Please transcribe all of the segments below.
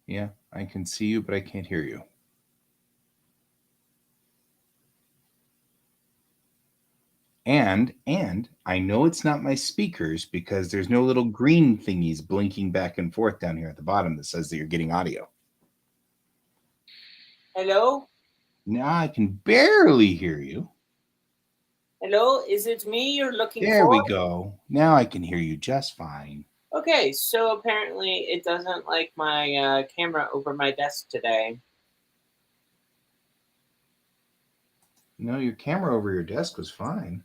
Yeah, I can see you, but I can't hear you. And I know it's not my speakers because there's no little green thingies blinking back and forth down here at the bottom that says that you're getting audio. Hello? Now I can barely hear you. Hello? Is it me you're looking There for? we go. Now I can hear you just fine. Okay, so apparently it doesn't like my camera over my desk today. No, your camera over your desk was fine.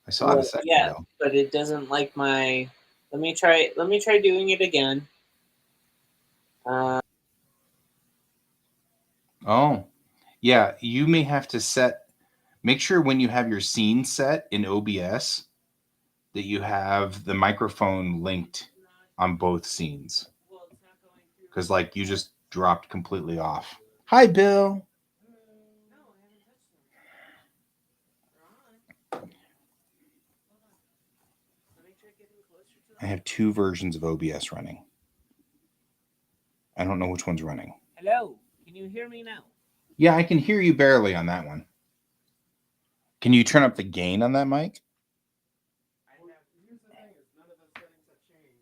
I saw it a second Yeah, ago. but it doesn't like my. Let me try doing it again. Uh, Oh, yeah. You may have to make sure when you have your scene set in OBS that you have the microphone linked on both scenes. Because, like, you just dropped completely off. Hi, Bill. I have two versions of OBS running. I don't know which one's running. Hello? Can you hear me now? Yeah, I can hear you barely on that one. Can you turn up the gain on that mic? Here's the thing: is none of those settings have changed.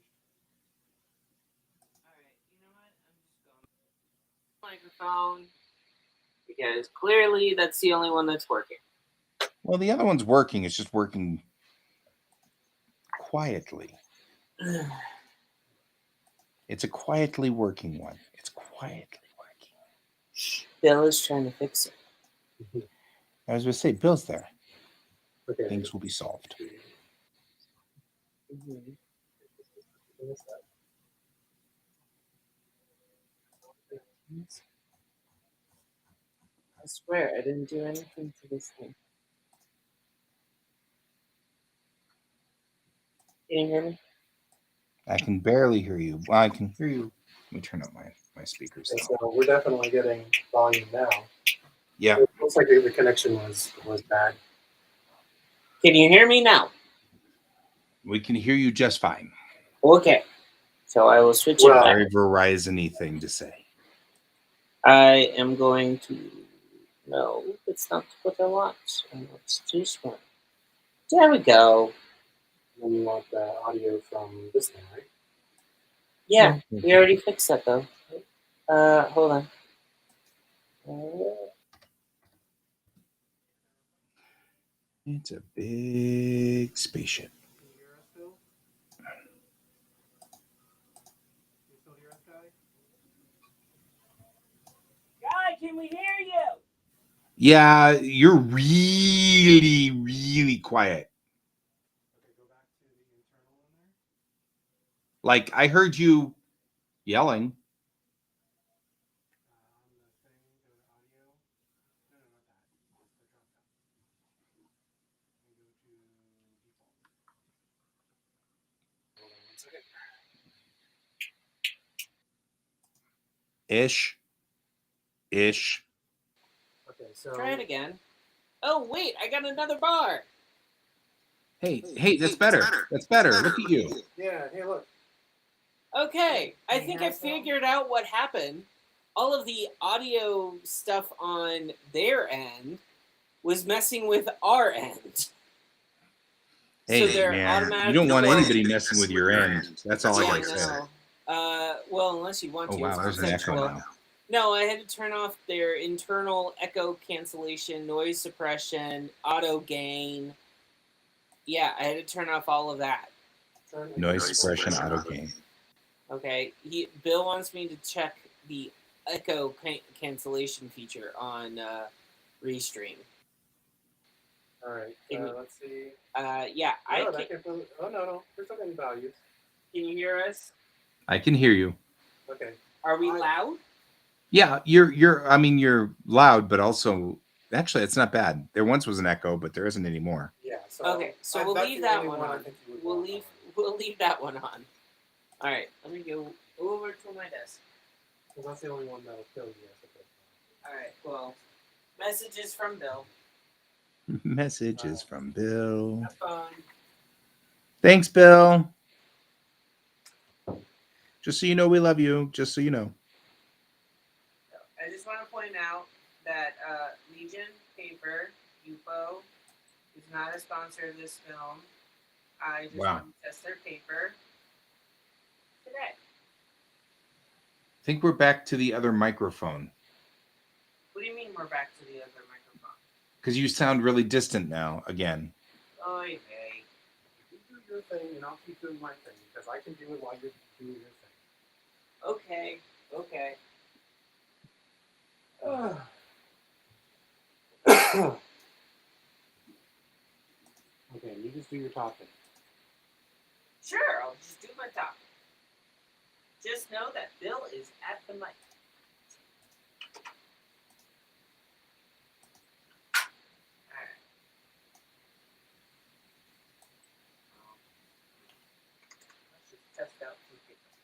All right, you know what? I'm just going microphone because clearly that's the only one that's working. Well, the other one's working. It's just working quietly. It's a quietly working one. It's quietly working. Bill is trying to fix it. I was going to say, Bill's there. Okay. Things will be solved. Mm-hmm. I swear I didn't do anything to this thing. Can you hear me? I can barely hear you. Well, I can hear you. Let me turn up my speakers. And so we're definitely getting volume now. Yeah. It looks like the connection was bad. Can you hear me now? We can hear you just fine. Okay. So I will switch it back. Very Verizon-y thing to say. I am going to. No, it's not what I want. It's this one. There we go. And you want the audio from this thing, right? Yeah, we already fixed that though. Hold on. It's a big spaceship. Can you hear us, Bill? Can you still hear us, Guy? Guy, can we hear you? Yeah, you're really, really quiet. Okay, go back to the internal one there. Like, I heard you yelling. On the thing, go to audio. No, not that. It's the drop down. And go to default. Hold on 1 second. Ish. Okay, so Try it again. Oh wait, I got another bar. Hey, that's better. That's better. Look at you. yeah, hey, look. Okay, I Can you think hear I us now? figured out what happened. All of the audio stuff on their end was messing with our end. Hey, So they're man, automatic. you don't want anybody messing with your end. That's all I gotta say. Well, unless you want Oh to. wow, It's there's an echo consensual. now. No, I had to turn off their internal echo cancellation, noise suppression, auto gain. Yeah, I had to turn off all of that. Noise suppression, auto gain. Okay, Bill wants me to check the echo cancellation feature on Restream. All right, let's see. Yeah, no, no. There's so many values. Can you hear us? I can hear you. Okay. Are we loud? Yeah, you're loud, but also actually it's not bad. There once was an echo, but there isn't anymore. Yeah. So Okay, so we'll leave that one on. We'll leave that one on. All right, let me go over to my desk. Well, that's the only one that'll kill you. All right, well, messages from Bill. Messages from Bill. Have fun. Thanks, Bill. Just so you know, we love you. Just so you know. I just want to point out that Legion Paper, UFO, is not a sponsor of this film. I just Wow. want to test their paper today. I think we're back to the other microphone What do you mean we're back to the other microphone? because you sound really distant now again. Oy vey. You do your thing, and I'll keep doing my thing because I can do it while you're doing your thing. Okay. Okay. Okay, you just do your talking. Sure, I'll just do my talk. Just know that Bill is at the mic. Alright. Let's just test out some paper.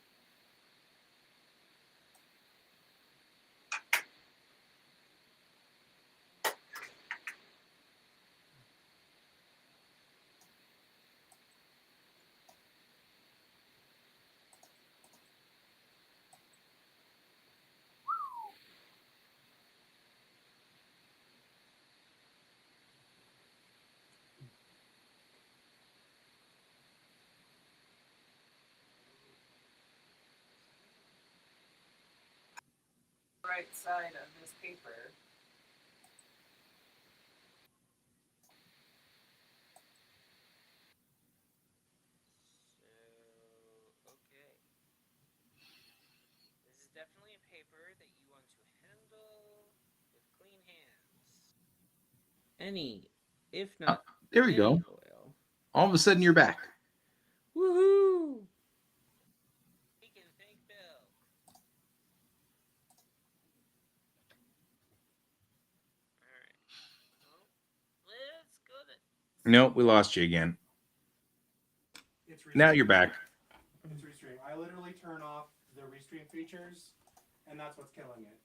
Right side of this paper. So, okay. This is definitely a paper that you want to handle with clean hands. Any, if not There we any go. oil. All of a sudden, you're back. Woohoo! We can thank Bill. Alright. Well, let's go then. Nope, we lost you again. It's Now restream. you're back. It's restream. I literally turn off the restream features, and that's what's killing it.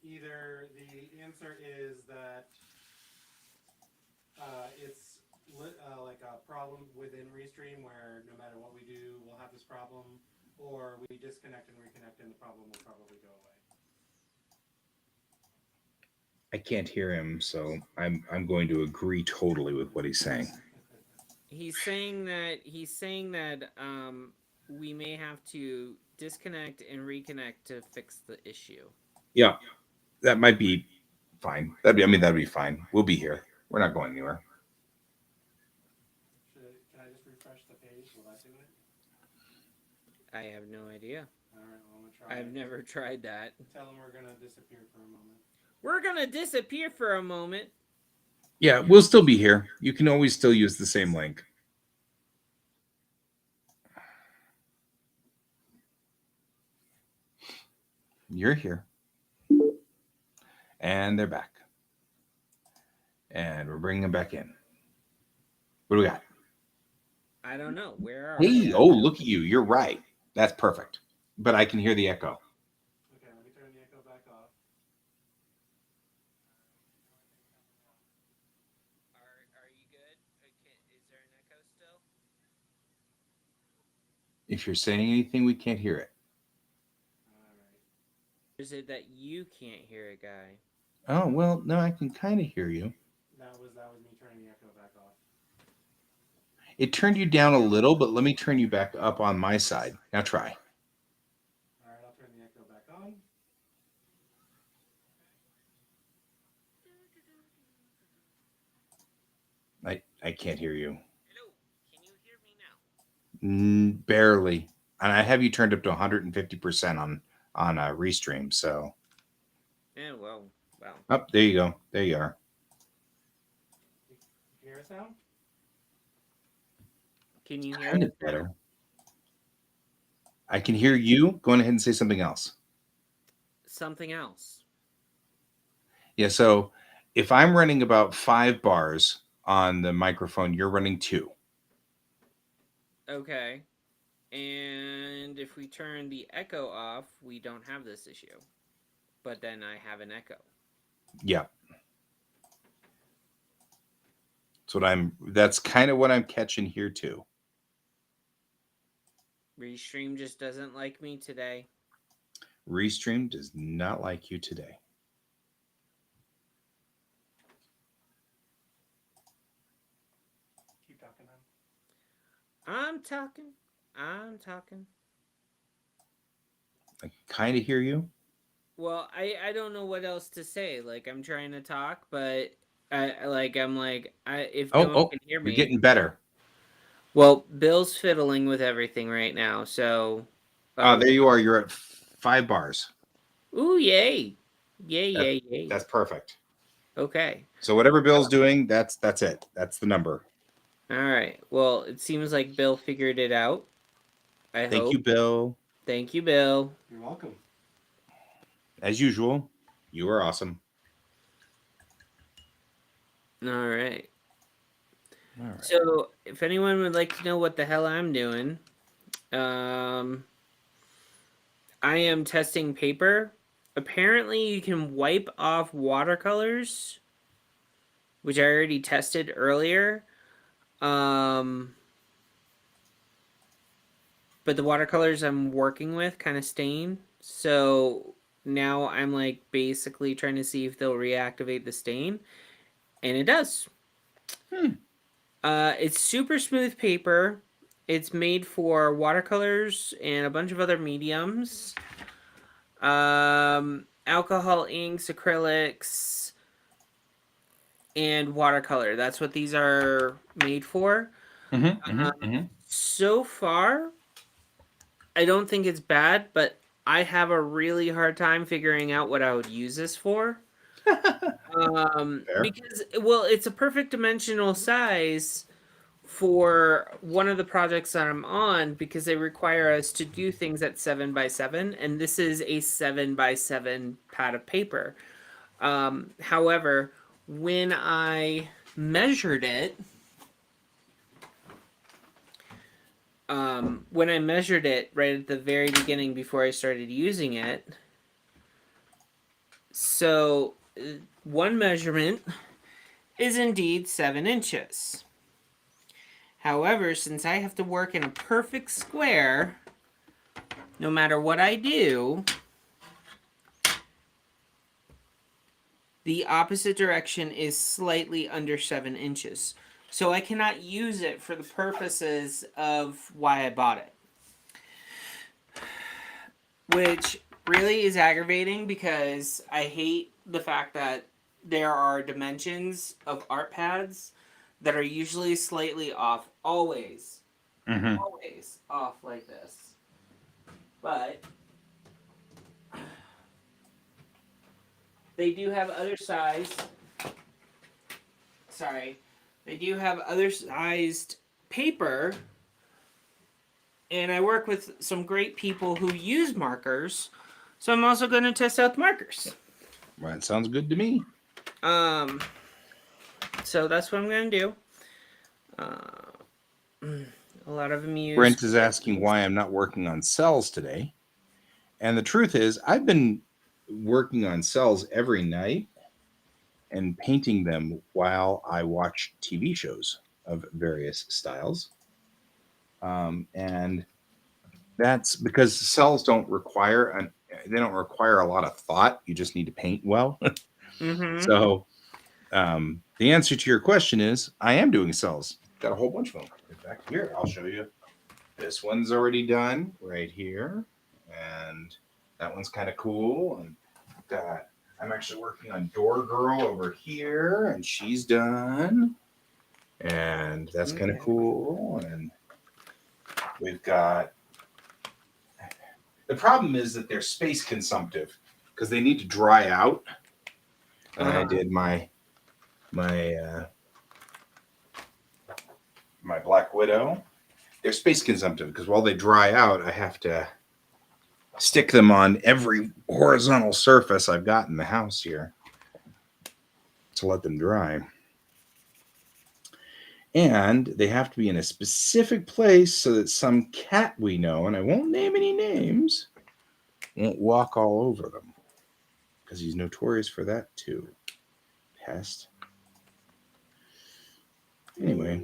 Either the answer is that it's like a problem within restream where no matter what we do, we'll have this problem, or we disconnect and reconnect, and the problem will probably go away. I can't hear him, so I'm going to agree totally with what he's saying. He's saying that we may have to disconnect and reconnect to fix the issue. Yeah, that might be fine. That'd be fine. We'll be here. We're not going anywhere. Can I just refresh the page? Will that do it? I have no idea. All right, well, I'm gonna try. I've never tried that. Tell them we're gonna disappear for a moment. We're gonna disappear for a moment. Yeah, we'll still be here. You can always still use the same link. You're here. And they're back. And we're bringing them back in. What do we got? I don't know. Where are Hey, we? oh, look at you. You're right. That's perfect. But I can hear the echo. Okay, let me turn the echo back off. Are you good? Okay, is there an echo still? If you're saying anything, we can't hear it. All right. Is it that you can't hear it, guy? Oh, well, no, I can kind of hear you. That was me turning the echo back off. It turned you down a little, but let me turn you back up on my side. Now try. All right, I'll turn the echo back on. I can't hear you. Hello, can you hear me now? Barely. And I have you turned up to 150% on Restream. So, Yeah, well. oh, there you go. There you are. You hear us now? Can you hear Kind of better. I can hear you. Go on ahead and say something else. something else? Yeah. So if I'm running about 5 bars on the microphone, you're running 2. Okay. And if we turn the echo off, we don't have this issue. But then I have an echo. Yeah. That's kind of what I'm catching here too. Restream just doesn't like me today. Restream does not like you today. Keep talking, man. I'm talking. I'm talking. I kind of hear you. Well, I don't know what else to say. Like I'm trying to talk, but if no one can hear You're me. getting better. Well, Bill's fiddling with everything right now, so. There you are. You're at 5 bars. Ooh, yay! Yay! That's perfect. Okay. So whatever Bill's doing, that's it. That's the number. All right. Well, it seems like Bill figured it out. I hope. Thank you, Bill. Thank you, Bill. You're welcome. As usual, you are awesome. All right. All right. So, if anyone would like to know what the hell I'm doing, I am testing paper. Apparently, you can wipe off watercolors, which I already tested earlier. But the watercolors I'm working with kind of stain. So now I'm like basically trying to see if they'll reactivate the stain. And it does. It's super smooth paper. It's made for watercolors and a bunch of other mediums. Alcohol inks, acrylics, and watercolor. That's what these are made for. So far, I don't think it's bad, but I have a really hard time figuring out what I would use this for. Because, well, it's a perfect dimensional size for one of the projects that I'm on because they require us to do things at 7x7, and this is a 7x7 pad of paper. However, when I measured it, right at the very beginning before I started using it, so one measurement is indeed 7 inches. However, since I have to work in a perfect square, no matter what I do, the opposite direction is slightly under 7 inches. So I cannot use it for the purposes of why I bought it. Which really is aggravating because I hate the fact that there are dimensions of art pads that are usually slightly off. Always off like this. But they do have other sized paper, and I work with some great people who use markers, so I'm also going to test out the markers. Well, that sounds good to me. So that's what I'm going to do. A lot of them use... Brent is asking why I'm not working on cells today. And the truth is, I've been working on cells every night and painting them while I watch TV shows of various styles. And that's because cells don't require a lot of thought. You just need to paint well. So the answer to your question is I am doing cells. Got a whole bunch of them. Back here, I'll show you. This one's already done right here. And that one's kind of cool. And I'm actually working on Door Girl over here, and she's done. And that's kind of cool. And we've got... The problem is that they're space consumptive because they need to dry out. And I did my Black Widow. They're space consumptive because while they dry out, I have to stick them on every horizontal surface I've got in the house here to let them dry. And they have to be in a specific place so that some cat we know, and I won't name any names, won't walk all over them because he's notorious for that too. Pest. Anyway,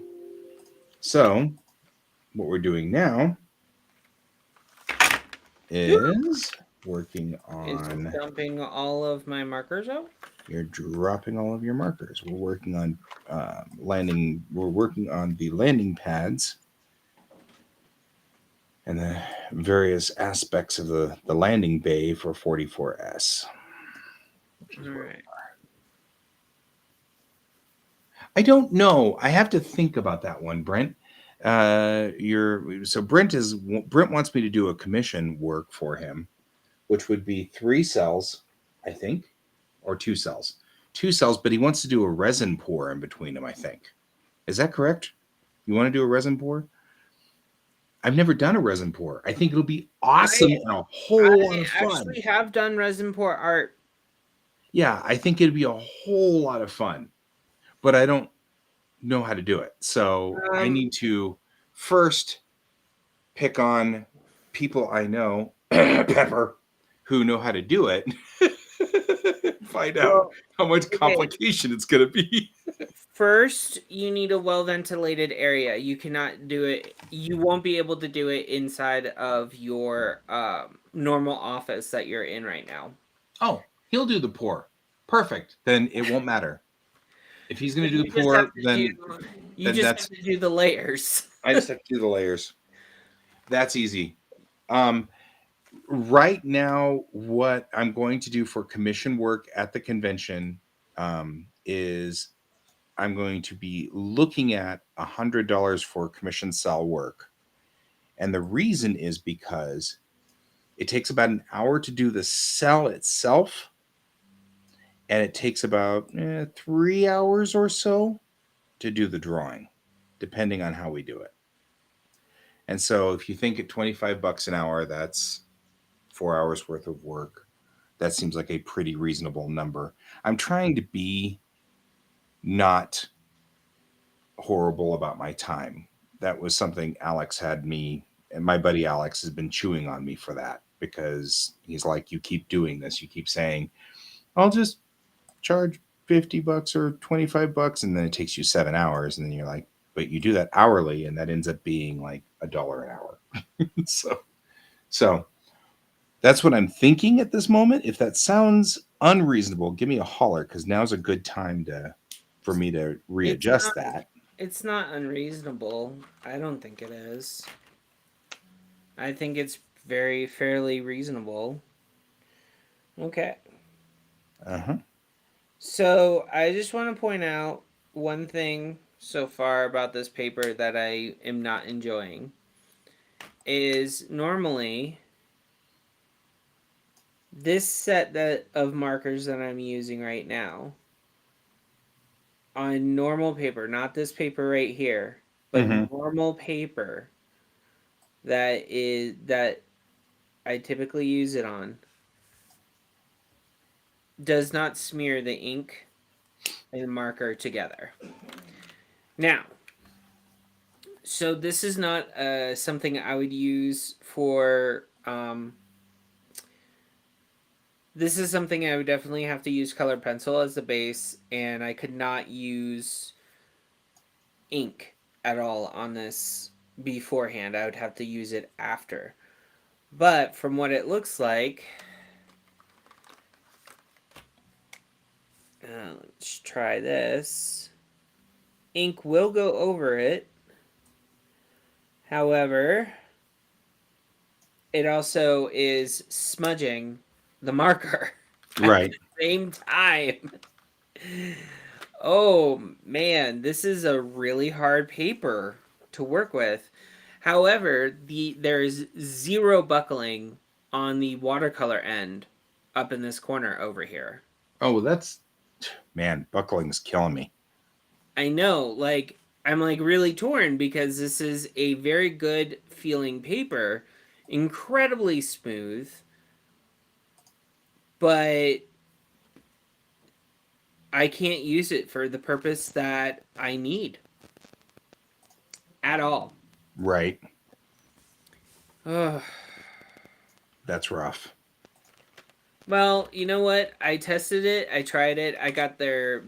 so what we're doing now is working Is on. dumping all of my markers out? You're dropping all of your markers. We're working on landing. We're working on the landing pads and the various aspects of the landing bay for 44S. Which is All where right. I don't know. I have to think about that one, Brent. Brent wants me to do a commission work for him, which would be 3 cells, I think, or 2 cells. 2 cells, but he wants to do a resin pour in between them, I think. Is that correct? You want to do a resin pour? I've never done a resin pour. I think it'll be awesome and a whole lot of I fun. actually have done resin pour art. Yeah, I think it'd be a whole lot of fun, but I don't know how to do it. So I need to first pick on people I know, Pepper, who know how to do it. Find out how much complication it's going to be. First, you need a well ventilated area. You cannot do it. You won't be able to do it inside of your normal office that you're in right now. Oh, he'll do the pour. Perfect. Then it won't matter. If he's going to do the You just pour, have to then have to do the layers. I just have to do the layers. That's easy. Right now, what I'm going to do for commission work at the convention is I'm going to be looking at $100 for commission cell work. And the reason is because it takes about an hour to do the cell itself, and it takes about 3 hours or so to do the drawing, depending on how we do it. And so if you think at $25 an hour, that's 4 hours worth of work. That seems like a pretty reasonable number. I'm trying to be not horrible about my time. That was something Alex had me, and my buddy Alex has been chewing on me for that, because he's like, you keep doing this. You keep saying, I'll just charge $50 or $25, and then it takes you 7 hours. And then you're like, but you do that hourly, and that ends up being like $1 an hour. So that's what I'm thinking at this moment. If that sounds unreasonable, give me a holler, because now's a good time for me to readjust that. It's not unreasonable. I don't think it is. I think it's fairly reasonable. Okay. Uh-huh. So I just want to point out one thing so far about this paper that I am not enjoying is normally this set of markers that I'm using right now on normal paper, not this paper right here, but normal paper that I typically use it on, does not smear the ink and marker together. Now, so this is not something I would use for this is something I would definitely have to use colored pencil as the base, and I could not use ink at all on this beforehand. I would have to use it after. But from what it looks like, let's try this. Ink will go over it. However, it also is smudging the marker Right. at the same time. Oh man, this is a really hard paper to work with. However, there's zero buckling on the watercolor end up in this corner over here. Oh, man, buckling's killing me. I know, like, I'm like really torn because this is a very good feeling paper, incredibly smooth, but I can't use it for the purpose that I need at all. Right. Ugh. That's rough. Well, you know what? I tested it. I tried it. I got their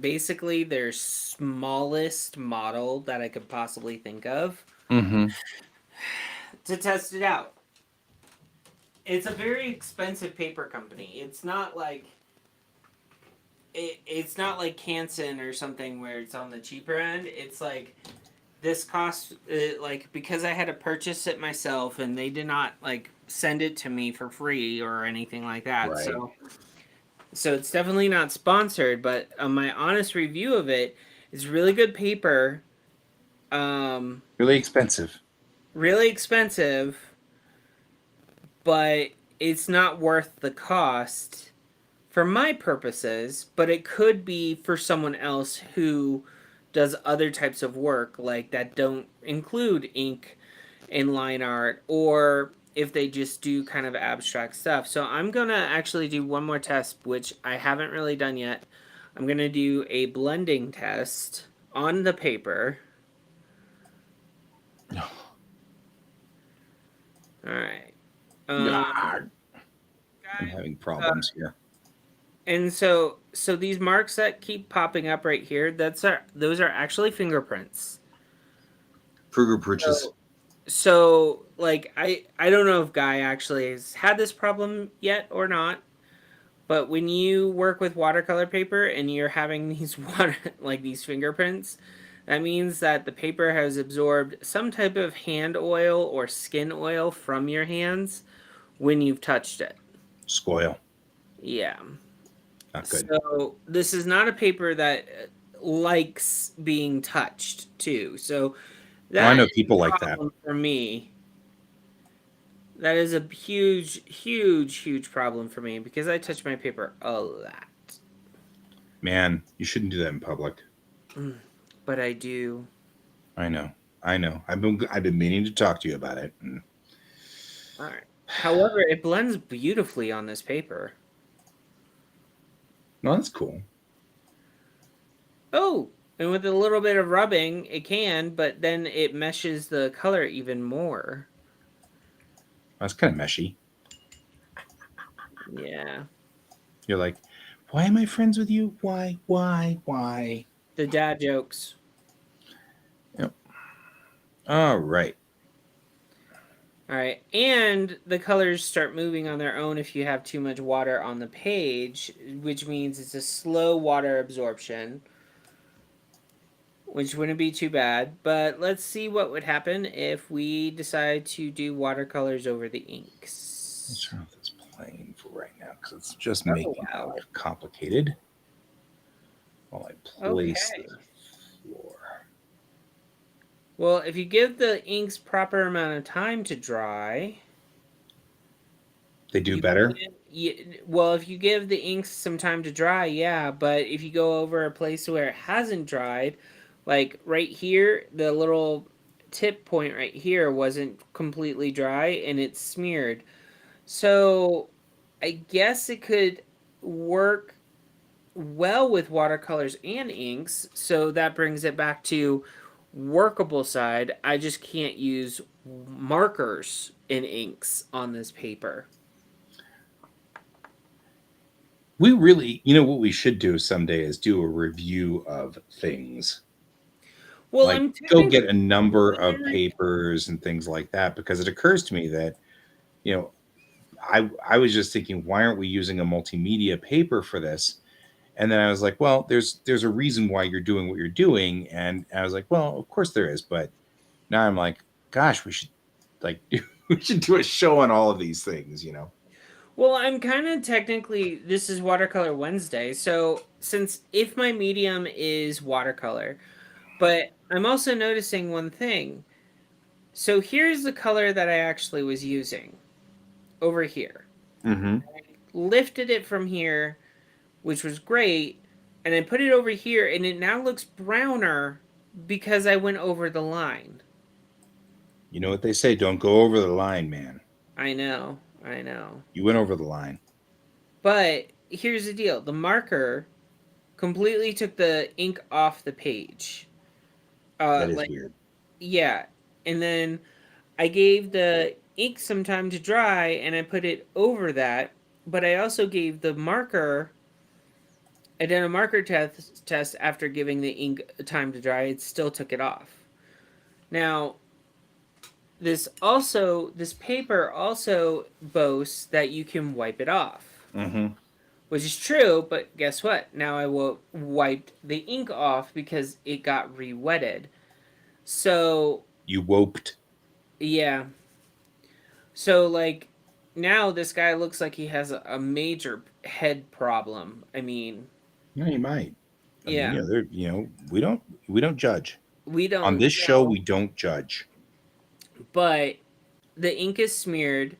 smallest model that I could possibly think of Mm-hmm. to test it out. it's a very expensive paper company. It's not like it's not like Canson or something where it's on the cheaper end. It's like this cost like because I had to purchase it myself and they did not like send it to me for free or anything like that. Right. So it's definitely not sponsored, but my honest review of it is really good paper. Really expensive. Really expensive, but it's not worth the cost for my purposes, but it could be for someone else who does other types of work like that don't include ink and line art, or if they just do kind of abstract stuff. So I'm going to actually do one more test, which I haven't really done yet. I'm going to do a blending test on the paper. All right. I'm having problems here. And so these marks that keep popping up right here, those are actually fingerprints. Kruger purchase. So like I don't know if Guy actually has had this problem yet or not, but when you work with watercolor paper and you're having these these fingerprints, that means that the paper has absorbed some type of hand oil or skin oil from your hands when you've touched it. Scoil. Yeah. Not good. So this is not a paper that likes being touched too. So I know is people a like that. problem for me. That is a huge problem for me because I touch my paper a lot. Man, you shouldn't do that in public. But I do. I know. I've been meaning to talk to you about it. All right. However, it blends beautifully on this paper. No, that's cool. Oh, and with a little bit of rubbing, it can, but then it meshes the color even more. That's kind of meshy. Yeah. You're like, why am I friends with you? Why? The dad jokes. Yep. All right. All right, and the colors start moving on their own if you have too much water on the page, which means it's a slow water absorption, which wouldn't be too bad. But let's see what would happen if we decide to do watercolors over the inks. Let's turn off this plane for right now because it's just making life complicated. While I place the floor. Well, if you give the inks proper amount of time to dry, they do better. Well, if you give the inks some time to dry, yeah. But if you go over a place where it hasn't dried, like right here, the little tip point right here wasn't completely dry and it's smeared. So I guess it could work well with watercolors and inks. So that brings it back to workable side. I just can't use markers and inks on this paper. We really, what we should do someday is do a review of things. Well, like go get a number of papers and things like that, because it occurs to me that, I was just thinking, why aren't we using a multimedia paper for this? And then I was like, well, there's a reason why you're doing what you're doing. And I was like, well, of course there is. But now I'm like, gosh, we should do a show on all of these things, Well, I'm kind of technically, this is Watercolor Wednesday. So since if my medium is watercolor, but I'm also noticing one thing. So here's the color that I actually was using over here. Mm-hmm. I lifted it from here, which was great, and I put it over here, and it now looks browner because I went over the line. You know what they say, don't go over the line, man. I know. You went over the line. But here's the deal. The marker completely took the ink off the page. That is weird. Yeah. And then I gave the ink some time to dry, and I put it over that. But I also gave the marker... I did a marker test after giving the ink time to dry. It still took it off. Now, this paper also boasts that you can wipe it off, Mm-hmm. which is true. But guess what? Now I will wipe the ink off because it got re-wetted. So You woped. yeah. So like now this guy looks like he has a major head problem. I mean, No, you might. I mean, yeah. we don't judge. We On don't this show, know, we don't judge. but the ink is smeared.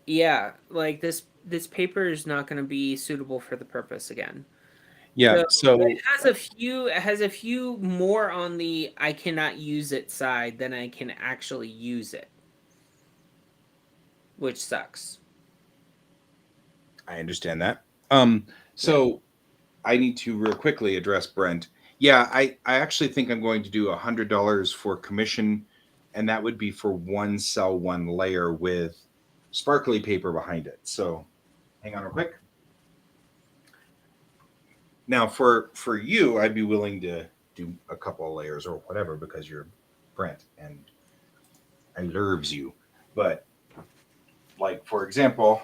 Yeah, like this paper is not going to be suitable for the purpose again. Yeah. So So it has a few more on the I cannot use it side than I can actually use it, which sucks. I understand that. So I need to real quickly address Brent. Yeah, I actually think I'm going to do $100 for commission, and that would be for one cell, one layer with sparkly paper behind it. So hang on real quick. Now for you, I'd be willing to do a couple of layers or whatever because you're Brent and I loves you. But like for example,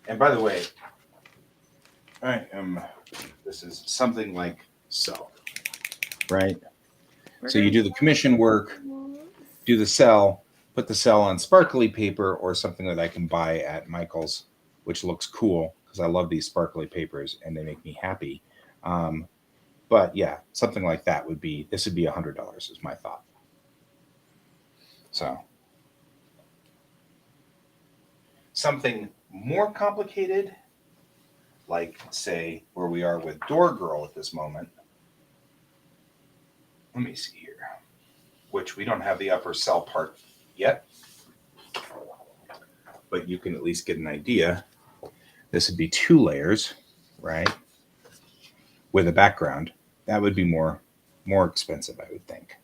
and by the way, I am this is something like so, right? So you do the commission work, do the cell, put the cell on sparkly paper or something that I can buy at Michael's, which looks cool because I love these sparkly papers and they make me happy. But yeah, something like that would be this would be $100 is my thought. So something more complicated, like say where we are with Door Girl at this moment. Let me see here, which we don't have the upper cell part yet, but you can at least get an idea. This would be 2 layers, right? With a background. That would be more expensive, I would think.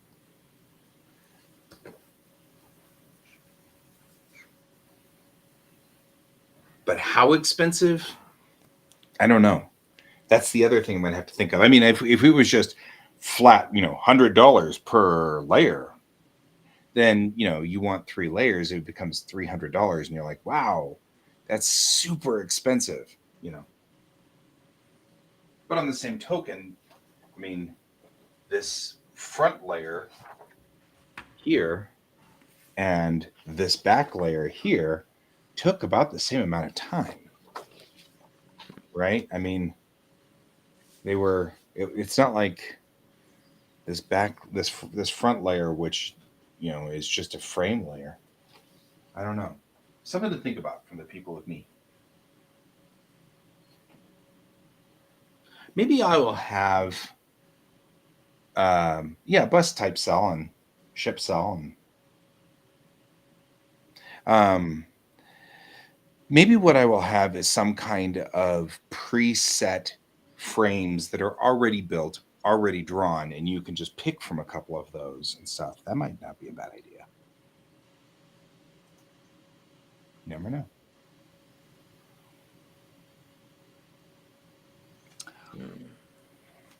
But how expensive? I don't know. That's the other thing I'm gonna have to think of. I mean, if it was just flat, $100 per layer, then you want 3 layers, it becomes $300, and you're like, wow, that's super expensive, But on the same token, I mean, this front layer here and this back layer here took about the same amount of time, right? I mean, it's not like this front layer, which is just a frame layer. I don't know. Something to think about from the people with me. Maybe I will have bus type cell and ship cell and maybe what I will have is some kind of preset frames that are already built, already drawn, and you can just pick from a couple of those and stuff. That might not be a bad idea. You never know.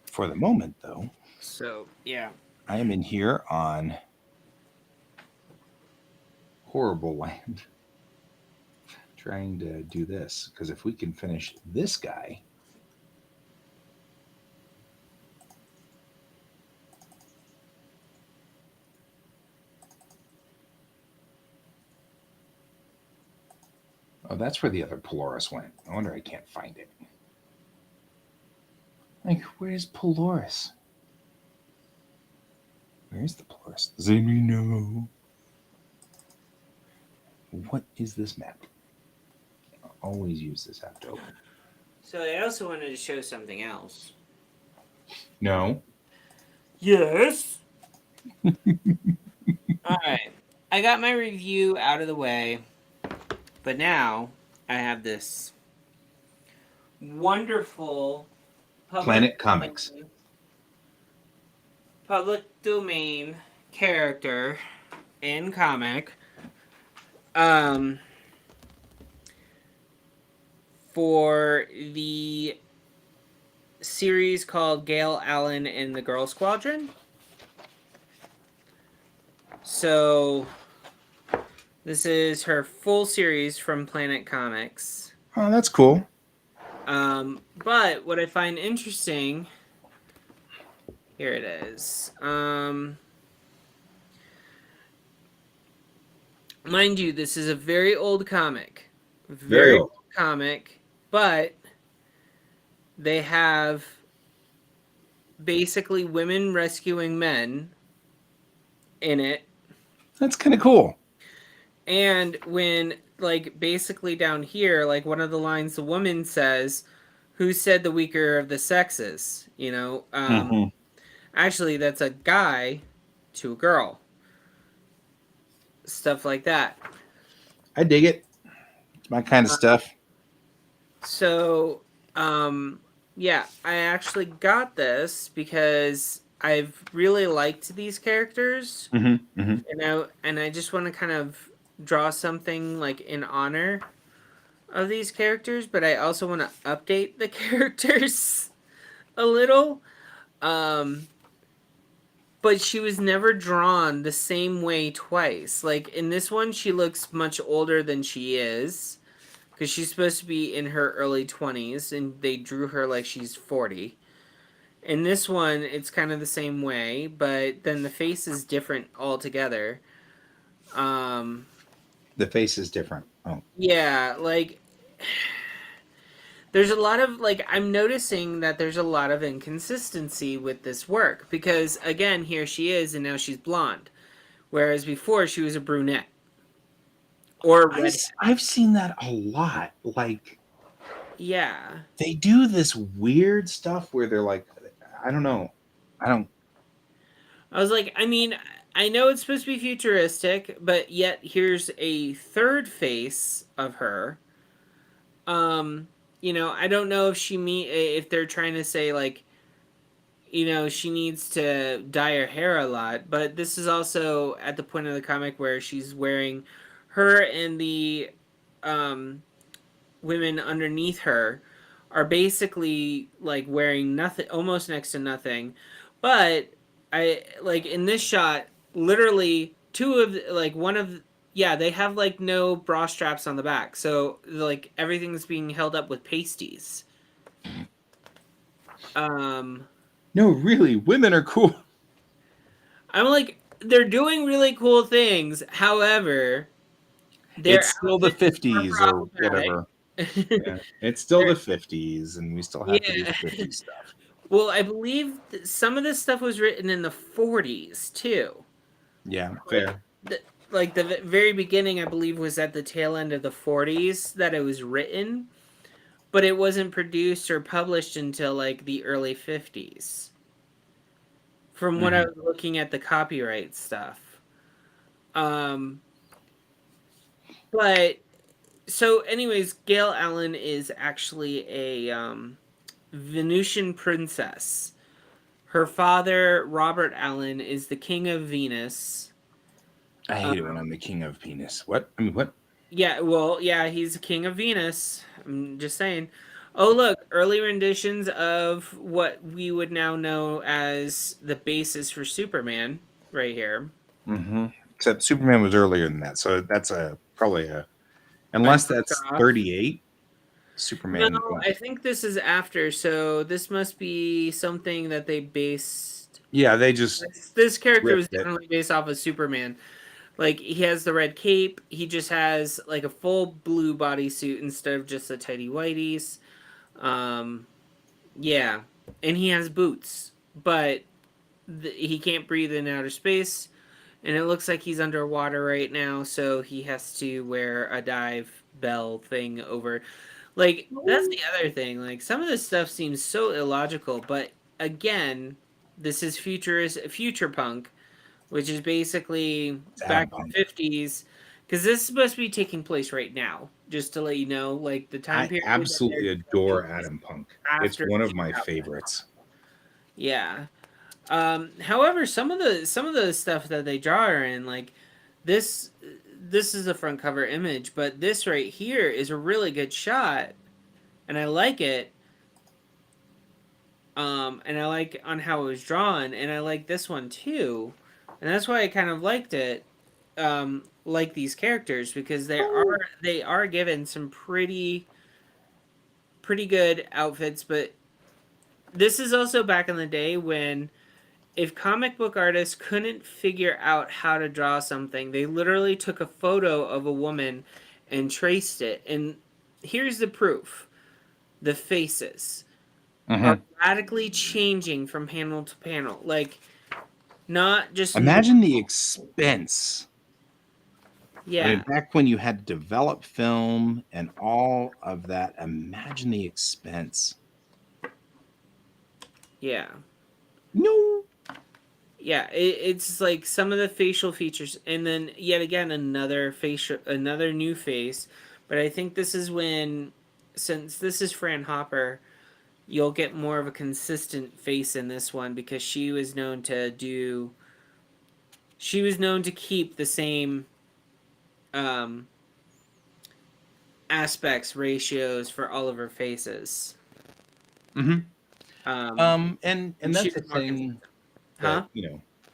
For the moment, though, So yeah, I am in here on Horrible Land trying to do this because if we can finish this guy. Oh, that's where the other Polaris went. I wonder I can't find it. Like, where's Polaris? Where's the Polaris? Does anybody know? What is this map? I always use this app to open. so I also wanted to show something else. No. Yes. All right. I got my review out of the way, but now I have this wonderful Planet Comics. Public domain character in comic for the series called Gale Allen and the Girl Squadron. So this is her full series from Planet Comics. Oh, that's cool. But what I find interesting, here it is. Mind you, this is a very old comic. Very old. Comic, but they have basically women rescuing men in it. That's kind of cool. And when, like, basically down here, like, one of the lines the woman says, who said the weaker of the sexes? You know, actually, that's a guy to a girl. Stuff like that. I dig it. It's my kind of stuff. So, yeah, I actually got this because I've really liked these characters, and I just want to kind of draw something like in honor of these characters, but I also want to update the characters a little. But she was never drawn the same way twice. Like in this one, she looks much older than she is because she's supposed to be in her early 20s, and they drew her like she's 40. In this one, it's kind of the same way, but then the face is different altogether. The face is different. Oh, Yeah, like there's a lot of like I'm noticing that there's a lot of inconsistency with this work because again, here she is and now she's blonde, whereas before she was a brunette or a redhead. I've seen that a lot. Like, Yeah. they do this weird stuff where they're like, I don't know. I was like, I mean, I know it's supposed to be futuristic, but yet here's a third face of her. You know, I don't know if they're trying to say like, you know, she needs to dye her hair a lot, but this is also at the point of the comic where she's wearing her and the women underneath her are basically like wearing nothing, almost next to nothing. But I like in this shot, literally they have like no bra straps on the back, so like everything's being held up with pasties. No, really, women are cool. I'm like, they're doing really cool things. However, It's still the 50s or whatever. Yeah, it's still the 50s, and we still have to do the 50s stuff. Well, I believe some of this stuff was written in the 40s too. Yeah, fair. Like the very beginning, I believe, was at the tail end of the 40s that it was written, but it wasn't produced or published until like the early 50s. From what I was looking at the copyright stuff. But so anyways, Gail Allen is actually a Venusian princess. Her father, Robert Allen, is the king of Venus. I hate it when I'm the king of penis. What? I mean, what? Yeah, well, yeah, he's the king of Venus. I'm just saying. Oh, look, early renditions of what we would now know as the basis for Superman, right here. Except Superman was earlier than that, so that's probably unless that's 38. Superman. No, I think this is after, so this must be something that they based. Yeah, they just. This character was definitely based off of Superman. Like, he has the red cape. He just has, like, a full blue bodysuit instead of just the tidy whities. Yeah. And he has boots. But he can't breathe in outer space. And it looks like he's underwater right now, so he has to wear a dive bell thing over. Like, that's the other thing. Like, some of this stuff seems so illogical. But, again, this is future punk, which is basically back in the 50s, because this is supposed to be taking place right now. Just to let you know, like the time period. I absolutely adore Adam Punk. It's one of my favorites. Yeah. However, some of the stuff that they draw are in, like this is a front cover image, but this right here is a really good shot, and I like it. And I like on how it was drawn, and I like this one too. and that's why I kind of liked it. Like these characters because they are given some pretty good outfits, but this is also back in the day when if comic book artists couldn't figure out how to draw something, they literally took a photo of a woman and traced it. And here's the proof: the faces are radically changing from panel to panel. Like, not just Imagine the expense. yeah, I mean, back when you had to develop film and all of that, imagine the expense. yeah. No. Yeah, it's like some of the facial features, and then yet again another new face. But I think this is when, since this is Fran Hopper, you'll get more of a consistent face in this one because she was known to keep the same um, aspects ratios for all of her faces. Mm-hmm. And she that's the was more thing consistent. that, Huh?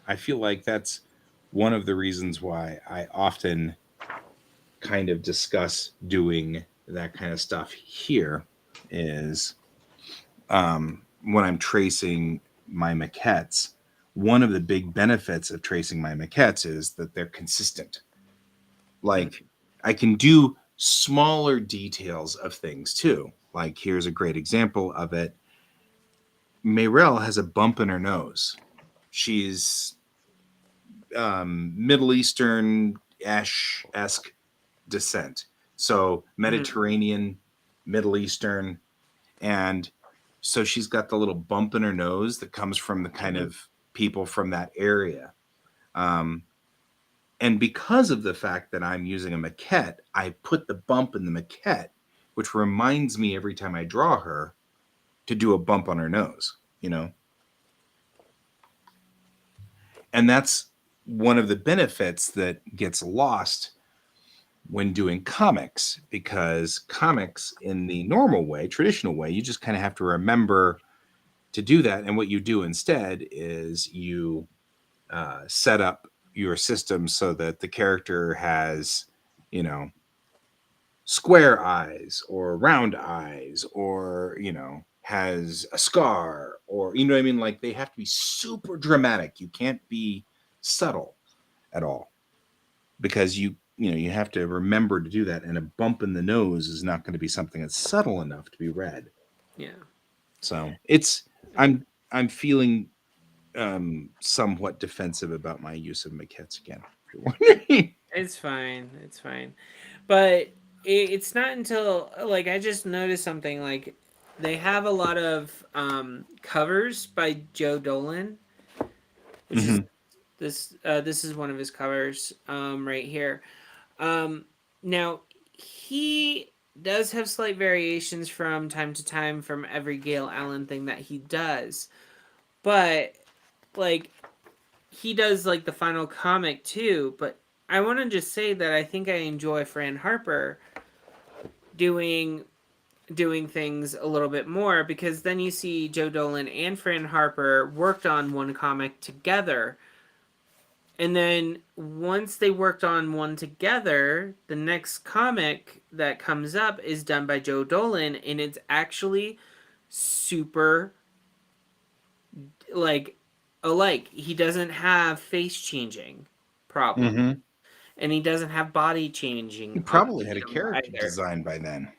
I feel like that's one of the reasons why I often kind of discuss doing that kind of stuff here is when I'm tracing my maquettes, one of the big benefits of tracing my maquettes is that they're consistent. Like I can do smaller details of things too. Like here's a great example of it. Mayrel has a bump in her nose. She's Middle Eastern esque descent. So Mediterranean, Middle Eastern, and so she's got the little bump in her nose that comes from the kind of people from that area. Um, and because of the fact that I'm using a maquette, I put the bump in the maquette, which reminds me every time I draw her to do a bump on her nose, And that's one of the benefits that gets lost when doing comics, because comics in the normal way, traditional way, you just kind of have to remember to do that. And what you do instead is you set up your system so that the character has, square eyes or round eyes or, has a scar or, you know what I mean? Like they have to be super dramatic. You can't be subtle at all because you have to remember to do that. And a bump in the nose is not going to be something that's subtle enough to be read. Yeah. So I'm feeling somewhat defensive about my use of maquettes again. If you're wondering. It's fine. It's fine. But it's not until like I just noticed something like they have a lot of covers by Joe Dolan, which is this is one of his covers right here. Now he does have slight variations from time to time from every Gale Allen thing that he does, but like he does like the final comic too. But I want to just say that I think I enjoy Fran Harper doing things a little bit more because then you see Joe Dolan and Fran Harper worked on one comic together. And then once they worked on one together, the next comic that comes up is done by Joe Dolan and it's actually super like alike. He doesn't have face changing problem. And he doesn't have body changing. He probably had a character design by then.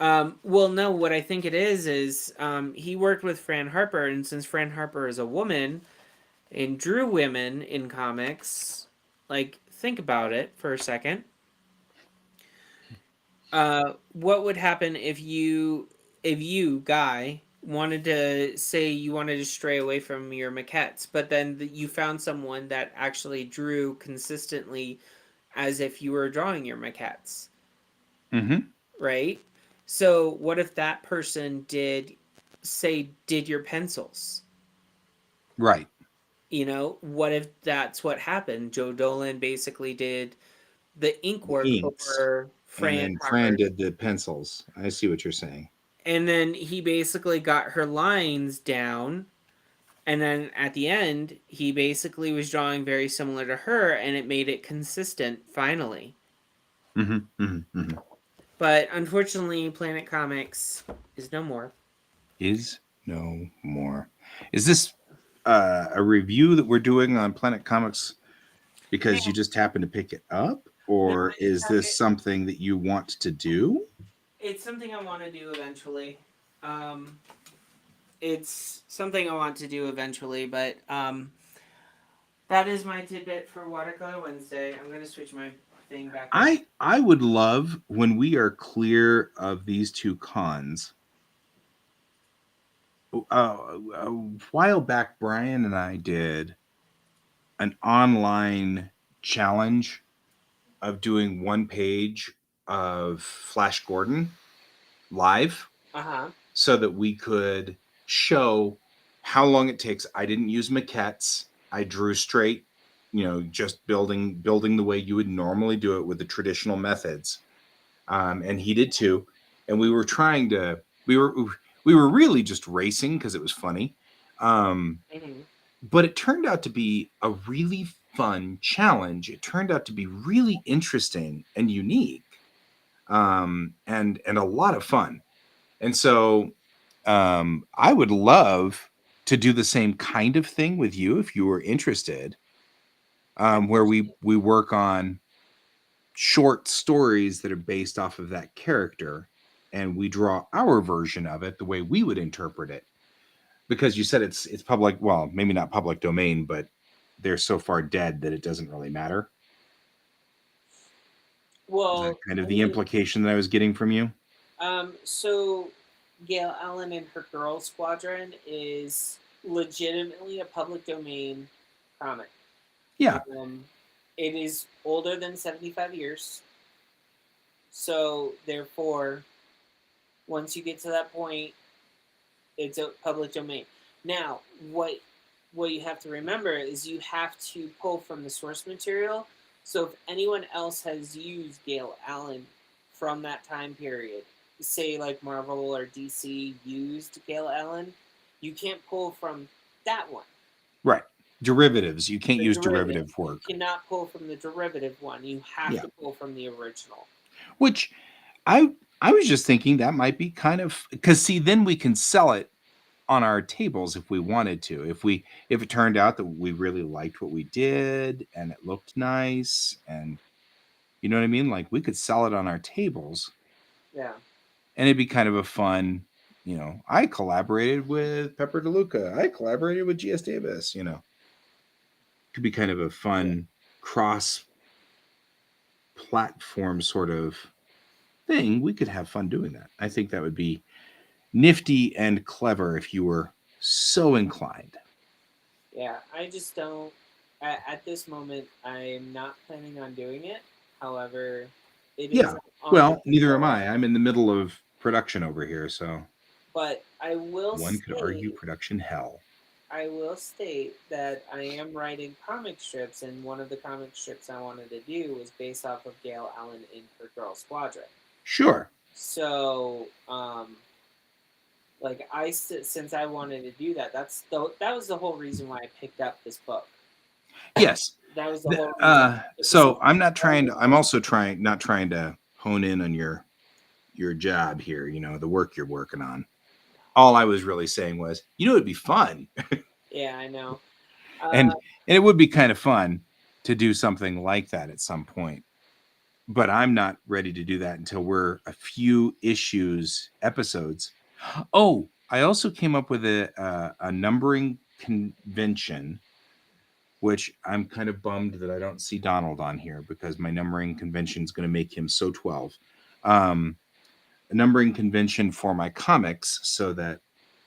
Well, no, what I think it is he worked with Fran Harper, and since Fran Harper is a woman and drew women in comics, like think about it for a second. What would happen if you guy wanted to say you wanted to stray away from your maquettes, but then you found someone that actually drew consistently as if you were drawing your maquettes. Right? So what if that person did your pencils? Right. What if that's what happened? Joe Dolan basically did the ink work for Fran. And then Fran did the pencils. I see what you're saying. And then he basically got her lines down And then at the end, he basically was drawing very similar to her, and it made it consistent finally. But unfortunately, Planet Comics is no more. Is no more. Is this a review that we're doing on Planet Comics because you just happen to pick it up, or I just is have this it. something that you want to do? It's something I want to do eventually. It's something I want to do eventually, but that is my tidbit for Watercolor Wednesday. I'm gonna switch my thing back. I would love, when we are clear of these two cons. A while back, Brian and I did an online challenge of doing one page of Flash Gordon live, so that we could show how long it takes. I didn't use maquettes. I drew straight, just building the way you would normally do it with the traditional methods. And he did too. And we were trying to, we were really just racing because it was funny. But it turned out to be a really fun challenge. It turned out to be really interesting and unique, and a lot of fun. And so I would love to do the same kind of thing with you if you were interested, where we work on short stories that are based off of that character, and we draw our version of it the way we would interpret it. Because you said it's public, well, maybe not public domain, but they're so far dead that it doesn't really matter. Is that kind of the implication that I was getting from you? So Gail Allen and her Girl Squadron is legitimately a public domain comic. Yeah. It is older than 75 years. So therefore, once you get to that point, it's a public domain. Now, what you have to remember is you have to pull from the source material. So if anyone else has used Gail Allen from that time period, say like Marvel or DC used Gail Allen, you can't pull from that one. Right. Derivatives. You can't use derivative work. You cannot pull from the derivative one. You have to pull from the original. Which I was just thinking that might be kind of, because see, then we can sell it on our tables if we wanted to. If it turned out that we really liked what we did and it looked nice, and you know what I mean? Like, we could sell it on our tables. Yeah. And it'd be kind of a fun, I collaborated with Pepper DeLuca. I collaborated with G.S. Davis, Could be kind of a fun cross platform sort of thing. We could have fun doing that. I think that would be nifty and clever if you were so inclined. Yeah, I just don't. At this moment, I'm not planning on doing it. However, it is. Yeah. Well, neither am I. I'm in the middle of production over here, so. But I will. One could argue production hell. I will state that I am writing comic strips, and one of the comic strips I wanted to do was based off of Gail Allen in her Girl Squadron. Sure. So, since I wanted to do that, that was the whole reason why I picked up this book. Yes. That was the whole reason. So I'm not trying to. I'm also not trying to hone in on your job here. The work you're working on. All I was really saying was, it'd be fun. Yeah, I know. And it would be kind of fun to do something like that at some point. But I'm not ready to do that until we're a few episodes. Oh, I also came up with a numbering convention, which I'm kind of bummed that I don't see Donald on here, because my numbering convention is going to make him so 12. A numbering convention for my comics, so that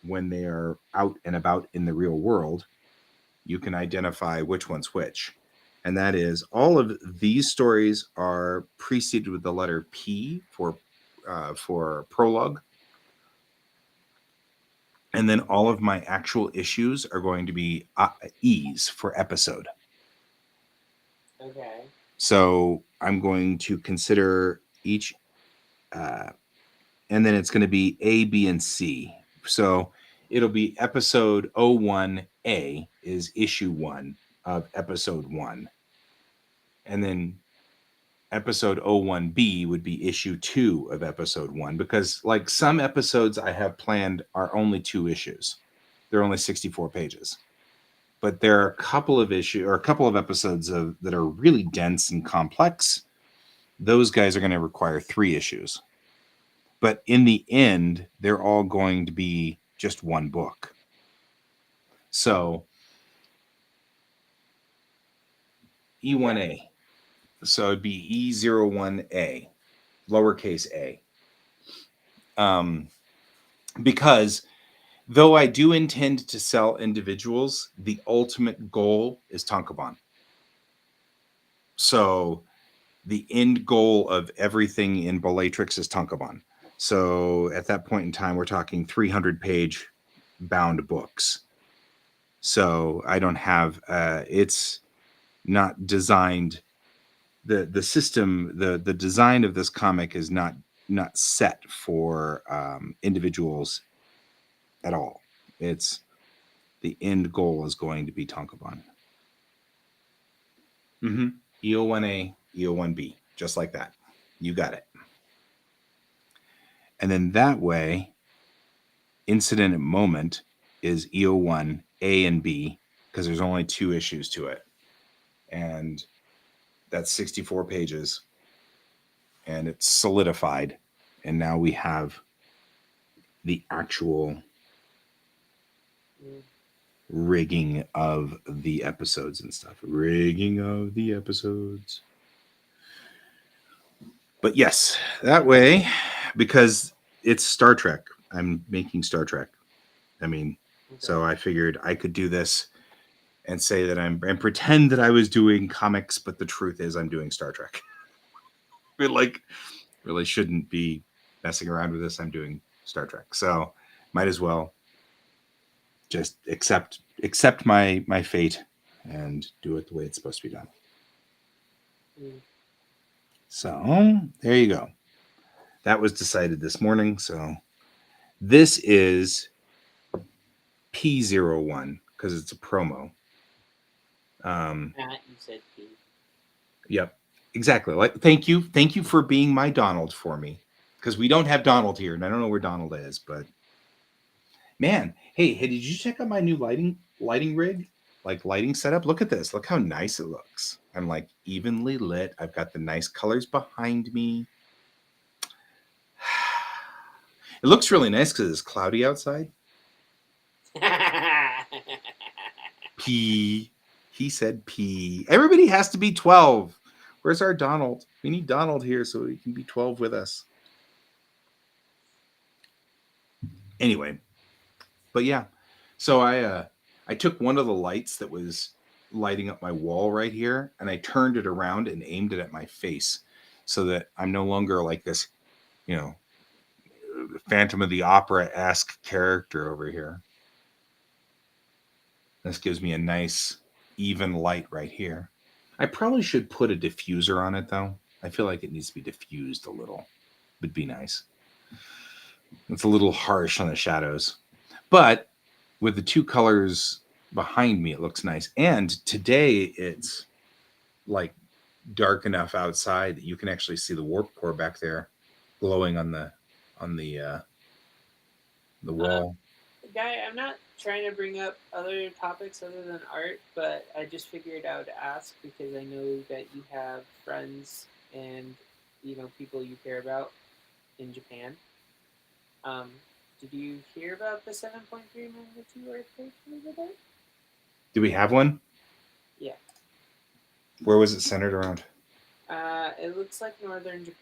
when they are out and about in the real world, you can identify which one's which. And that is, all of these stories are preceded with the letter P for prologue. And then all of my actual issues are going to be E's for episode. Okay. So I'm going to consider each, and then it's going to be A, B, and C. So it'll be episode 01A is issue 1 of episode 1. And then episode 01B would be issue 2 of episode 1, because like some episodes I have planned are only 2 issues. They're only 64 pages. But there are a couple of episodes that are really dense and complex. Those guys are going to require 3 issues. But in the end, they're all going to be just one book. So E1A. So it'd be E01A, lowercase a. Because though I do intend to sell individuals, the ultimate goal is Tankobon. So the end goal of everything in Bellatrix is Tankobon. So at that point in time, we're talking 300-page bound books. So I don't have, it's not designed, the system, the design of this comic is not set for individuals at all. It's the end goal is going to be Tankobon. EO1A, EO1B, just like that. You got it. And then that way, Incident at Moment is EO1 A and B, because there's only 2 issues to it. And that's 64 pages. And it's solidified. And now we have the actual rigging of the episodes and stuff. Rigging of the episodes. But yes, that way, because it's Star Trek. I'm making Star Trek. I mean, so I figured I could do this and say that and pretend that I was doing comics, but the truth is I'm doing Star Trek. We really shouldn't be messing around with this. I'm doing Star Trek. So might as well just accept my fate and do it the way it's supposed to be done. So there you go. That was decided this morning. So this is P01 because it's a promo. You said P. Yep, exactly. Like, thank you for being my Donald for me, because we don't have Donald here, and I don't know where Donald is. But man, hey, did you check out my new lighting rig? Like lighting setup? Look at this. Look how nice it looks. I'm like evenly lit. I've got the nice colors behind me. It looks really nice because it's cloudy outside. P. He said P. Everybody has to be 12. Where's our Donald? We need Donald here so he can be 12 with us. Anyway, but yeah. So I took one of the lights that was lighting up my wall right here, and I turned it around and aimed it at my face so that I'm no longer like this, Phantom of the Opera-esque character over here. This gives me a nice even light right here. I probably should put a diffuser on it though. I feel like it needs to be diffused a little. Would be nice. It's a little harsh on the shadows. But with the 2 colors behind me, it looks nice. And today it's like dark enough outside that you can actually see the warp core back there glowing on the wall. Guy, I'm not trying to bring up other topics other than art, but I just figured I would ask because I know that you have friends and people you care about in Japan. Did you hear about the 7.3 magnitude earthquake over there? Do we have one? Yeah. Where was it centered around? It looks like northern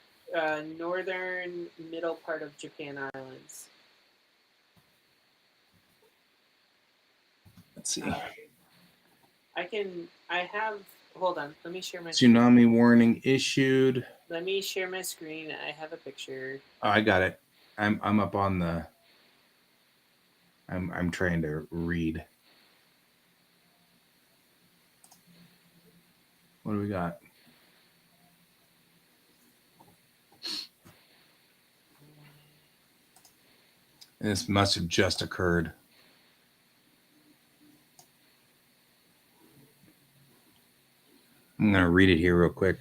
middle part of Japan Islands. Let's see. Hold on. Let me share my Tsunami warning issued. Let me share my screen. I have a picture. Oh, I got it. I'm up on the. I'm trying to read. What do we got? This must have just occurred. I'm going to read it here real quick.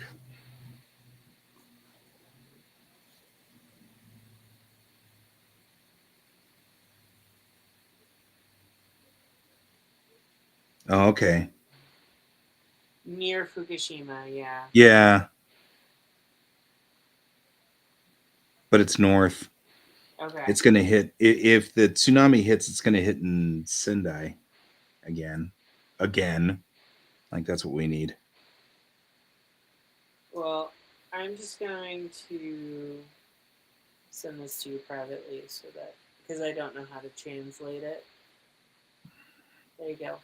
Oh, okay. Near Fukushima, yeah. Yeah. But it's north. Okay. It's going to hit, if the tsunami hits, it's going to hit in Sendai again. Like, that's what we need. Well, I'm just going to send this to you privately so that, because I don't know how to translate it. There you go.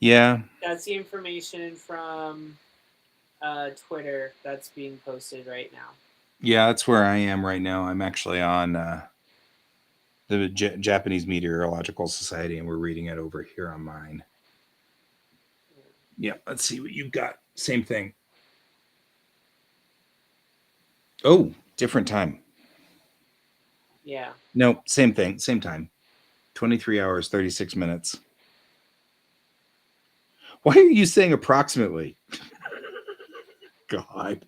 Yeah. That's the information from Twitter that's being posted right now. Yeah, that's where I am right now. I'm actually on the Japanese Meteorological Society, and we're reading it over here on mine. Yeah, let's see what you've got. Same thing. Oh, different time. Yeah. No, same thing, same time. 23 hours, 36 minutes. Why are you saying approximately? God.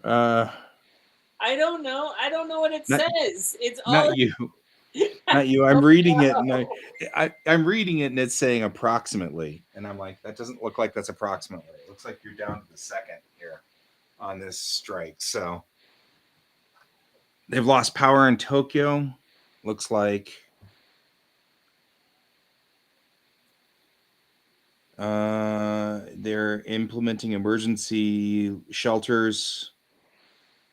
I don't know. I don't know what it Not- says. It's all. Not you. Not you. I'm reading it, and I'm reading it, and it's saying approximately, and I'm like, that doesn't look like that's approximately. It looks like you're down to the second here on this strike. So they've lost power in Tokyo. Looks like they're implementing emergency shelters.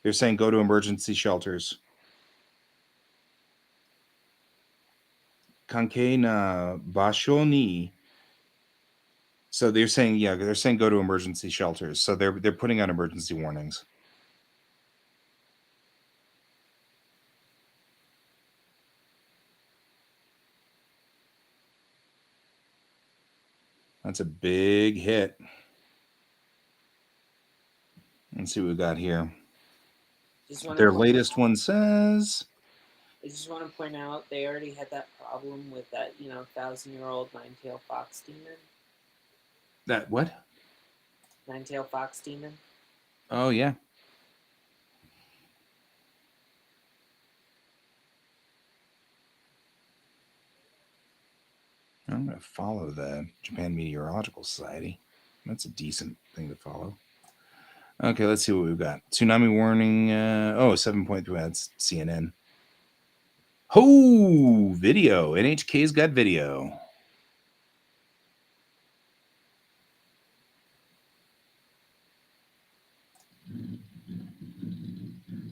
They're saying go to emergency shelters. Kankei na basho ni. So they're saying, yeah, they're saying go to emergency shelters. So they're putting out emergency warnings. That's a big hit. Let's see what we got here. Their latest one says. I just want to point out they already had that problem with that 1,000-year-old nine-tailed fox demon. That what? Nine-tailed fox demon. Oh yeah. I'm going to follow the Japan Meteorological Society. That's a decent thing to follow. Okay, let's see what we've got. Tsunami warning. 7.3. That's CNN. Oh, video. NHK's got video.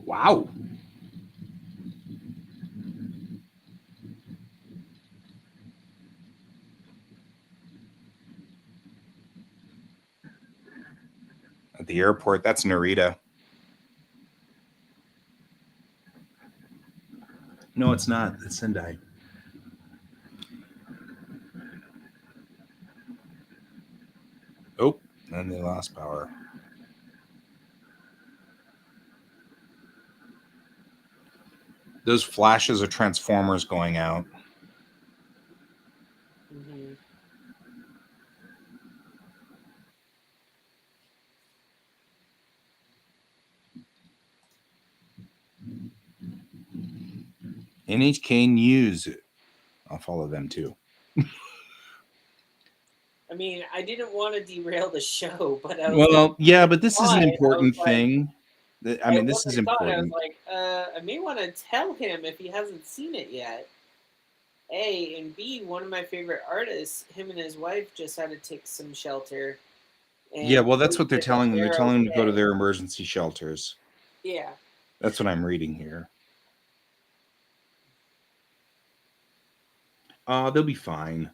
Wow. At the airport, that's Narita. No, it's not. It's Sendai. Oh, and they lost power. Those flashes are transformers going out. Mm-hmm. NHK News. I'll follow them too. I mean, I didn't want to derail the show, but I was Well, yeah, but this is an important like, thing. I mean, this is I was important. like, I may want to tell him if he hasn't seen it yet. A and B, one of my favorite artists, him and his wife just had to take some shelter. And Yeah, well, that's what they're telling them. They're telling them to go to okay. their emergency shelters. Yeah. That's what I'm reading here. They'll be fine.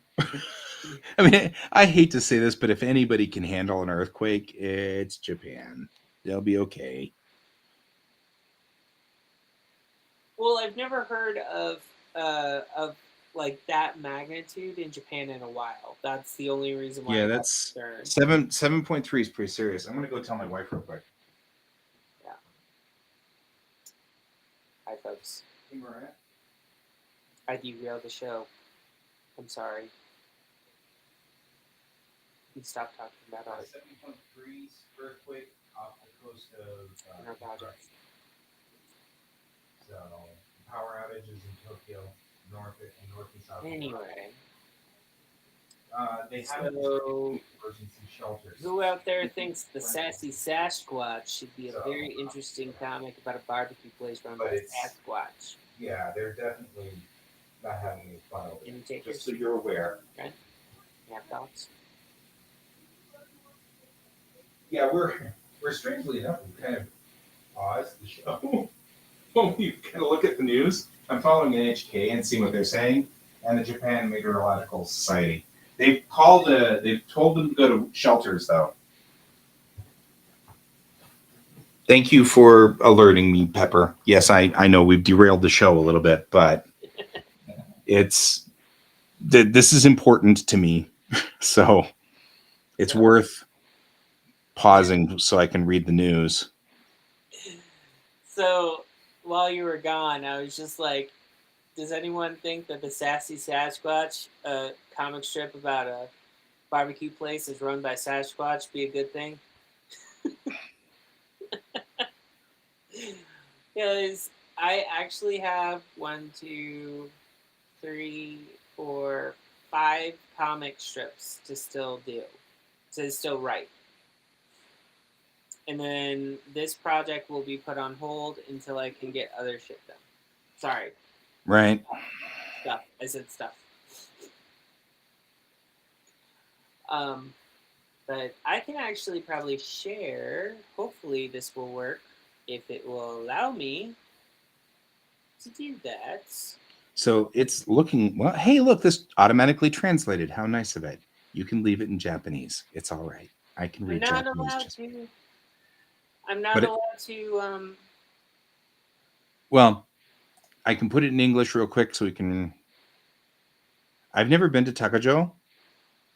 I mean, I hate to say this, but if anybody can handle an earthquake, it's Japan. They'll be okay. Well, I've never heard of like that magnitude in Japan in a while. That's the only reason why. Yeah, I got that's concerned. 7.3 is pretty serious. I'm gonna go tell my wife real quick. Yeah. Hi, folks. Hey, Mariah. I derailed the show. I'm sorry. can stop talking about art 7.3 earthquake off the coast of in our project. So power outages in Tokyo, north and south. Anyway, They so emergency shelters. who out there thinks the Sassy Sasquatch should be a very interesting comic about a barbecue place run by Sasquatch? Yeah, they're definitely not having any fun over Any it. takers? Just so you're aware. Okay. You have thoughts? Yeah, we're strangely enough, we kind of paused the show when we kind of look at the news. I'm following NHK and seeing what they're saying, and the Japan Meteorological Society. They've told them to go to shelters, though. Thank you for alerting me, Pepper. Yes, I know we've derailed the show a little bit, but this is important to me, so it's worth pausing so I can read the news. So while you were gone, I was just like, does anyone think that the Sassy Sasquatch, a comic strip about a barbecue place is run by Sasquatch, be a good thing? Because I actually have 1, 2, 3, 4, 5 comic strips to still do, to still write. And then this project will be put on hold until I can get other shit done. Sorry. Right. Stuff. I said stuff. But I can actually probably share. Hopefully this will work if it will allow me to do that. So it's looking, well, hey, look, this automatically translated. How nice of it. You can leave it in Japanese. It's all right. I can read I'm not Japanese. allowed to. I'm not allowed to. Well, I can put it in English real quick so we can. I've never been to Takajo,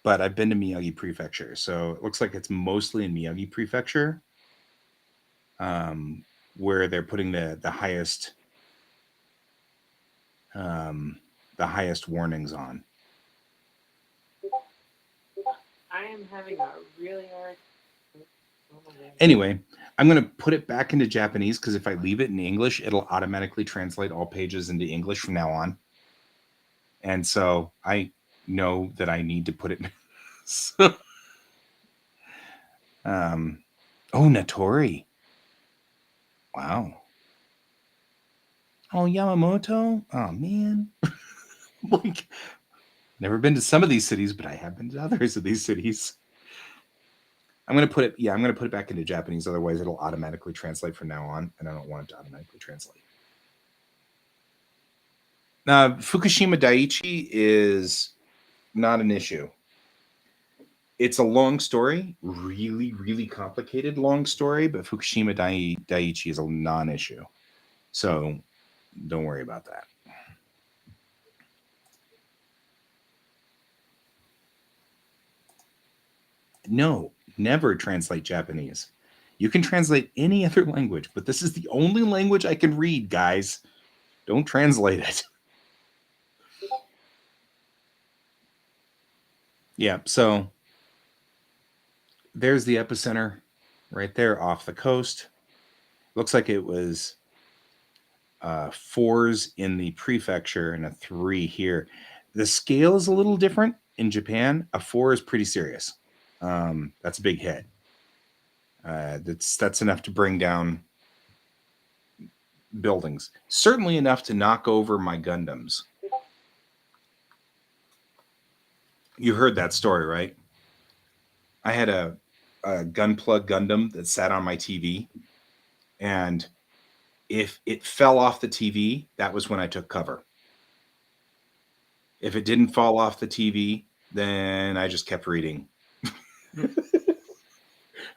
but I've been to Miyagi Prefecture. So it looks like it's mostly in Miyagi Prefecture, where they're putting the highest warnings on. I am having a really hard. Anyway, I'm going to put it back into Japanese because if I leave it in English, it'll automatically translate all pages into English from now on. And so I know that I need to put it. So, Natori. Wow. Oh, Yamamoto. Oh, man. Like, never been to some of these cities, but I have been to others of these cities. I'm going to put it back into Japanese. Otherwise, it'll automatically translate from now on. And I don't want it to automatically translate. Fukushima Daiichi is not an issue. It's a long story, really, really complicated long story, but Fukushima Daiichi is a non-issue. So don't worry about that. No, never translate Japanese. You can translate any other language, but this is the only language I can read, guys. Don't translate it. Yeah, so there's the epicenter right there off the coast. Looks like it was 4s in the prefecture and a 3 here. The scale is a little different in Japan. A 4 is pretty serious. That's a big hit. That's enough to bring down buildings. Certainly enough to knock over my Gundams. You heard that story, right? I had a Gunplug Gundam that sat on my TV, and if it fell off the TV, that was when I took cover. If it didn't fall off the TV, then I just kept reading.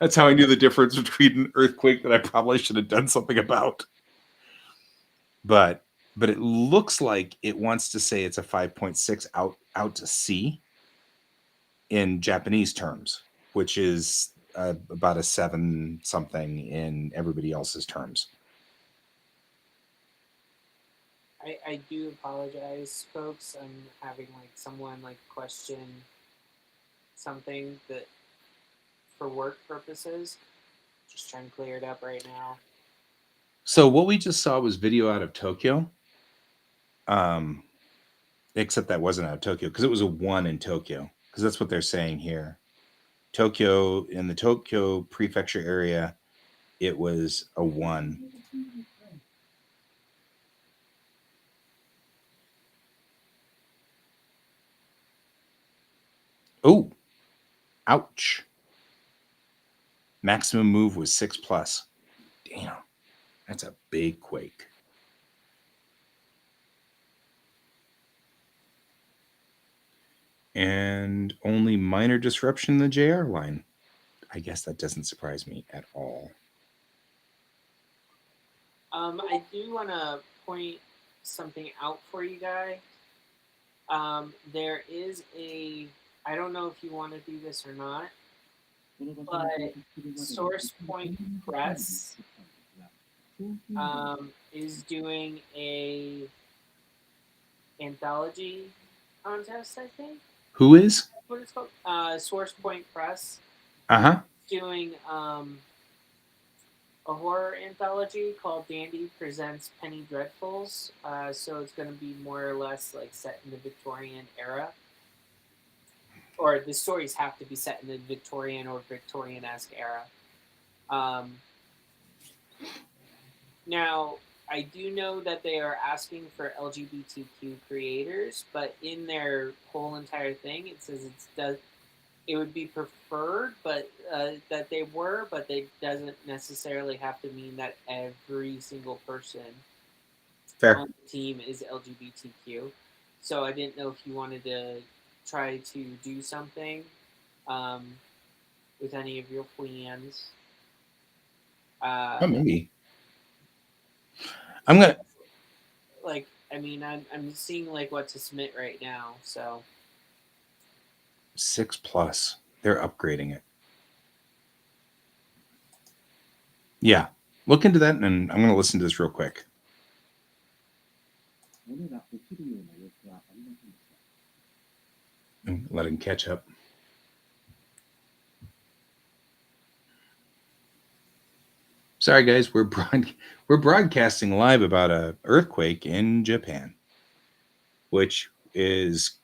That's how I knew the difference between an earthquake that I probably should have done something about. But it looks like it wants to say it's a 5.6 out to sea in Japanese terms, which is about a 7 something in everybody else's terms. I do apologize, folks. I'm having someone question something that for work purposes. Just trying to clear it up right now. So what we just saw was video out of Tokyo. Except that wasn't out of Tokyo because it was a 1 in Tokyo, because that's what they're saying here. Tokyo, in the Tokyo prefecture area, it was a 1. Oh, ouch. Maximum move was 6 plus. Damn, that's a big quake. And only minor disruption in the JR line. I guess that doesn't surprise me at all. I do want to point something out for you guys. There is I don't know if you want to do this or not, but Source Point Press is doing a anthology contest, I think. Who is? That's what it's called. Source Point Press Uh-huh. doing a horror anthology called Dandy Presents Penny Dreadfuls. So it's going to be more or less like set in the Victorian era. Or the stories have to be set in the Victorian or Victorian-esque era. Now, I do know that they are asking for LGBTQ creators, but in their whole entire thing, it says it would be preferred, but that they were, but it doesn't necessarily have to mean that every single person Fair. on the team is LGBTQ. So I didn't know if you wanted to try to do something with any of your plans. Oh, maybe. I'm gonna. Like, I mean, I'm seeing like what to submit right now. So 6 plus. They're upgrading it. Yeah, look into that, and I'm going to listen to this real quick. Let him catch up. Sorry, guys, we're broadcasting live about a earthquake in Japan, which is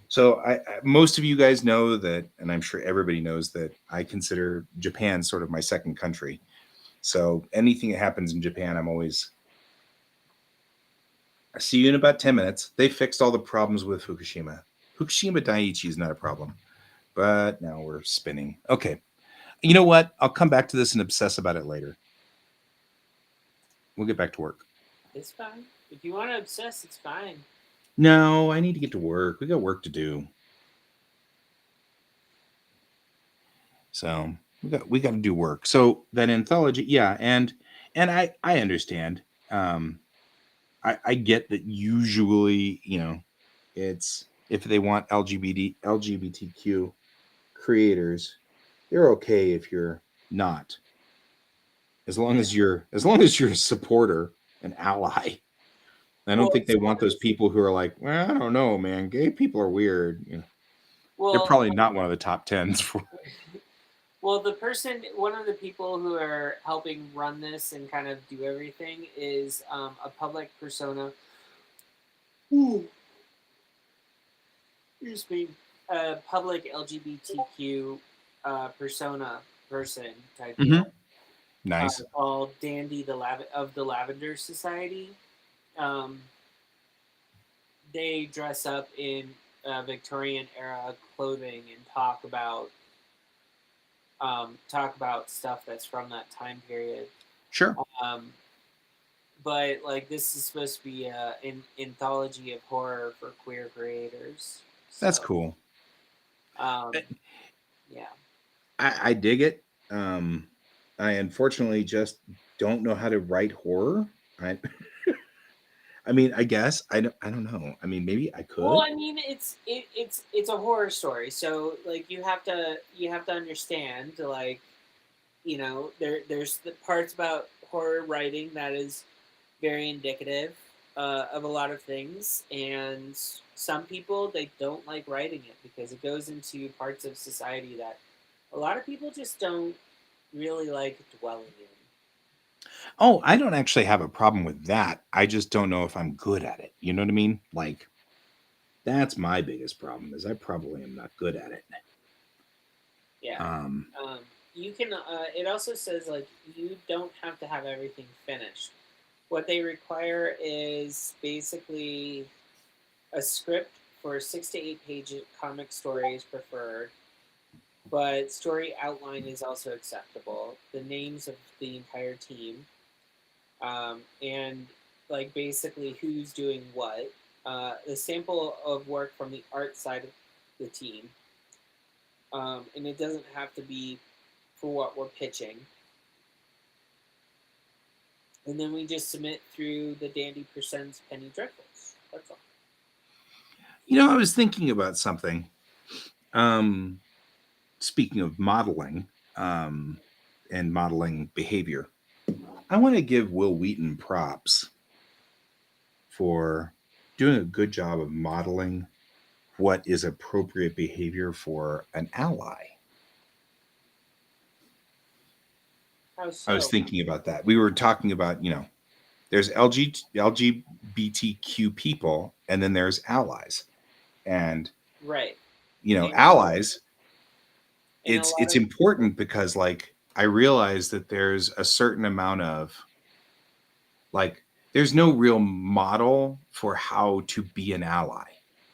so. Most of you guys know that, and I'm sure everybody knows that I consider Japan sort of my second country. So anything that happens in Japan, I'm always. I see you in about 10 minutes. They fixed all the problems with Fukushima. Fukushima Daiichi is not a problem, but now we're spinning. Okay. You know what? I'll come back to this and obsess about it later. We'll get back to work. it's fine. If you want to obsess, it's fine. No, I need to get to work. We got work to do. So we got to do work. So that anthology, yeah, and I understand. I get that usually, it's if they want LGBTQ creators, they're okay if you're not. As long as you're a supporter, an ally. I don't think they want those people who are like, well, I don't know, man. Gay people are weird. They're probably not one of the top 10s for. Well, one of the people who are helping run this and kind of do everything is a public persona. Excuse me. A public LGBTQ persona person type deal. Nice. Called Dandy of the Lavender Society. They dress up in Victorian era clothing and talk about stuff that's from that time period. Sure. But like this is supposed to be an anthology of horror for queer creators. So, that's cool. Yeah. I dig it. I unfortunately just don't know how to write horror. I mean, I guess I don't know. I mean, maybe I could. Well, I mean, it's a horror story, so like you have to understand, like, there's the parts about horror writing that is very indicative of a lot of things, and some people they don't like writing it because it goes into parts of society that a lot of people just don't really like dwelling in. Oh, I don't actually have a problem with that. I just don't know if I'm good at it. You know what I mean? Like, that's my biggest problem is I probably am not good at it. Yeah. Um, You can. It also says like you don't have to have everything finished. What they require is basically a script for 6 to 8 page comic story is preferred, but story outline is also acceptable. The names of the entire team, and like basically who's doing what. The sample of work from the art side of the team, and it doesn't have to be for what we're pitching. And then we just submit through the Dandy Presents Penny Dreadfuls. That's all. I was thinking about something. Um, Speaking of modeling, um, and modeling behavior, I want to give Will Wheaton props for doing a good job of modeling what is appropriate behavior for an ally. How I was so? thinking about that. We were talking about, there's LGBTQ people, and then there's allies. And, Right. And, allies, and a lot it's of important because, like, I realize that there's a certain amount of, like, there's no real model for how to be an ally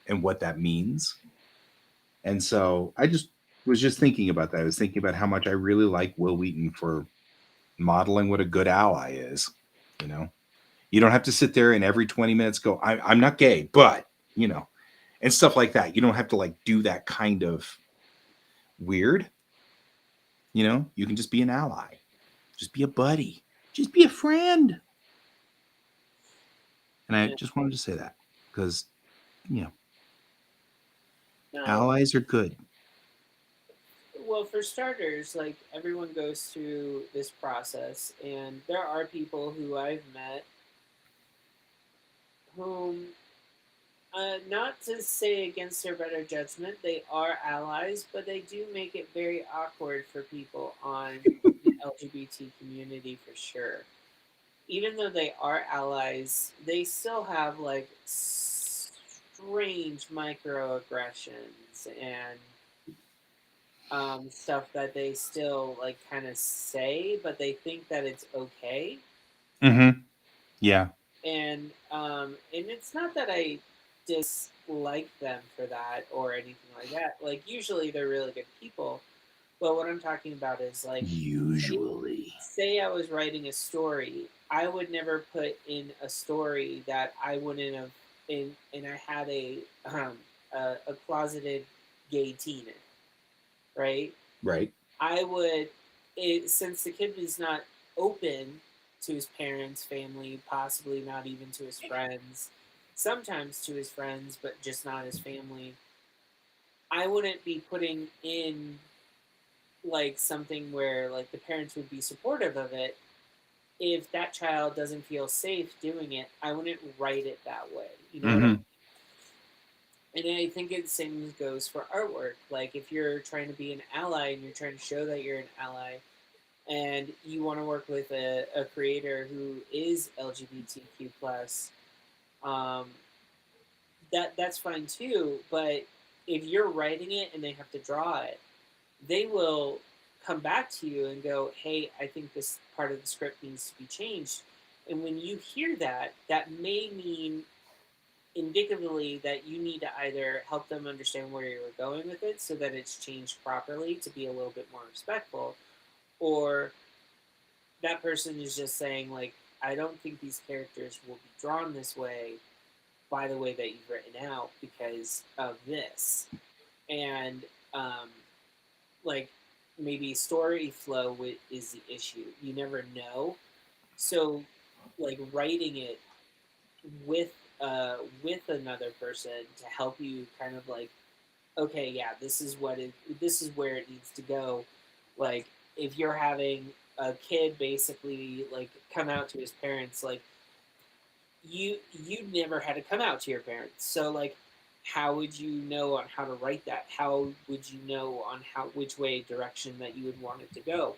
and what that means. And so I just was just thinking about that. I was thinking about how much I really like Will Wheaton for modeling what a good ally is. You know, you don't have to sit there and every 20 minutes go, I'm not gay, but, and stuff like that. You don't have to like do that kind of weird. You can just be an ally, just be a buddy, just be a friend. And I yeah, just wanted to say that because, no. allies are good. Well, for starters, like everyone goes through this process, and there are people who I've met whom, not to say against their better judgment, they are allies, but they do make it very awkward for people on the LGBT community for sure. Even though they are allies, they still have like strange microaggressions and stuff that they still like kind of say, but they think that it's okay. Mm-hmm. Yeah. And it's not that I dislike them for that or anything like that. Like usually they're really good people, but what I'm talking about is like Usually. say I was writing a story, I would never put in a story that I wouldn't have in, and I had a closeted gay teen in it, right? Right. I would, since the kid is not open to his parents, family, possibly not even to his friends, sometimes to his friends, but just not his family. I wouldn't be putting in like something where like the parents would be supportive of it. If that child doesn't feel safe doing it, I wouldn't write it that way. You know what I mean? Mm-hmm. And I think the same goes for artwork. Like if you're trying to be an ally and you're trying to show that you're an ally, and you want to work with a creator who is LGBTQ plus, um, that's fine too. But if you're writing it and they have to draw it, they will come back to you and go, "Hey, I think this part of the script needs to be changed." And when you hear that, that may mean indicatively that you need to either help them understand where you're going with it so that it's changed properly to be a little bit more respectful, or that person is just saying like, I don't think these characters will be drawn this way by the way that you've written out because of this. And um, like maybe story flow is the issue, you never know. So like writing it with with another person to help you kind of like, okay, yeah, this is where it needs to go. Like if you're having a kid basically like come out to his parents, like you never had to come out to your parents, so like how would you know on how to write that? How would you know on which way direction that you would want it to go?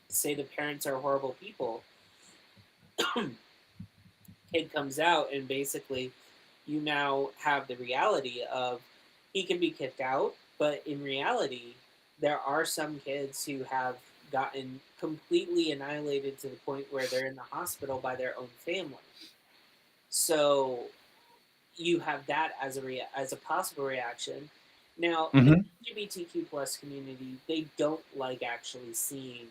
Say the parents are horrible people, kid comes out, and basically you now have the reality of he can be kicked out, but in reality there are some kids who have gotten completely annihilated to the point where they're in the hospital by their own family. So you have that as as a possible reaction. Now, in Mhm. the LGBTQ plus community, they don't like actually seeing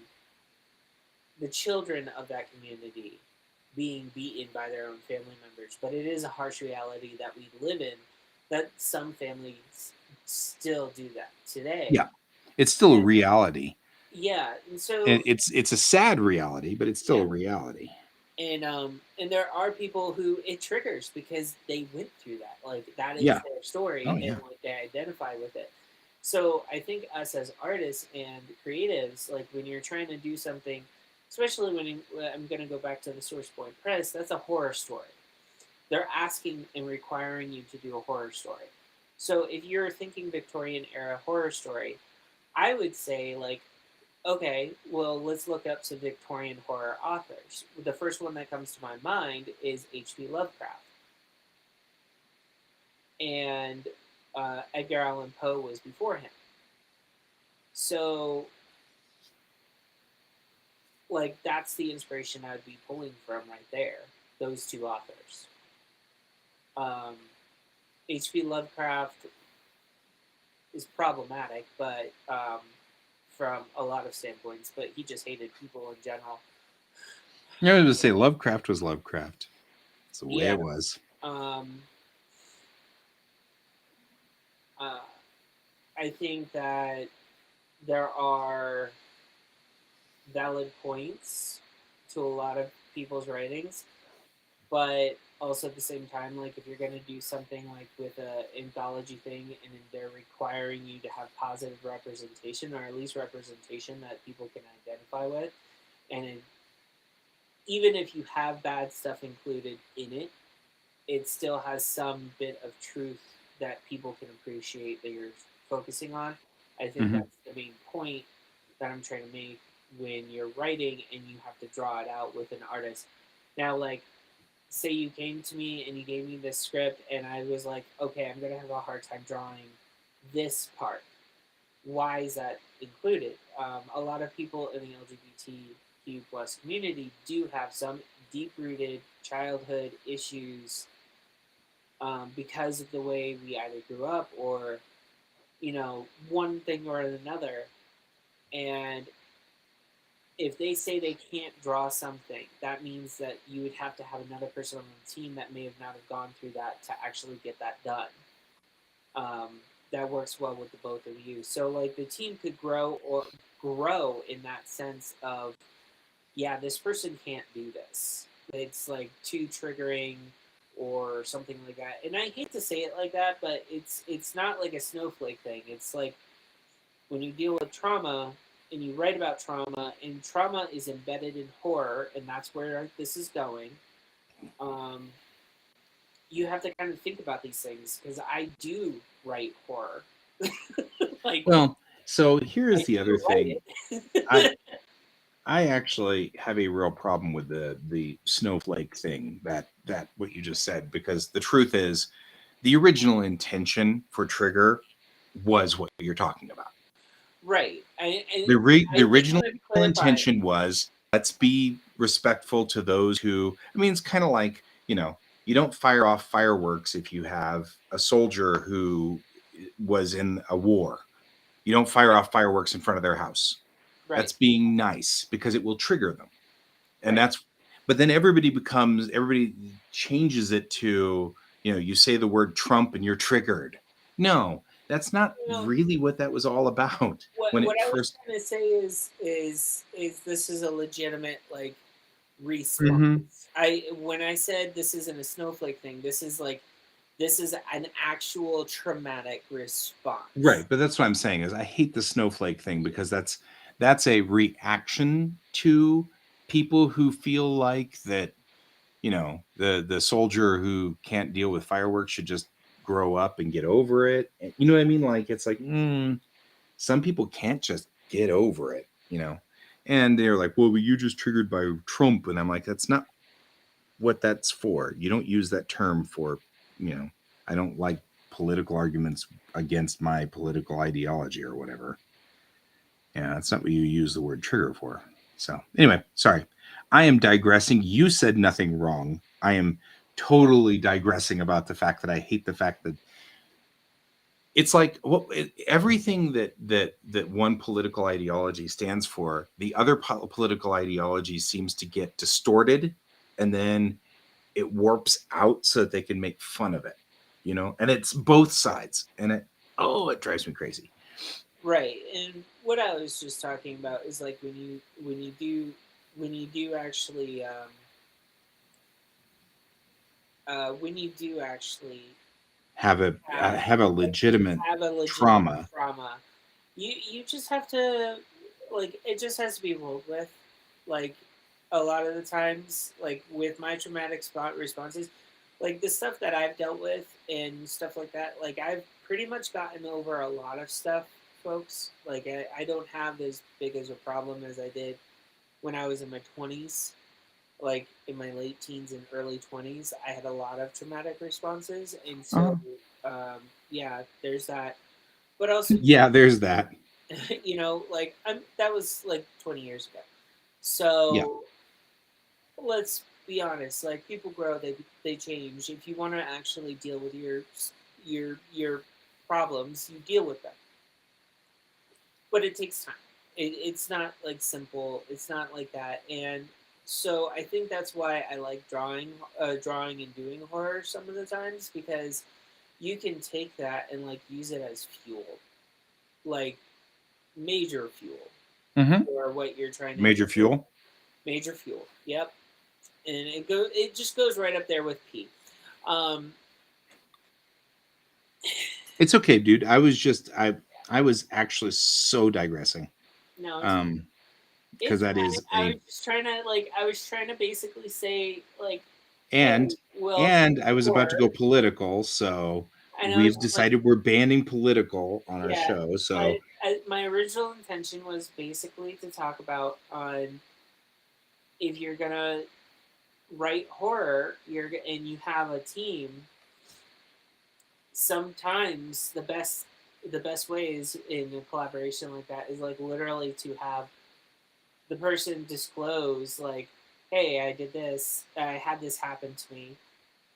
the children of that community being beaten by their own family members. But it is a harsh reality that we live in, that some families still do that today. Yeah. It's still a And reality. yeah, and so And it's a sad reality, but it's still yeah, a reality. and there are people who it triggers because they went through that. Like that is Yeah. their story, Oh, and yeah. like they identify with it. So I think us as artists and creatives, like when you're trying to do something, especially I'm going to go back to the Source Point Press, that's a horror story. They're asking and requiring you to do a horror story. So if you're thinking Victorian era horror story, I would say like, okay, well, let's look up some Victorian horror authors. The first one that comes to my mind is H.P. Lovecraft. And Edgar Allan Poe was before him. So, like, that's the inspiration I'd be pulling from right there, those two authors. Um, H.P. Lovecraft is problematic, but from a lot of standpoints, but he just hated people in general. I was going to say Lovecraft was Lovecraft. It's the way Yeah. it was. Um, uh, I think that there are valid points to a lot of people's writings, but also at the same time, like if you're going to do something like with a anthology thing and they're requiring you to have positive representation, or at least representation that people can identify with, and even if you have bad stuff included in it, it still has some bit of truth that people can appreciate that you're focusing on. I think Mhm. that's the main point that I'm trying to make when you're writing and you have to draw it out with an artist. Now, like, say you came to me and you gave me this script, and I was like, okay, I'm going to have a hard time drawing this part. Why is that included? A lot of people in the LGBTQ plus community do have some deep rooted childhood issues because of the way we either grew up or one thing or another. And if they say they can't draw something, that means that you would have to have another person on the team that may have not have gone through that to actually get that done. That works well with the both of you. So like the team could grow in that sense of, yeah, this person can't do this. It's like too triggering or something like that. And I hate to say it like that, but it's not like a snowflake thing. It's like when you deal with trauma and you write about trauma, and trauma is embedded in horror, and that's where this is going. Um, you have to kind of think about these things because I do write horror. Like Well, so I here's the other do write thing. I it. I actually have a real problem with the snowflake thing, that what you just said, because the truth is the original intention for Trigger was what you're talking about. Right. The I just original wanted to clarify. intention was, let's be respectful to those who, I mean, it's kind of like, you don't fire off fireworks if you have a soldier who was in a war. You don't fire Right. off fireworks in front of their house. Right. That's being nice because it will trigger them. And Right. but then everybody changes it to, you say the word Trump and you're triggered. No, that's not You know, really what that was all about when what it I was first. trying to say is this is a legitimate like response. Mhm. I when I said this isn't a snowflake thing, this is an actual traumatic response. Right, but that's what I'm saying is I hate the snowflake thing because that's a reaction to people who feel like that, the soldier who can't deal with fireworks should just grow up and get over it. And, you know what I mean? Like, it's like, some people can't just get over it, you know? And they're like, well, you just triggered by Trump. And I'm like, that's not what that's for. You don't use that term for, you know, I don't like political arguments against my political ideology or whatever. Yeah, that's not what you use the word trigger for. So, anyway, sorry. I am digressing. You said nothing wrong. I am totally digressing about the fact that I hate the fact that it's like everything that one political ideology stands for, the other political ideology seems to get distorted, and then it warps out so that they can make fun of it, you know. And it's both sides, and it drives me crazy. Right, and what I was just talking about is like when you do actually when you do actually Have a legitimate have a legitimate trauma. you just have to, like, it just has to be rolled with. Like, a lot of the times, like with my traumatic spot responses, like the stuff that I've dealt with and stuff like that, like I've pretty much gotten over a lot of stuff, folks. Like I don't have as big as a problem as I did when I was in my 20s. Like in my late teens and early 20s, I had a lot of traumatic responses, and so yeah, there's that. But also, Yeah, there's that. you know, like that was like 20 years ago. Yeah. So let's be honest. Like people grow, they change. If you want to actually deal with your problems, you deal with them. But it takes time. It's not like simple. It's not like that. And so I think that's why I like drawing and doing horror some of the times, because you can take that and like use it as fuel, like major fuel for what you're trying to Major do. fuel. Major fuel. Yep. And it just goes right up there with P. It's okay, dude. I was actually so digressing. No, Because that is I was trying to basically say like, and hey, well, I was about to go political, so I know, we've decided we're banning political on our yeah, show. So but my original intention was basically to talk about on if you're gonna write horror, and you have a team. Sometimes the best ways in a collaboration like that is like literally to have the person disclose like, hey, I did this, I had this happen to me,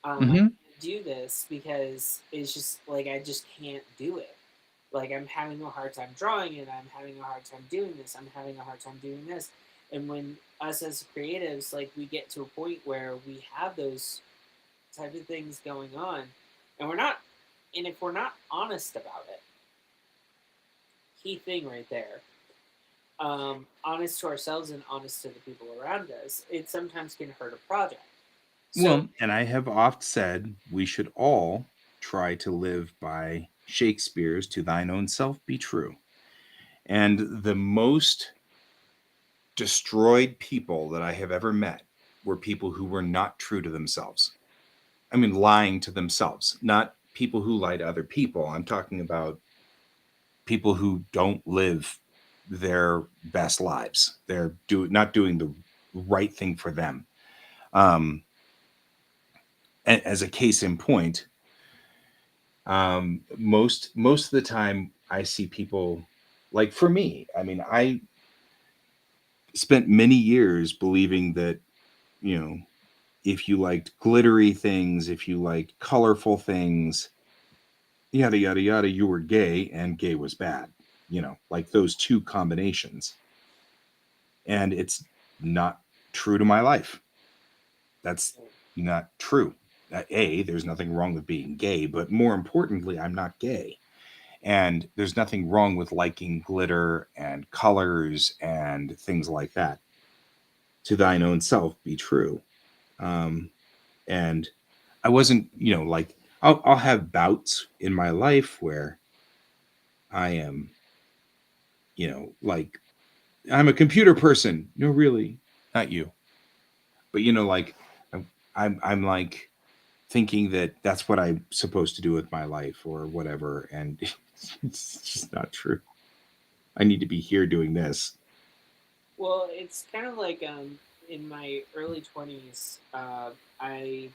I can't do this because it's just like I just can't do it. Like I'm having a hard time drawing it, I'm having a hard time doing this, I'm having a hard time doing this. And when us as creatives, like we get to a point where we have those type of things going on, and if we're not honest about it, key thing right there, honest to ourselves and honest to the people around us, it sometimes can hurt a project. So, well, and I have oft said we should all try to live by Shakespeare's "To thine own self be true." And the most destroyed people that I have ever met were people who were not true to themselves. I mean, lying to themselves, not people who lie to other people. I'm talking about people who don't live their best lives. They're not doing the right thing for them. As a case in point, most of the time I see people, like, for me, I mean, I spent many years believing that, you know, if you liked glittery things, if you liked colorful things, yada yada yada, you were gay, and gay was bad, you know, like those two combinations. And it's not true to my life. That's not true. There's nothing wrong with being gay, but more importantly, I'm not gay. And there's nothing wrong with liking glitter and colors and things like that. To thine own self be true. And I wasn't, you know, like, I'll have bouts in my life where I am, you know, like, I'm a computer person. No, really, not you. But, you know, like, I'm like, thinking that that's what I'm supposed to do with my life or whatever. And it's just not true. I need to be here doing this. Well, it's kind of like in my early 20s, I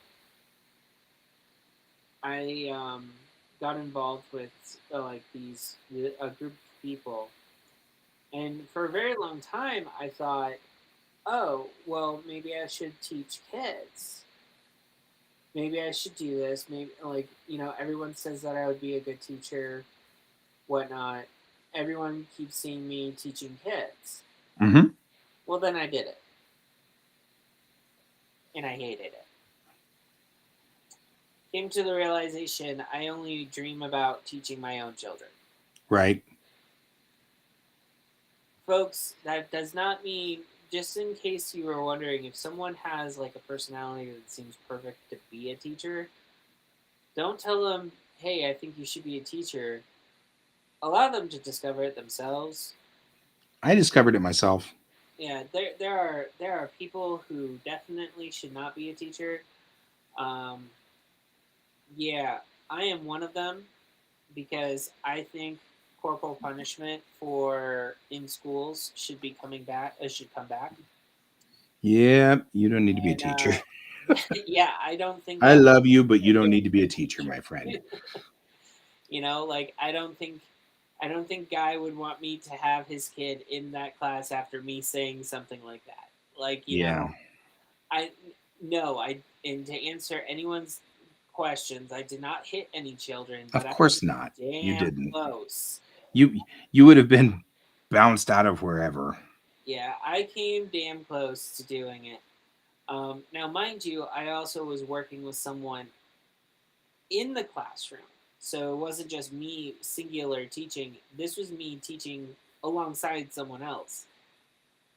got involved with like these a group of people, and for a very long time, I thought, oh, well, maybe I should teach kids. Maybe I should do this. Maybe, like, everyone says that I would be a good teacher, whatnot. Everyone keeps seeing me teaching kids. Mm-hmm. Well, then I did it, and I hated it. Came to the realization I only dream about teaching my own children. Right. Folks, that does not mean, just in case you were wondering, if someone has like a personality that seems perfect to be a teacher, don't tell them, hey, I think you should be a teacher. Allow them to discover it themselves. I discovered it myself. Yeah, there are people who definitely should not be a teacher. Um, yeah, I am one of them because I think corporal punishment for in schools should be coming back. Should come back. Yeah, you don't need to be a And teacher. yeah, I don't think I that. love you, but you don't need to be a teacher, my friend. Like I don't think Guy would want me to have his kid in that class after me saying something like that. Like, Yeah. I no, I and to answer anyone's questions, I did not hit any children, Of but I course was not. You damn didn't. close. You would have been bounced out of wherever. Yeah, I came damn close to doing it. Now, mind you, I also was working with someone in the classroom. So it wasn't just me singular teaching. This was me teaching alongside someone else.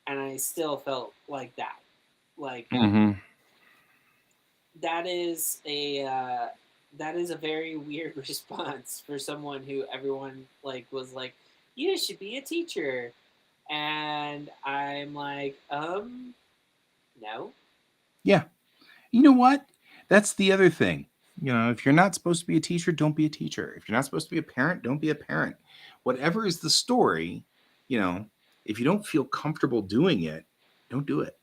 And I still felt like that. Like Mm-hmm. that is a very weird response for someone who everyone like was like, you should be a teacher. And I'm like, no. Yeah. You know what? That's the other thing. If you're not supposed to be a teacher, don't be a teacher. If you're not supposed to be a parent, don't be a parent. Whatever is the story, if you don't feel comfortable doing it, don't do it.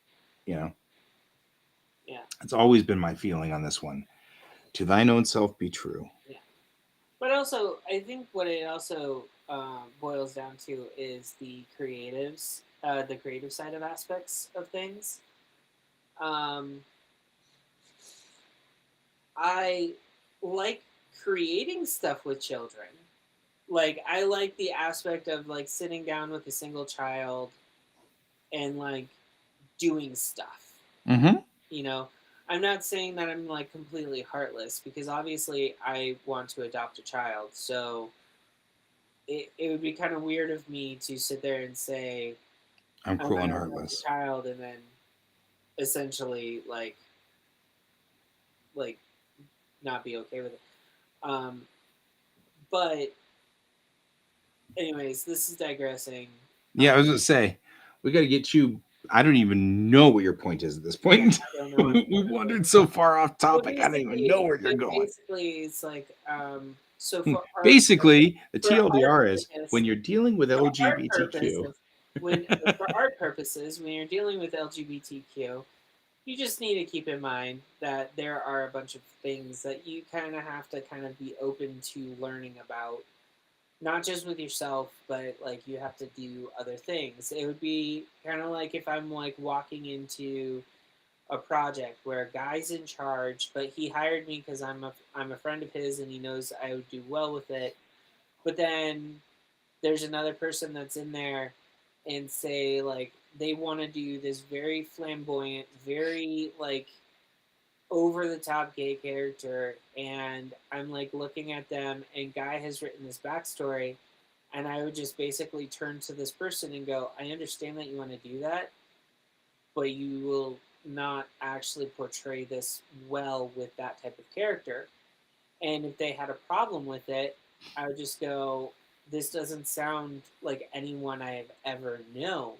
Yeah. It's always been my feeling on this one. To thine own self be true. Yeah. But also, I think what it also boils down to is the creative side of aspects of things. Um, I like creating stuff with children. Like, I like the aspect of like sitting down with a single child and like doing stuff. Mm-hmm. You know, I'm not saying that I'm like completely heartless because obviously I want to adopt a child. So it would be kind of weird of me to sit there and say I'm I'm cruel and going to adopt a heartless. child and then essentially like not be okay with it. Um, but anyways, this is digressing. Yeah, I was gonna say, we got to get you. I don't even know what your point is at this point. I don't know. We wandered so far off Well, topic. I don't even know where you're going. basically, it's like so for our Basically, the for our TLDR is purpose, when you're dealing with for our LGBTQ. purposes, when for our purposes, when you're dealing with LGBTQ, you just need to keep in mind that there are a bunch of things that you kind of have to kind of be open to learning about, not just with yourself, but like you have to do other things. It would be kind of like if I'm like walking into a project where a guy's in charge, but he hired me because I'm a friend of his and he knows I would do well with it. But then there's another person that's in there and say like they want to do this very flamboyant, very like over the top gay character, and I'm like looking at them and Guy has written this backstory, and I would just basically turn to this person and go, I understand that you want to do that, but you will not actually portray this well with that type of character. And if they had a problem with it, I would just go, this doesn't sound like anyone I've ever known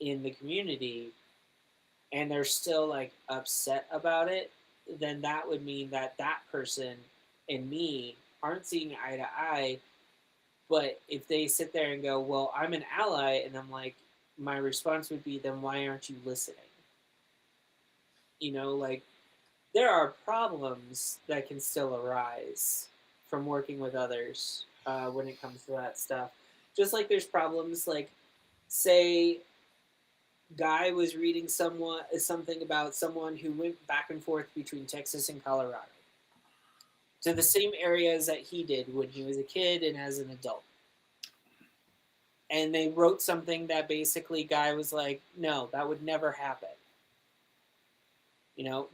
in the community. And they're still like upset about it. then that would mean that that person and me aren't seeing eye to eye. But if they sit there and go, well, I'm an ally, and I'm like, my response would be, then why aren't you listening? Like, there are problems that can still arise from working with others when it comes to that stuff. Just like there's problems, like, say, Guy was reading something about someone who went back and forth between Texas and Colorado to the same areas that he did when he was a kid and as an adult. And they wrote something that basically Guy was like, no, that would never happen.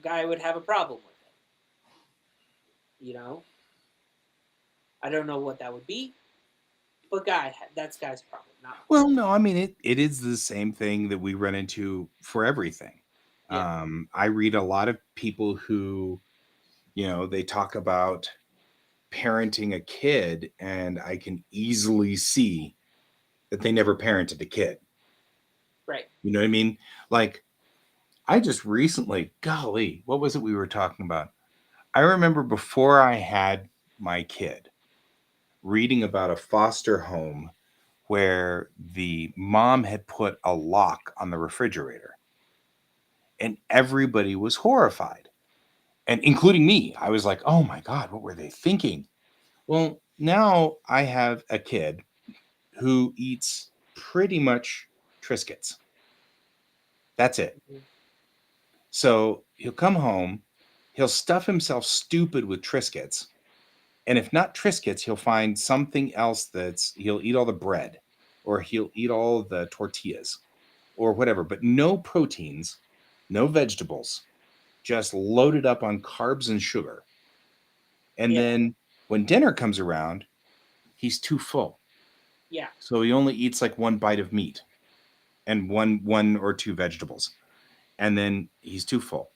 Guy would have a problem with it. I don't know what that would be, but that's Guy's problem, not mine. Well, no, I mean it is the same thing that we run into for everything. Yeah. I read a lot of people who, they talk about parenting a kid, and I can easily see that they never parented a kid. Right. You know what I mean? Like, I just recently, golly, what was it we were talking about? I remember before I had my kid, reading about a foster home where the mom had put a lock on the refrigerator, and everybody was horrified, and including me. I was like, oh my God, what were they thinking? Well, now I have a kid who eats pretty much Triscuits. That's it. Mhm. So he'll come home, he'll stuff himself stupid with Triscuits. And if not Triscuits, he'll find something else he'll eat all the bread, or he'll eat all the tortillas or whatever, but no proteins, no vegetables, just loaded up on carbs and sugar. And Yeah. then when dinner comes around, he's too full. Yeah. So he only eats like one bite of meat and one or two vegetables. And then he's too full.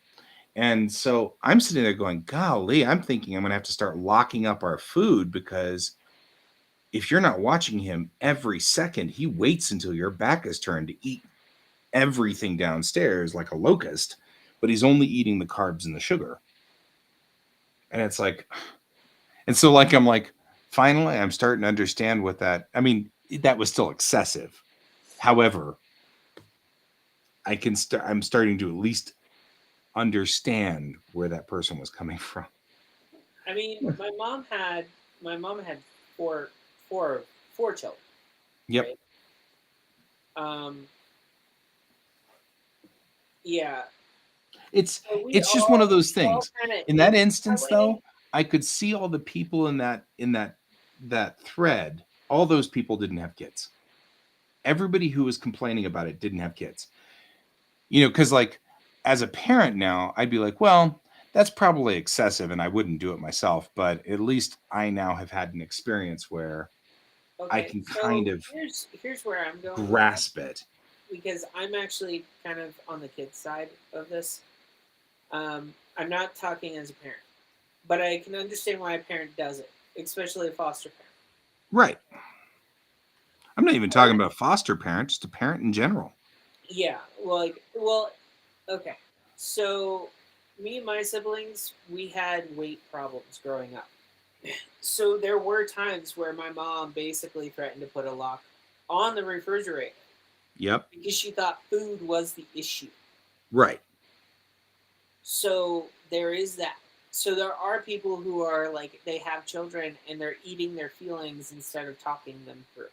And so I'm sitting there going, golly, I'm thinking I'm going to have to start locking up our food, because if you're not watching him every second, he waits until your back is turned to eat everything downstairs like a locust, but he's only eating the carbs and the sugar. And it's like, and so like, I'm like, finally, I'm starting to understand what I mean, that was still excessive. However, I'm starting to at least understand where that person was coming from. I mean, my mom had four four four children. Yep. Right? Yeah. It's So it's just one of those we all things. kinda In that that instance, way. though, I could see all the people in that thread. All those people didn't have kids. Everybody who was complaining about it didn't have kids. Because like, as a parent now, I'd be like, well, that's probably excessive, and I wouldn't do it myself. But at least I now have had an experience where I Okay, can kind so of here's where I'm going with that, grasp it. because I'm actually kind of on the kid's side of this. I'm not talking as a parent, but I can understand why a parent does it, especially a foster parent. Right. I'm not even talking So, about foster parents, just a parent in general. yeah, okay. So, me and my siblings, we had weight problems growing up. So there were times where my mom basically threatened to put a lock on the refrigerator Yep. because she thought food was the issue. Right. So there is that. So there are people who are like, they have children and they're eating their feelings instead of talking them through.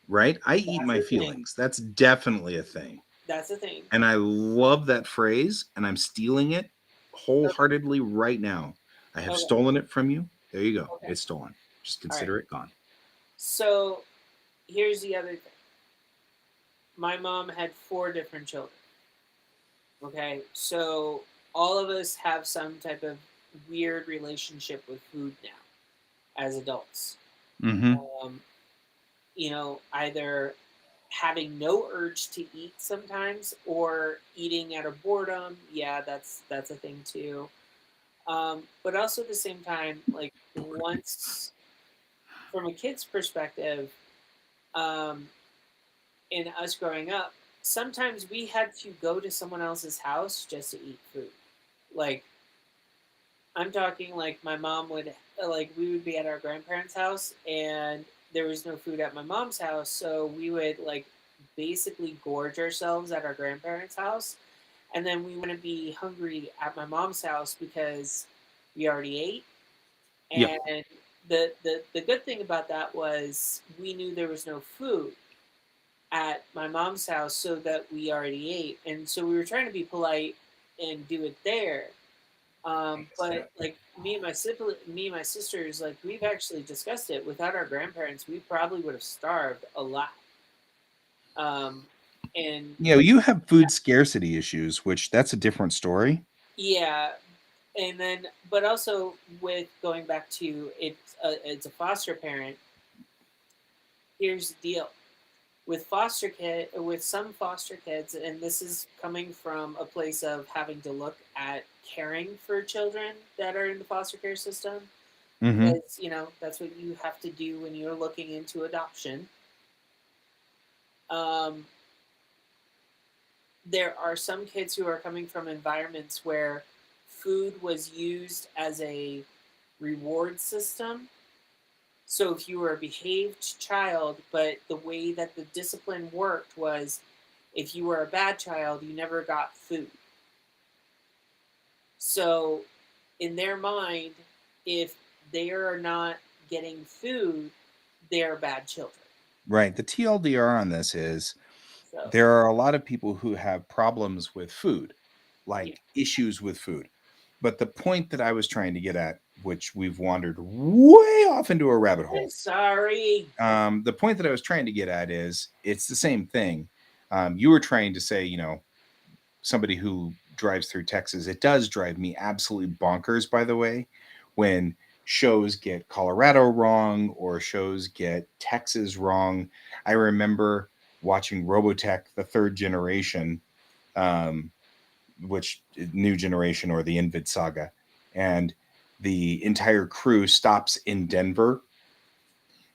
Right. I eat That's my a thing. feelings. That's definitely a thing. That's a thing. And I love that phrase, and I'm stealing it wholeheartedly right now. I have Okay. stolen it from you. There you go. Okay. It's stolen. Just All consider it gone. So here's the other thing. My mom had 4 different children. Okay. So all of us have some type of weird relationship with food now as adults. Mm-hmm. Either having no urge to eat sometimes, or eating out of boredom. Yeah, that's a thing too. But also at the same time, like, once, from a kid's perspective, um, in us growing up, sometimes we had to go to someone else's house just to eat food. Like, I'm talking like my mom would like we would be at our grandparents' house and there was no food at my mom's house, so we would like basically gorge ourselves at our grandparents' house, and then we wouldn't be hungry at my mom's house because we already ate. Yep. And the good thing about that was we knew there was no food at my mom's house, so that we already ate, and so we were trying to be polite and do it there. But like me and my sisters, like we've actually discussed it. Without our grandparents, we probably would have starved a lot. Um, and You know, you have food scarcity issues, which that's a different story. yeah, and then but also with going back to it's a foster parent. Here's the deal with some foster kids, and this is coming from a place of having to look at caring for children that are in the foster care system, Mm-hmm. because that's what you have to do when you're looking into adoption. um, there are some kids who are coming from environments where food was used as a reward system. So if you were a behaved child, but the way that the discipline worked was if you were a bad child, you never got food. So in their mind, if they are not getting food, they're bad children. Right. The TLDR on this is So there are a lot of people who have problems with food, yeah. like issues with food. But the point that I was trying to get at, which we've wandered way off into a rabbit I'm hole, sorry. the point that I was trying to get at is it's the same thing. You were trying to say, you know, somebody who drives through Texas, it does drive me absolutely bonkers, by the way, when shows get Colorado wrong or shows get Texas wrong. I remember watching Robotech, the third generation, um, which new generation or the Invid saga, and the entire crew stops in Denver,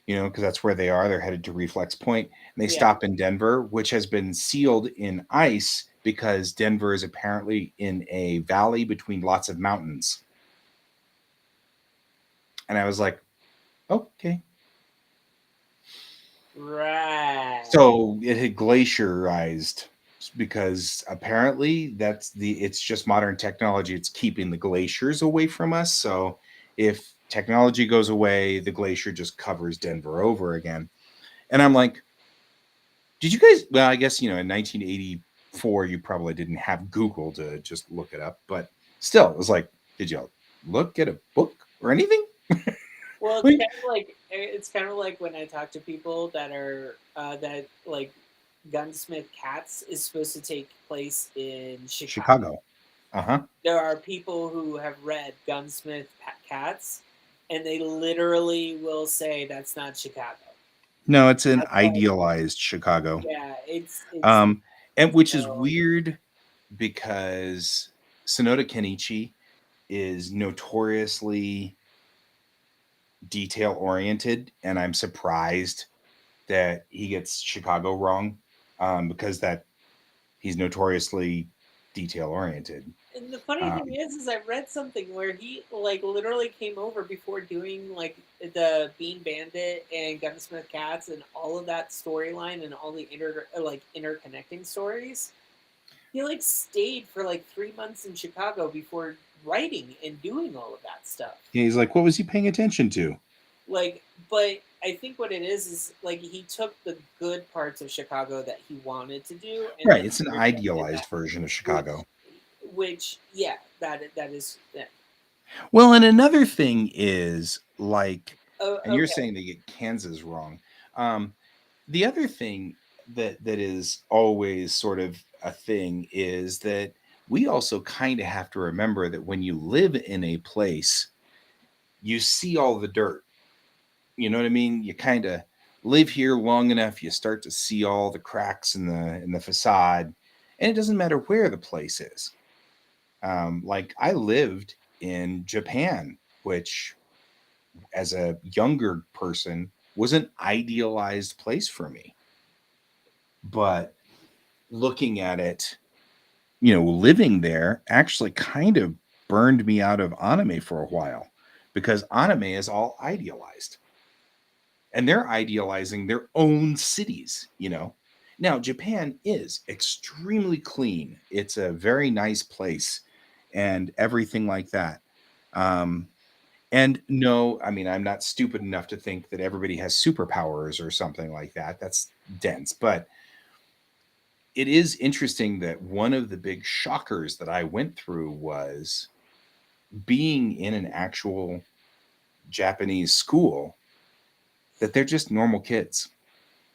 you know, because that's where they are. They're headed to Reflex Point, and they Yeah. stop in Denver, which has been sealed in ice because Denver is apparently in a valley between lots of mountains. And I was like, okay. Right. So it had glacierized because apparently it's just modern technology. It's keeping the glaciers away from us. So if technology goes away, the glacier just covers Denver over again. And I'm like, did you guys? Well, I guess, you know, in 1984, you probably didn't have Google to just look it up, but still, it was like, did you look at a book or anything? Well, I mean, it's kind of like when I talk to people that are that like Gunsmith Cats is supposed to take place in Chicago. Chicago. Uh huh. There are people who have read Gunsmith Cats, and they literally will say that's not Chicago. No, it's an That's like, idealized Chicago. yeah, it's Um, and which is so weird because Sonoda Kenichi is notoriously detail oriented, and I'm surprised that he gets Chicago wrong, because that he's notoriously detail oriented. And the funny thing Um, is I read something where he like literally came over before doing like the Bean Bandit and Gunsmith Cats and all of that storyline and all the interconnecting stories. He like stayed for like 3 months in Chicago before writing and doing all of that stuff. he's like, what was he paying attention to? Like, but I think what it is like he took the good parts of Chicago that he wanted to do and Right, then it's an rejected idealized that, version of which Chicago. yeah, that is that. Well, and another thing is like, Oh, and you're okay. saying they get Kansas wrong. Um, the other thing that is always sort of a thing is that we also kind of have to remember that when you live in a place, you see all the dirt. You know what I mean? You kind of live here long enough, you start to see all the cracks in the facade, and it doesn't matter where the place is. Like I lived in Japan, which as a younger person was an idealized place for me. But looking at it, you know, living there actually kind of burned me out of anime for a while, because anime is all idealized. And they're idealizing their own cities, you know. Now, Japan is extremely clean. It's a very nice place and everything like that. Um, and no, I mean, I'm not stupid enough to think that everybody has superpowers or something like that. That's dense. But it is interesting that one of the big shockers that I went through was being in an actual Japanese school, that they're just normal kids.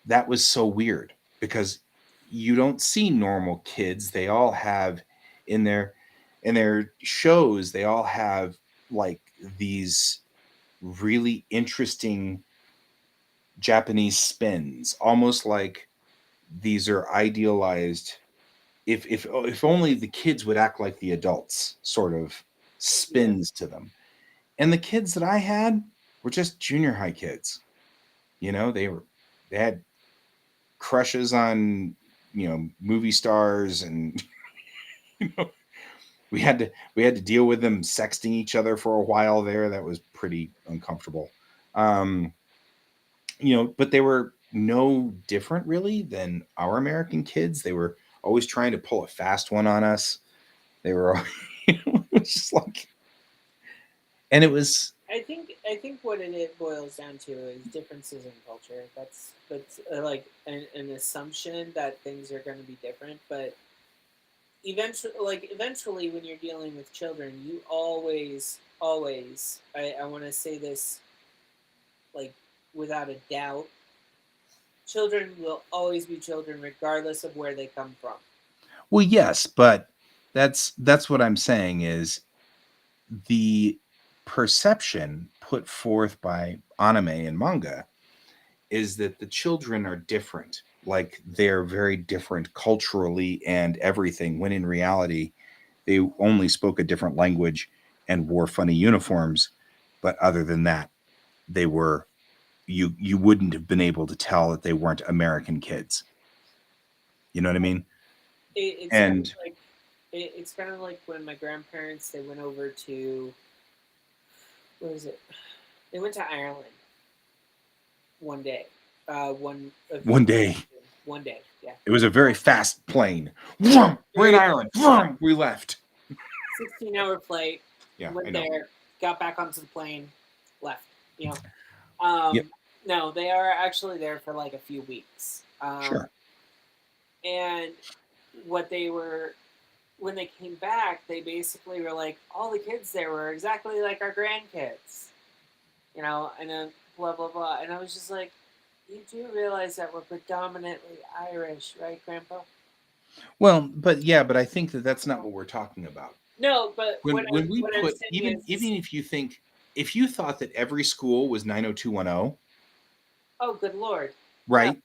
That was so weird, because you don't see normal kids. They all have in their shows, they all have like these really interesting Japanese spins, almost like these are idealized. If only the kids would act like the adults, sort of spins to them. And the kids that I had were just junior high kids. You know, they had crushes on, you know, movie stars, and you know, we had to deal with them sexting each other for a while there. That was pretty uncomfortable. Um, you know, but they were no different really than our American kids. They were always trying to pull a fast one on us. They were, you know, it was just like, and it was, I think what it boils down to is differences in culture. That's like an assumption that things are going to be different, but eventually when you're dealing with children, you always I want to say this like without a doubt, children will always be children regardless of where they come from. well, yes, but that's what I'm saying is the perception put forth by anime and manga is that the children are different. Like they're very different culturally and everything, when in reality, they only spoke a different language and wore funny uniforms. But other than that, they were, you wouldn't have been able to tell that they weren't American kids. You know what I mean? It's kind of And like it's kind of like when my grandparents they went over to what was it? They went to Ireland one day. one day, One day, yeah. it was a very fast plane. Vroom, we're in Ireland. Vroom, we left. 16-hour flight. Yeah, Went I know. there, got back onto the plane, left. You know, Yep, no, they are actually there for like a few weeks. sure. And what they were when they came back, they basically were like, all the kids there were exactly like our grandkids, you know, and then blah blah blah. And I was just like, you do realize that we're predominantly Irish, right, Grandpa? Well, but yeah, but I think that that's not what we're talking about. No, but When we what I'm put, saying even is, if you think, if you thought that every school was 90210, oh, good lord, no, right?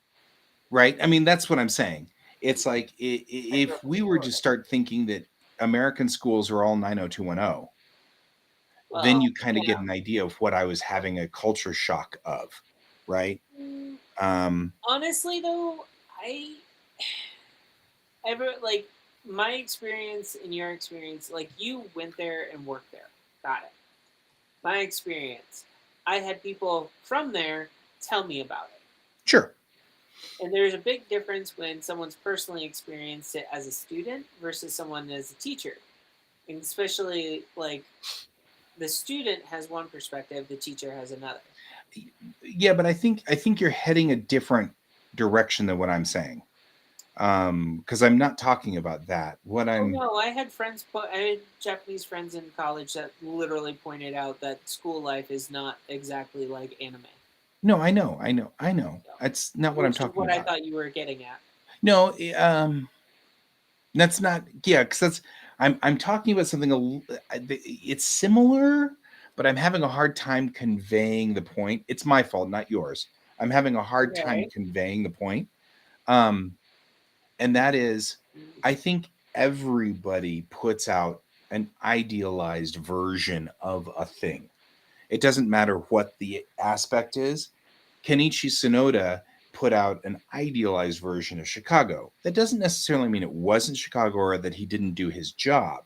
Right? I mean, that's what I'm saying. It's like I grew if up in we were to Florida. start thinking that American schools are all 90210, then Well, you kind of get yeah. an idea of what I was having a culture shock of, right? Mm, Um, honestly, though, I ever like my experience and your experience, like you went there and worked there. Got it. My experience, I had people from there tell me about it. sure. And there's a big difference when someone's personally experienced it as a student versus someone as a teacher. And especially like the student has one perspective, the teacher has another. Yeah, but I think you're heading a different direction than what I'm saying. Because I'm not talking about that. What Oh I'm, no, I had Japanese friends in college that literally pointed out that school life is not exactly like anime. no, I know. So, That's not what I'm which is talking what I about. thought you were getting at. No, that's not, yeah, because that's, I'm talking about something it's similar, but I'm having a hard time conveying the point. It's my fault, not yours. I'm having a hard time Okay. conveying the point. Um, and that is, I think everybody puts out an idealized version of a thing. It doesn't matter what the aspect is. Kenichi Sonoda put out an idealized version of Chicago. That doesn't necessarily mean it wasn't Chicago or that he didn't do his job.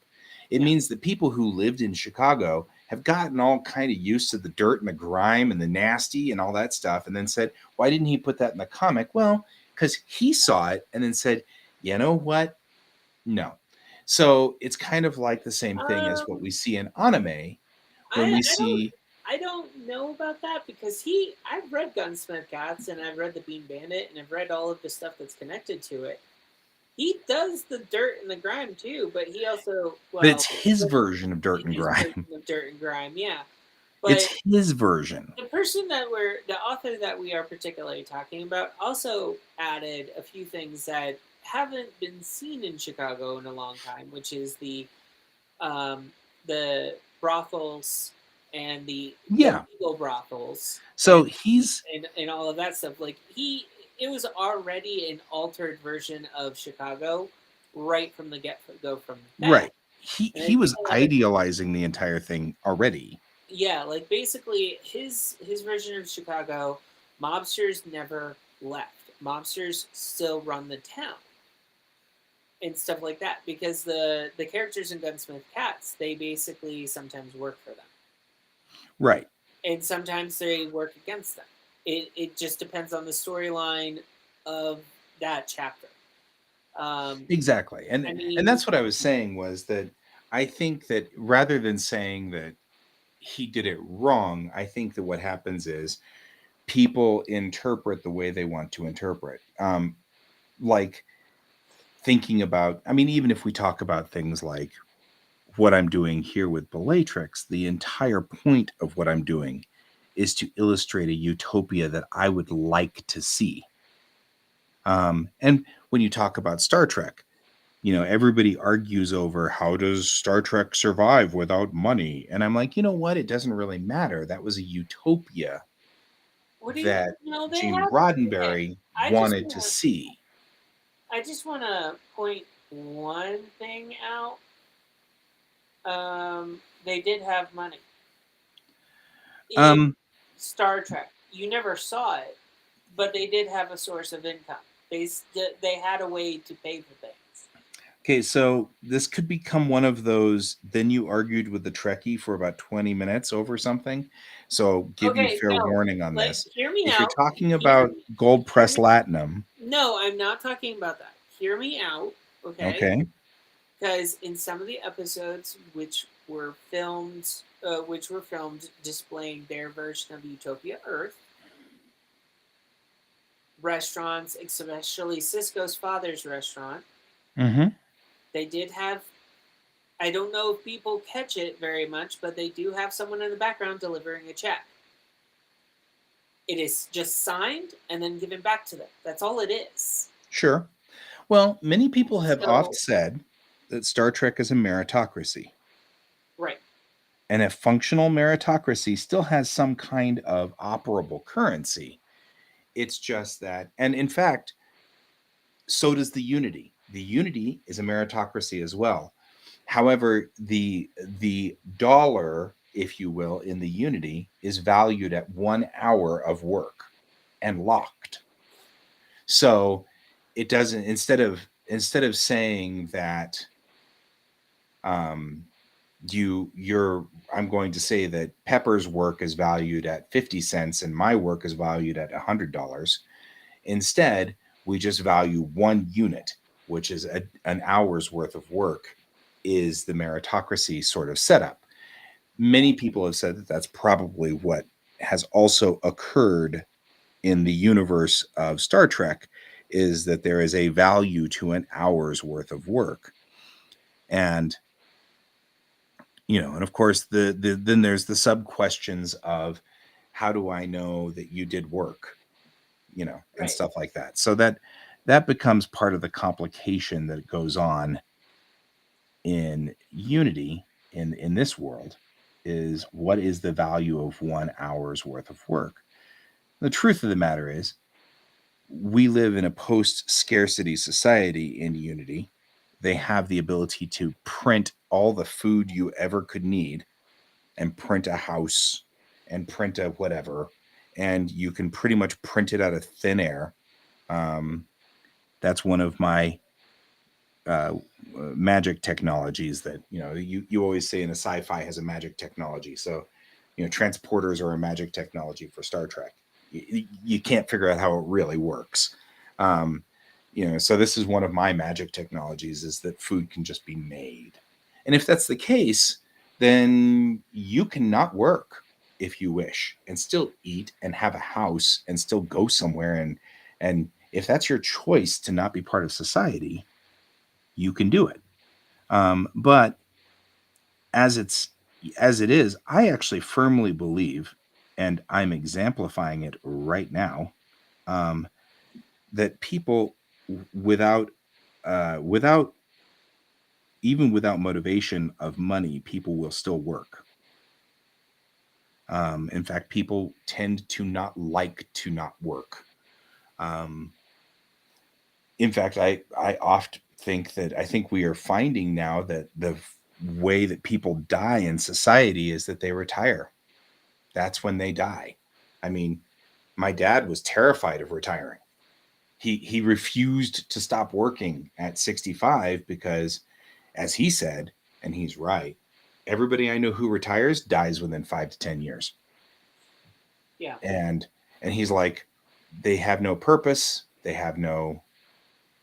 It Yeah. means that people who lived in Chicago have gotten all kind of used to the dirt and the grime and the nasty and all that stuff, and then said, why didn't he put that in the comic? Well, because he saw it and then said, you know what? No. So it's kind of like the same thing as what Um, we see in anime when I we I don't see. I don't know about that because I've read Gunsmith Cats and I've read The Bean Bandit and I've read all of the stuff that's connected to it. He does the dirt and the grime too, but he also But it's well his version of dirt and his version grime. of dirt and grime, yeah. It's But his version. the author that we are particularly talking about also added a few things that haven't been seen in Chicago in a long time, which is um, the brothels and the Yeah. legal brothels So he's and all of that stuff. Like it was already an altered version of Chicago right from the get go from that. right. He And I he think was a lot of idealizing the entire thing already. yeah, like basically his version of Chicago, mobsters never left. Mobsters still run the town and stuff like that because the characters in Gunsmith Cats they basically sometimes work for them Right. and sometimes they work against them. It just depends on the storyline of that chapter. Um, Exactly. I And mean, that's what I was saying was that I think that rather than saying that he did it wrong, I think that what happens is people interpret the way they want to interpret. Like thinking about, I mean, even if we talk about things like what I'm doing here with Bellatrix, the entire point of what I'm doing is to illustrate a utopia that I would like to see. And when you talk about Star Trek, everybody argues over how does Star Trek survive without money? And I'm like, you know what? It doesn't really matter. That was a utopia what do you that know? They Gene have. Okay, Roddenberry I just wanted to wanna, see. I just want to point one thing out. They did have money in Um, Star Trek. You never saw it, but they did have a source of income. They had a way to pay for things. okay, so this could become one of those. Then you argued with the Trekkie for about 20 minutes over something. So give you Okay, fair no, warning on like this. hear me If you're out. talking Hear about me. gold Hear press me. latinum, No, I'm not talking about that. Hear me out, okay? okay, Because in some of the episodes which were filmed displaying their version of Utopia Earth, restaurants, especially Cisco's father's restaurant, mm-hmm. they did have. I don't know if people catch it very much, but they do have someone in the background delivering a check. It is just signed and then given back to them. That's all it is. Sure. Well, many people have oft So, said that Star Trek is a meritocracy. right. And a functional meritocracy still has some kind of operable currency. It's just that, and in fact, so does the Unity. The Unity is a meritocracy as well. However, the dollar, if you will, in the Unity is valued at 1 hour of work and locked. So it doesn't instead of saying that um, you're I'm going to say that Pepper's work is valued at 50 cents and my work is valued at $100. Instead, we just value one unit, which is an hour's worth of work, is the meritocracy sort of setup. Many people have said that that's probably what has also occurred in the universe of Star Trek, is that there is a value to an hour's worth of work. And and of course the then there's the sub questions of how do I know that you did work, and Right. stuff like that. So that becomes part of the complication that goes on in Unity in this world, is what is the value of 1 hour's worth of work. The truth of the matter is we live in a post scarcity society in Unity. They have the ability to print all the food you ever could need and print a house and print a whatever, and you can pretty much print it out of thin air. That's one of my magic technologies that you always say in a sci-fi has a magic technology. So transporters are a magic technology for Star Trek. You can't figure out how it really works. So this is one of my magic technologies, is that food can just be made. And if that's the case, then you can not work if you wish and still eat and have a house and still go somewhere. And if that's your choice to not be part of society, you can do it. But as it is, I actually firmly believe, and I'm exemplifying it right now, um, that people without without even without motivation of money, people will still work. In fact, people tend to not like to not work. Um, in fact, I oft think that I think we are finding now that the way that people die in society is that they retire. That's when they die. I mean, my dad was terrified of retiring. He refused to stop working at 65 because, as he said, and he's right, everybody I know who retires dies within 5 to 10 years. Yeah. And he's like, they have no purpose, they have no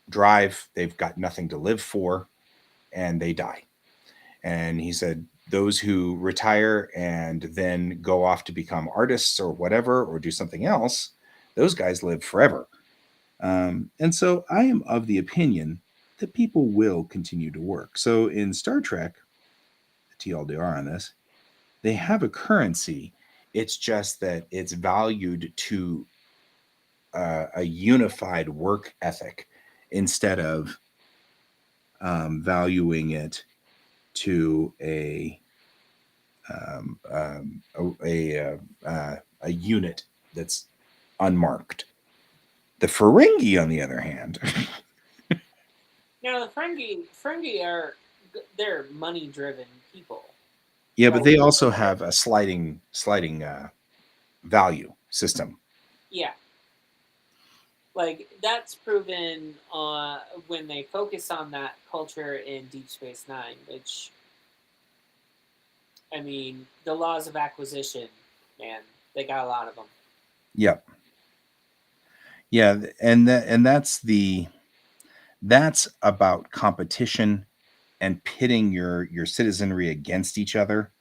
drive, they've got nothing to live for, and they die. And he said those who retire and then go off to become artists or whatever, or do something else, those guys live forever. And so I am of the opinion that people will continue to work. So in Star Trek, the TLDR on this, they have a currency. It's just that it's valued to a unified work ethic instead of valuing it to a unit that's unmarked. The Ferengi, on the other hand, Now the Ferengi are they're money driven people. yeah, but they also have a sliding value system. Yeah. Like that's proven when they focus on that culture in Deep Space Nine, which, I mean, the laws of acquisition, man, they got a lot of them. Yep. Yeah, and that's about competition and pitting your citizenry against each other.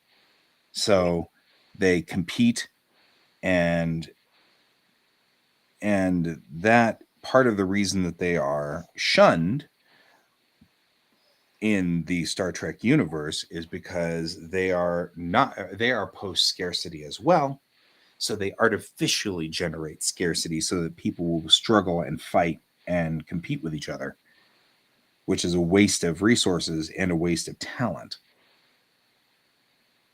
So they compete, and that part of the reason that they are shunned in the Star Trek universe is because they are post scarcity as well. So they artificially generate scarcity so that people will struggle and fight and compete with each other, which is a waste of resources and a waste of talent.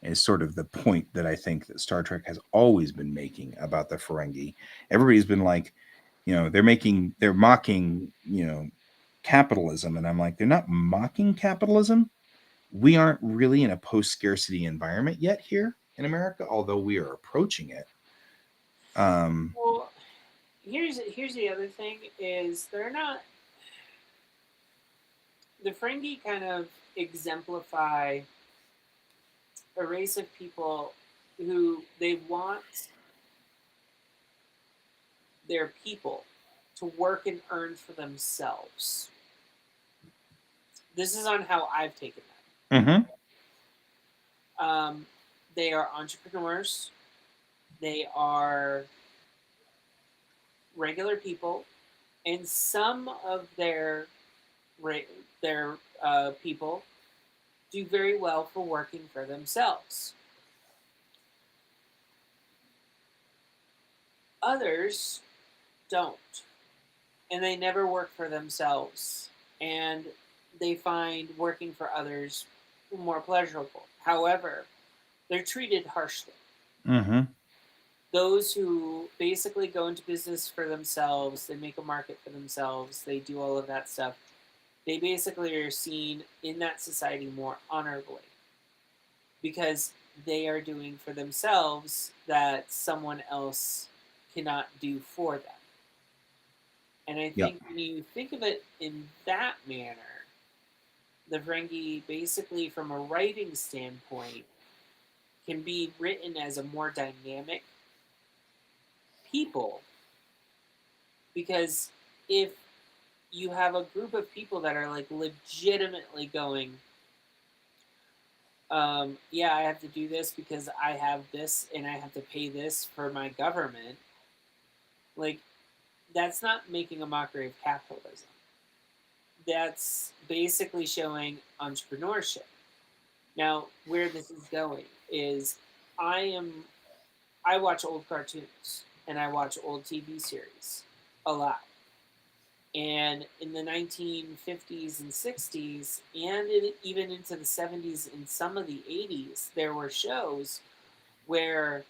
Is sort of the point that I think that Star Trek has always been making about the Ferengi. Everybody's been like, they're mocking, capitalism. And I'm like, they're not mocking capitalism. We aren't really in a post-scarcity environment yet here in America, although we are approaching it. Well, here's the other thing is they're not. The Ferengi kind of exemplify a race of people who they want their people to work and earn for themselves. This is on how I've taken that. Mm-hmm. They are entrepreneurs. They are regular people, and some of their people do very well for working for themselves. Others don't, and they never work for themselves, and they find working for others more pleasurable. However, they're treated harshly. Mm-hmm. Those who basically go into business for themselves, they make a market for themselves, they do all of that stuff, they basically are seen in that society more honorably because they are doing for themselves that someone else cannot do for them. And I think when you think of it in that manner, the Ferengi, basically from a writing standpoint, can be written as a more dynamic people, because if you have a group of people that are like legitimately going, yeah, I have to do this because I have this and I have to pay this for my government, like, that's not making a mockery of capitalism. That's basically showing entrepreneurship. Now, where this is going is, I am I watch old cartoons and I watch old TV series a lot. And in the 1950s and 60s, and even into the 70s and some of the 80s, there were shows where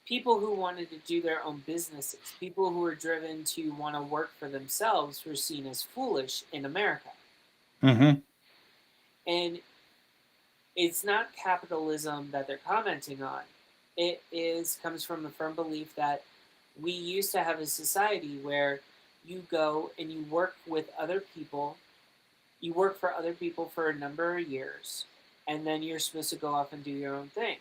people who wanted to do their own businesses, people who were driven to want to work for themselves, were seen as foolish in America. Mm-hmm. And it's not capitalism that they're commenting on. It comes from the firm belief that we used to have a society where you go and you work with other people, you work for other people for a number of years, and then you're supposed to go off and do your own thing.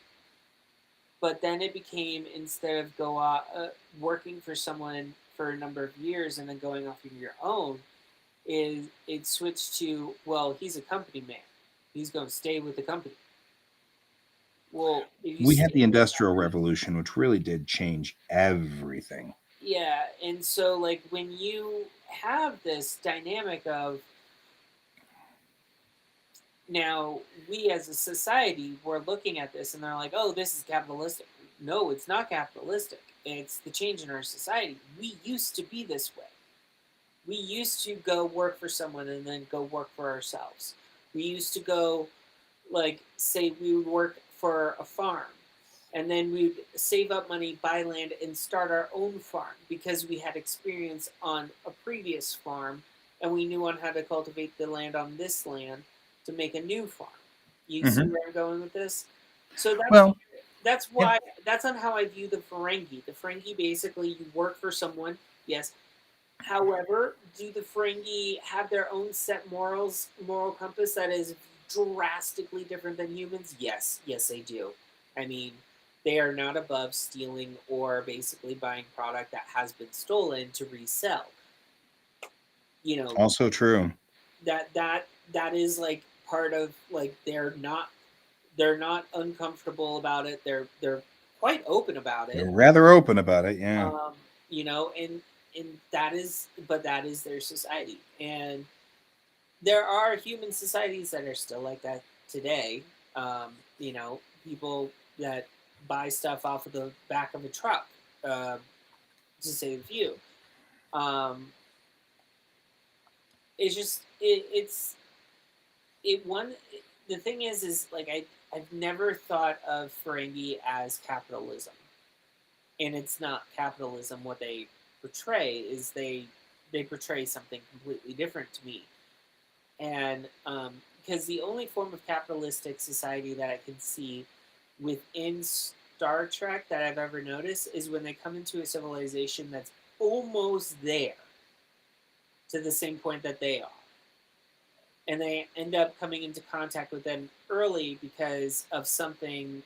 But then it became, instead of working for someone for a number of years and then going off on your own, is it switched to, well, he's a company man, he's going to stay with the company. Well, if you We had stay the with Industrial Revolution, which really did change everything. Yeah, and so like when you have this dynamic of, now we as a society, we're looking at this and they're like, oh, this is capitalistic. No, it's not capitalistic. It's the change in our society. We used to be this way. We used to go work for someone and then go work for ourselves. We used to go, like, say we would work for a farm, and then we'd save up money, buy land, and start our own farm because we had experience on a previous farm and we knew on how to cultivate the land on this land to make a new farm. You see Mm-hmm. where I'm going with this? So Well, that's yeah. why, that's on how I view the Ferengi. The Ferengi, basically, you work for someone, yes. However, do the Ferengi have their own set moral compass that is drastically different than humans? Yes, yes, they do. I mean, they are not above stealing or basically buying product that has been stolen to resell. You know, Also true. that is like part of, like, they're not uncomfortable about it. They're quite open about They're it. rather open about it. Yeah. um, and that is their society. And there are human societies that are still like that today. People that buy stuff off of the back of a truck, to say the few. Um, it's just it one. The thing is like, I've never thought of Ferengi as capitalism, and it's not capitalism. What they portray is, they portray something completely different to me. And because the only form of capitalistic society that I can see within Star Trek that I've ever noticed is when they come into a civilization that's almost there to the same point that they are, and they end up coming into contact with them early because of something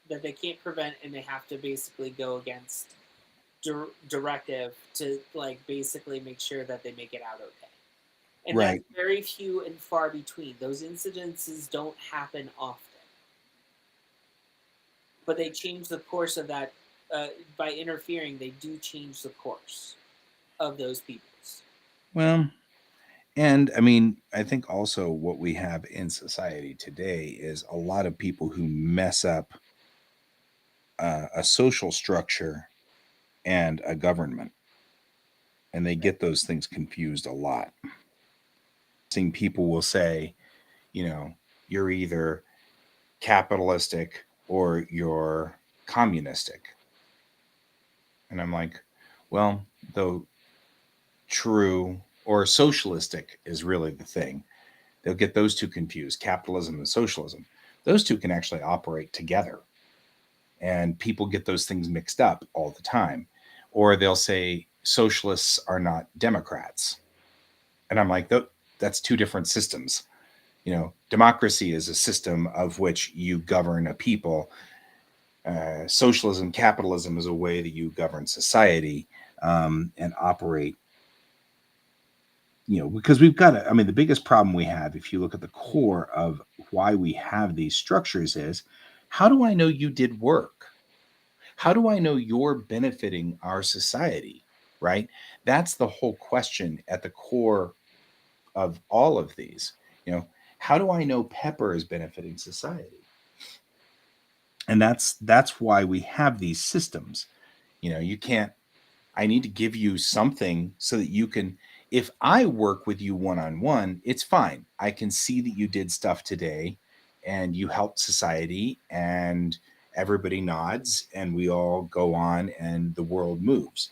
that they can't prevent, and they have to basically go against directive to, like, basically make sure that they make it out okay. And Right. that's very few and far between. Those incidences don't happen often, but they change the course of that, by interfering. They do change the course of those peoples. Well, and I mean, I think also what we have in society today is a lot of people who mess up a social structure and a government, and they get those things confused a lot. Seeing people will say, you're either capitalistic or you're communistic. And I'm like, well, though true or socialistic is really the thing. They'll get those two confused, capitalism and socialism. Those two can actually operate together. And people get those things mixed up all the time. Or they'll say socialists are not Democrats. And I'm like, that's two different systems. You know, democracy is a system of which you govern a people. Socialism, capitalism is a way that you govern society and operate. You know, because we've got I mean, the biggest problem we have, if you look at the core of why we have these structures, is how do I know you did work? How do I know you're benefiting our society? Right? That's the whole question at the core of all of these. You know, how do I know Pepper is benefiting society? And that's why we have these systems. You know, you can't, I need to give you something so that you can, if I work with you one on one, it's fine. I can see that you did stuff today and you helped society and everybody nods and we all go on and the world moves.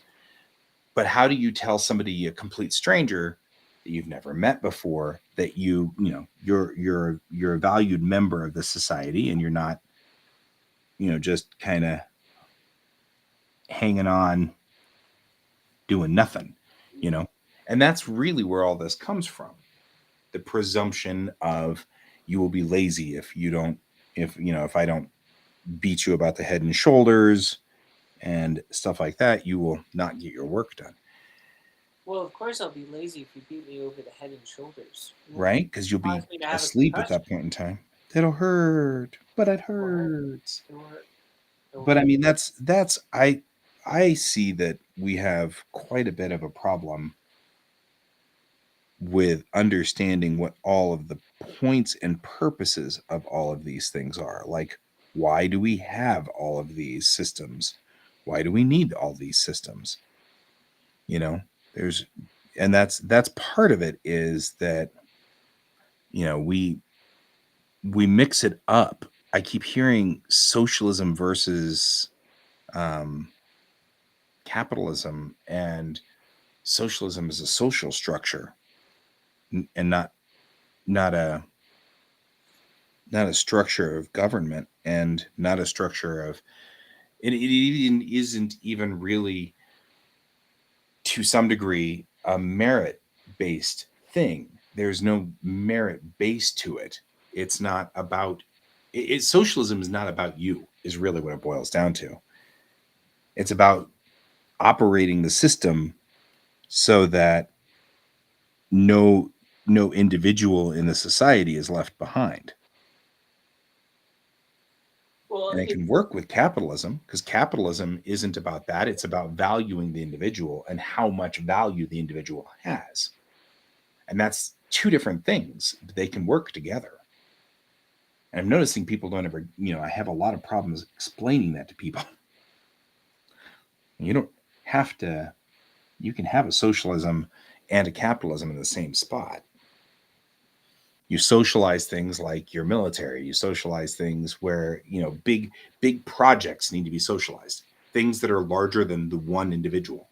But how do you tell somebody, a complete stranger that you've never met before, that you know, you're a valued member of the society and you're not, you know, just kind of hanging on doing nothing, you know? And that's really where all this comes from. The presumption of you will be lazy if you don't, if, you know, if I don't beat you about the head and shoulders and stuff like that, you will not get your work done. Well, of course I'll be lazy if you beat me over the head and shoulders. Right? Because you'll be Cause me to have a asleep at that concussion. point in time. That'll hurt, but it It'll hurt. hurts. It'll hurt. It'll But I hurt. mean, that's I see that we have quite a bit of a problem with understanding what all of the points and purposes of all of these things are. Like, why do we have all of these systems? Why do we need all these systems? You know, there's, and that's part of it, is that, you know, we mix it up. I keep hearing socialism versus capitalism, and socialism is a social structure and not a not a structure of government, and not a structure of it even isn't even really, to some degree, a merit based thing. There's no merit base to it. It's not about socialism is not about you, is really what it boils down to. It's about operating the system so that no individual in the society is left behind. Well, And it can work with capitalism, because capitalism isn't about that. It's about valuing the individual and how much value the individual has. And that's two different things, but they can work together. And I'm noticing people don't ever, you know, I have a lot of problems explaining that to people. You don't have to, you can have a socialism and a capitalism in the same spot. You socialize things like your military. You socialize things where, you know, big projects need to be socialized. Things that are larger than the one individual.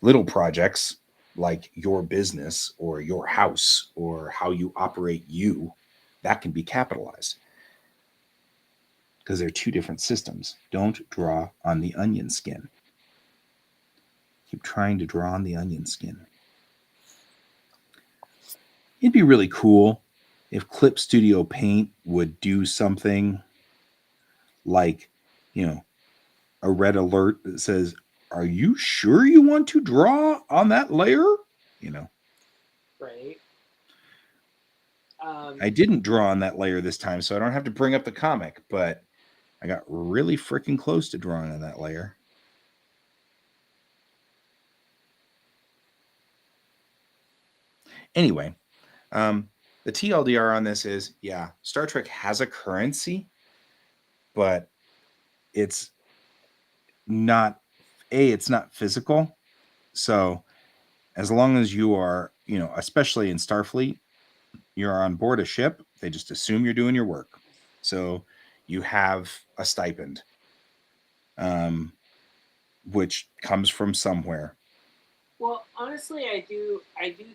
Little projects like your business or your house or how you operate you, that can be capitalized. Because they're two different systems. Don't draw on the onion skin. Keep trying to draw on the onion skin. It'd be really cool if Clip Studio Paint would do something like, you know, a red alert that says, "Are you sure you want to draw on that layer?" You know, right. I didn't draw on that layer this time, so I don't have to bring up the comic, but I got really freaking close to drawing on that layer. Anyway, the TLDR on this is, yeah, Star Trek has a currency, but it's not, it's not physical. So as long as you are, you know, especially in Starfleet, you're on board a ship, they just assume you're doing your work. So you have a stipend, which comes from somewhere. Well, honestly, I do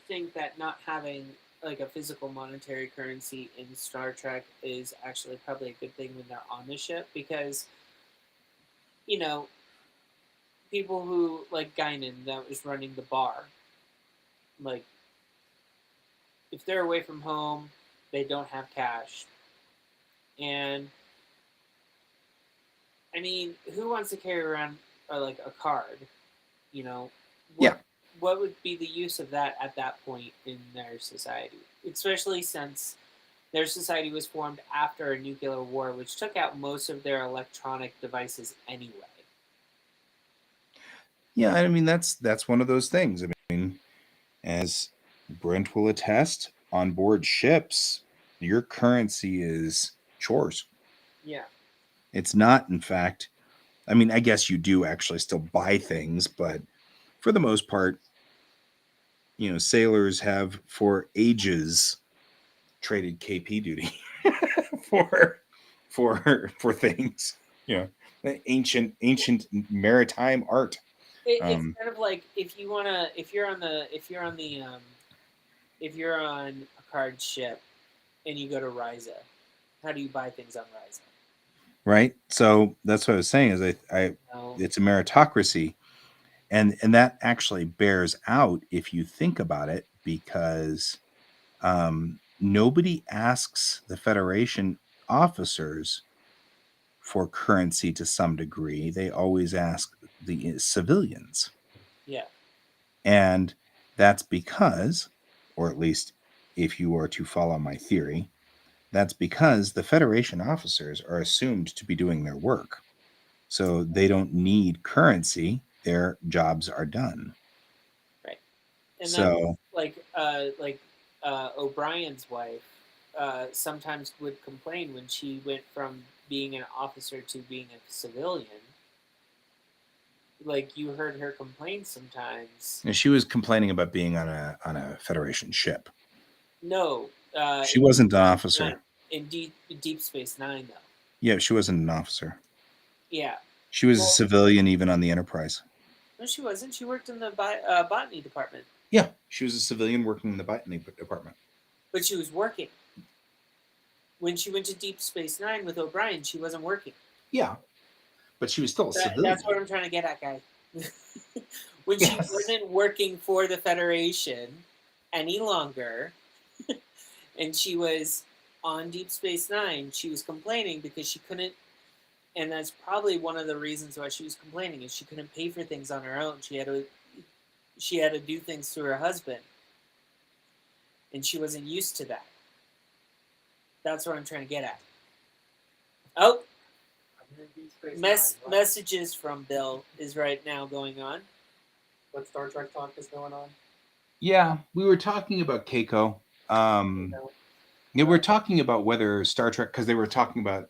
think that not having like a physical monetary currency in Star Trek is actually probably a good thing when they're on the ship, because you know, people who like Guinan that was running the bar, like if they're away from home, they don't have cash. And I mean, who wants to carry around like a card? You know, Yeah. what would be the use of that at that point in their society? Especially since their society was formed after a nuclear war, which took out most of their electronic devices anyway. Yeah, I mean that's one of those things. I mean, as Brent will attest, on board ships, your currency is chores. Yeah. It's not, in fact, I mean, I guess you do actually still buy things, but for the most part, sailors have for ages traded KP duty for things. Ancient maritime art. It's kind of like if you're on if you're on a card ship and you go to Ryza, how do you buy things on Ryza? Right. So that's what I was saying is No. it's a meritocracy, and that actually bears out if you think about it, because nobody asks the Federation officers for currency to some degree. They always ask the civilians. Yeah. And that's because, or at least if you are to follow my theory, that's because the Federation officers are assumed to be doing their work. So they don't need currency. Their jobs are done. Right. And So that's like O'Brien's wife sometimes would complain when she went from being an officer to being a civilian. Like you heard her complain sometimes. and she was complaining about being on a Federation ship. No, She wasn't an officer. In Deep Space Nine, though. Yeah, she wasn't an officer. Yeah. She was a civilian even on the Enterprise. No, she wasn't. She worked in the botany department. Yeah, she was a civilian working in the botany department. But she was working. When she went to Deep Space Nine with O'Brien, she wasn't working. Yeah, but she was still a civilian. That's what I'm trying to get at, guy. When she wasn't working for the Federation any longer, and she was on Deep Space Nine, she was complaining because she couldn't, and that's probably one of the reasons why she was complaining, is she couldn't pay for things on her own. She had to do things through her husband, and she wasn't used to that. That's what I'm trying to get at. Oh, messages from Bill is right now going on. What Star Trek talk is going on? Yeah, we were talking about Keiko. Yeah, we're talking about whether Star Trek, because they were talking about,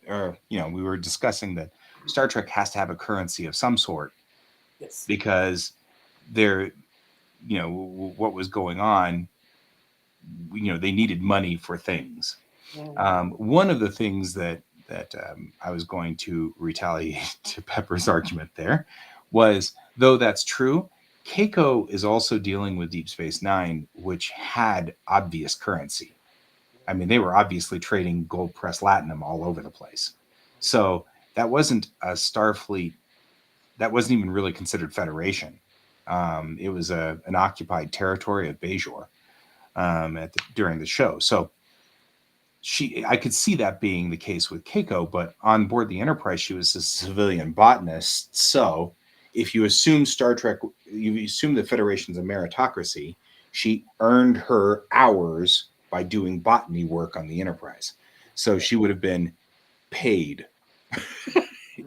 we were discussing that Star Trek has to have a currency of some sort. Yes. Because what was going on, they needed money for things. One of the things that I was going to retaliate to Pepper's argument there was, though that's true, Keiko is also dealing with Deep Space Nine, which had obvious currency. I mean, they were obviously trading gold press latinum all over the place. So that wasn't a Starfleet. That wasn't even really considered Federation. It was an occupied territory of Bajor during the show. So I could see that being the case with Keiko, but on board the Enterprise, she was a civilian botanist. So if you assume Star Trek, you assume the Federation's a meritocracy, she earned her hours by doing botany work on the Enterprise. So she would have been paid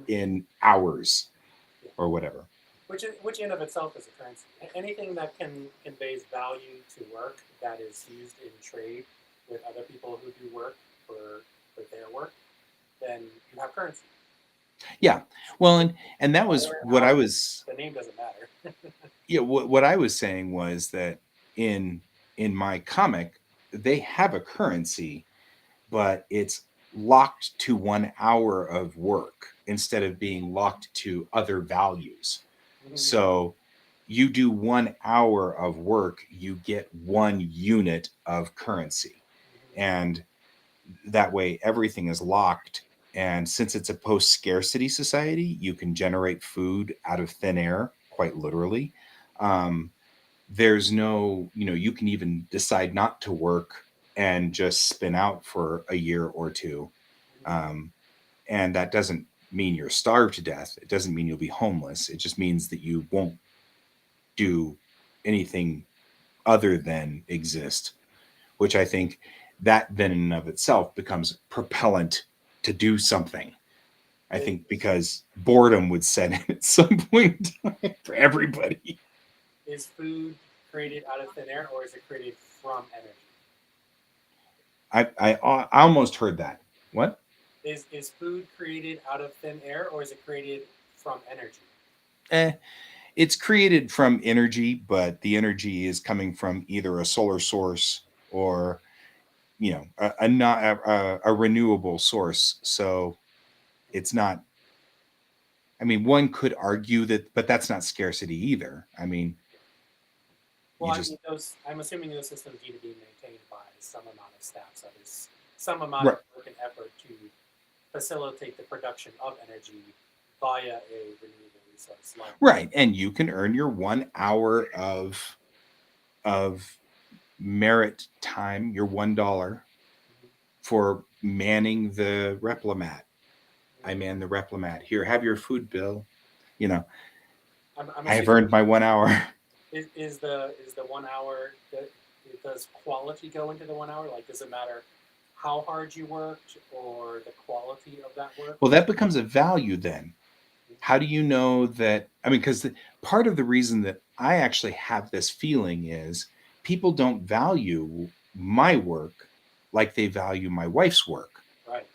in hours or whatever. Which in of itself is a currency. Anything that conveys value to work that is used in trade with other people who do work for their work, then you have currency. Yeah. Well, and that was what I was. The name doesn't matter. Yeah. What I was saying was that in my comic, they have a currency, but it's locked to 1 hour of work instead of being locked to other values. Mm-hmm. So you do 1 hour of work, you get 1 unit of currency. Mm-hmm. And that way everything is locked. And since it's a post-scarcity society, you can generate food out of thin air, quite literally. There's no, you can even decide not to work and just spin out for a year or two. And that doesn't mean you're starved to death. It doesn't mean you'll be homeless. It just means that you won't do anything other than exist, which I think that then in and of itself becomes propellant to do something. I think because boredom would set in at some point in time for everybody. Is food created out of thin air, or is it created from energy? I almost heard that. What? Is food created out of thin air, or is it created from energy? It's created from energy, but the energy is coming from either a solar source or, you know, a renewable source. So it's not. I mean, one could argue that, but that's not scarcity either. I mean, Well, you I just mean, I'm assuming those systems need to be maintained by some amount of staff. So there's some amount Right. of work and effort to facilitate the production of energy via a renewable resource. Like, right, and you can earn your 1 hour of merit time, your $1 for manning the Replimat. I man the Replimat. Here, have your food bill. You know, I'm I have assuming earned my 1 hour. is the 1 hour does quality go into the 1 hour? Like, does it matter how hard you worked or the quality of that work? Well, that becomes a value then. How do you know that? I mean, because part of the reason that I actually have this feeling is people don't value my work like they value my wife's work. Right.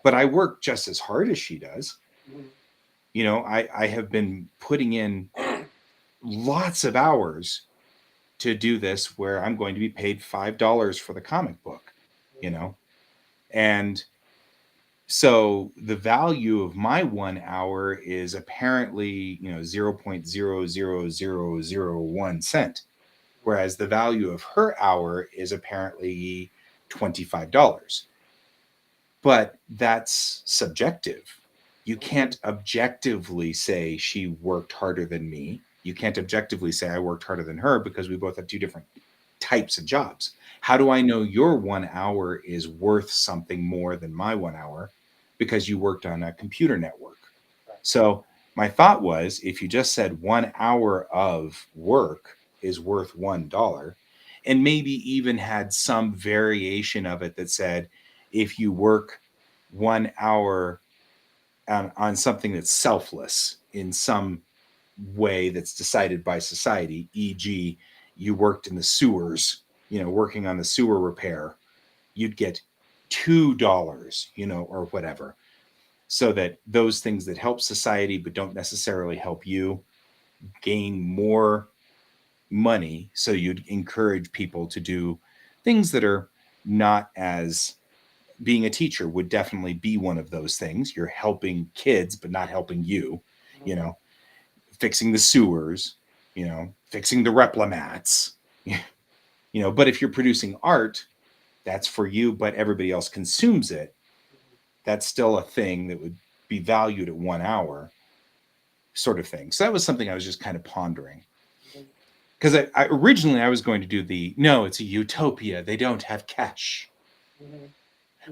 But I work just as hard as she does. Mhm. You know, I have been putting in lots of hours to do this where I'm going to be paid $5 for the comic book, you know? And so the value of my 1 hour is apparently, you know, 0.00001 cent, whereas the value of her hour is apparently $25. But that's subjective. You can't objectively say she worked harder than me. You can't objectively say I worked harder than her because we both have two different types of jobs. How do I know your 1 hour is worth something more than my 1 hour? Because you worked on a computer network. So my thought was if you just said 1 hour of work is worth $1, and maybe even had some variation of it that said if you work 1 hour on something that's selfless in some way that's decided by society, e.g., you worked in the sewers, you know, working on the sewer repair, you'd get $2, you know, or whatever. So that those things that help society but don't necessarily help you gain more money. So you'd encourage people to do things that are not as being a teacher would definitely be one of those things. You're helping kids, but not helping you, you know, fixing the sewers, you know, fixing the Replimats, you know, but if you're producing art, that's for you, but everybody else consumes it. That's still a thing that would be valued at 1 hour, sort of thing. So that was something I was just kind of pondering. Because I originally I was going to do no, it's a utopia. They don't have cash.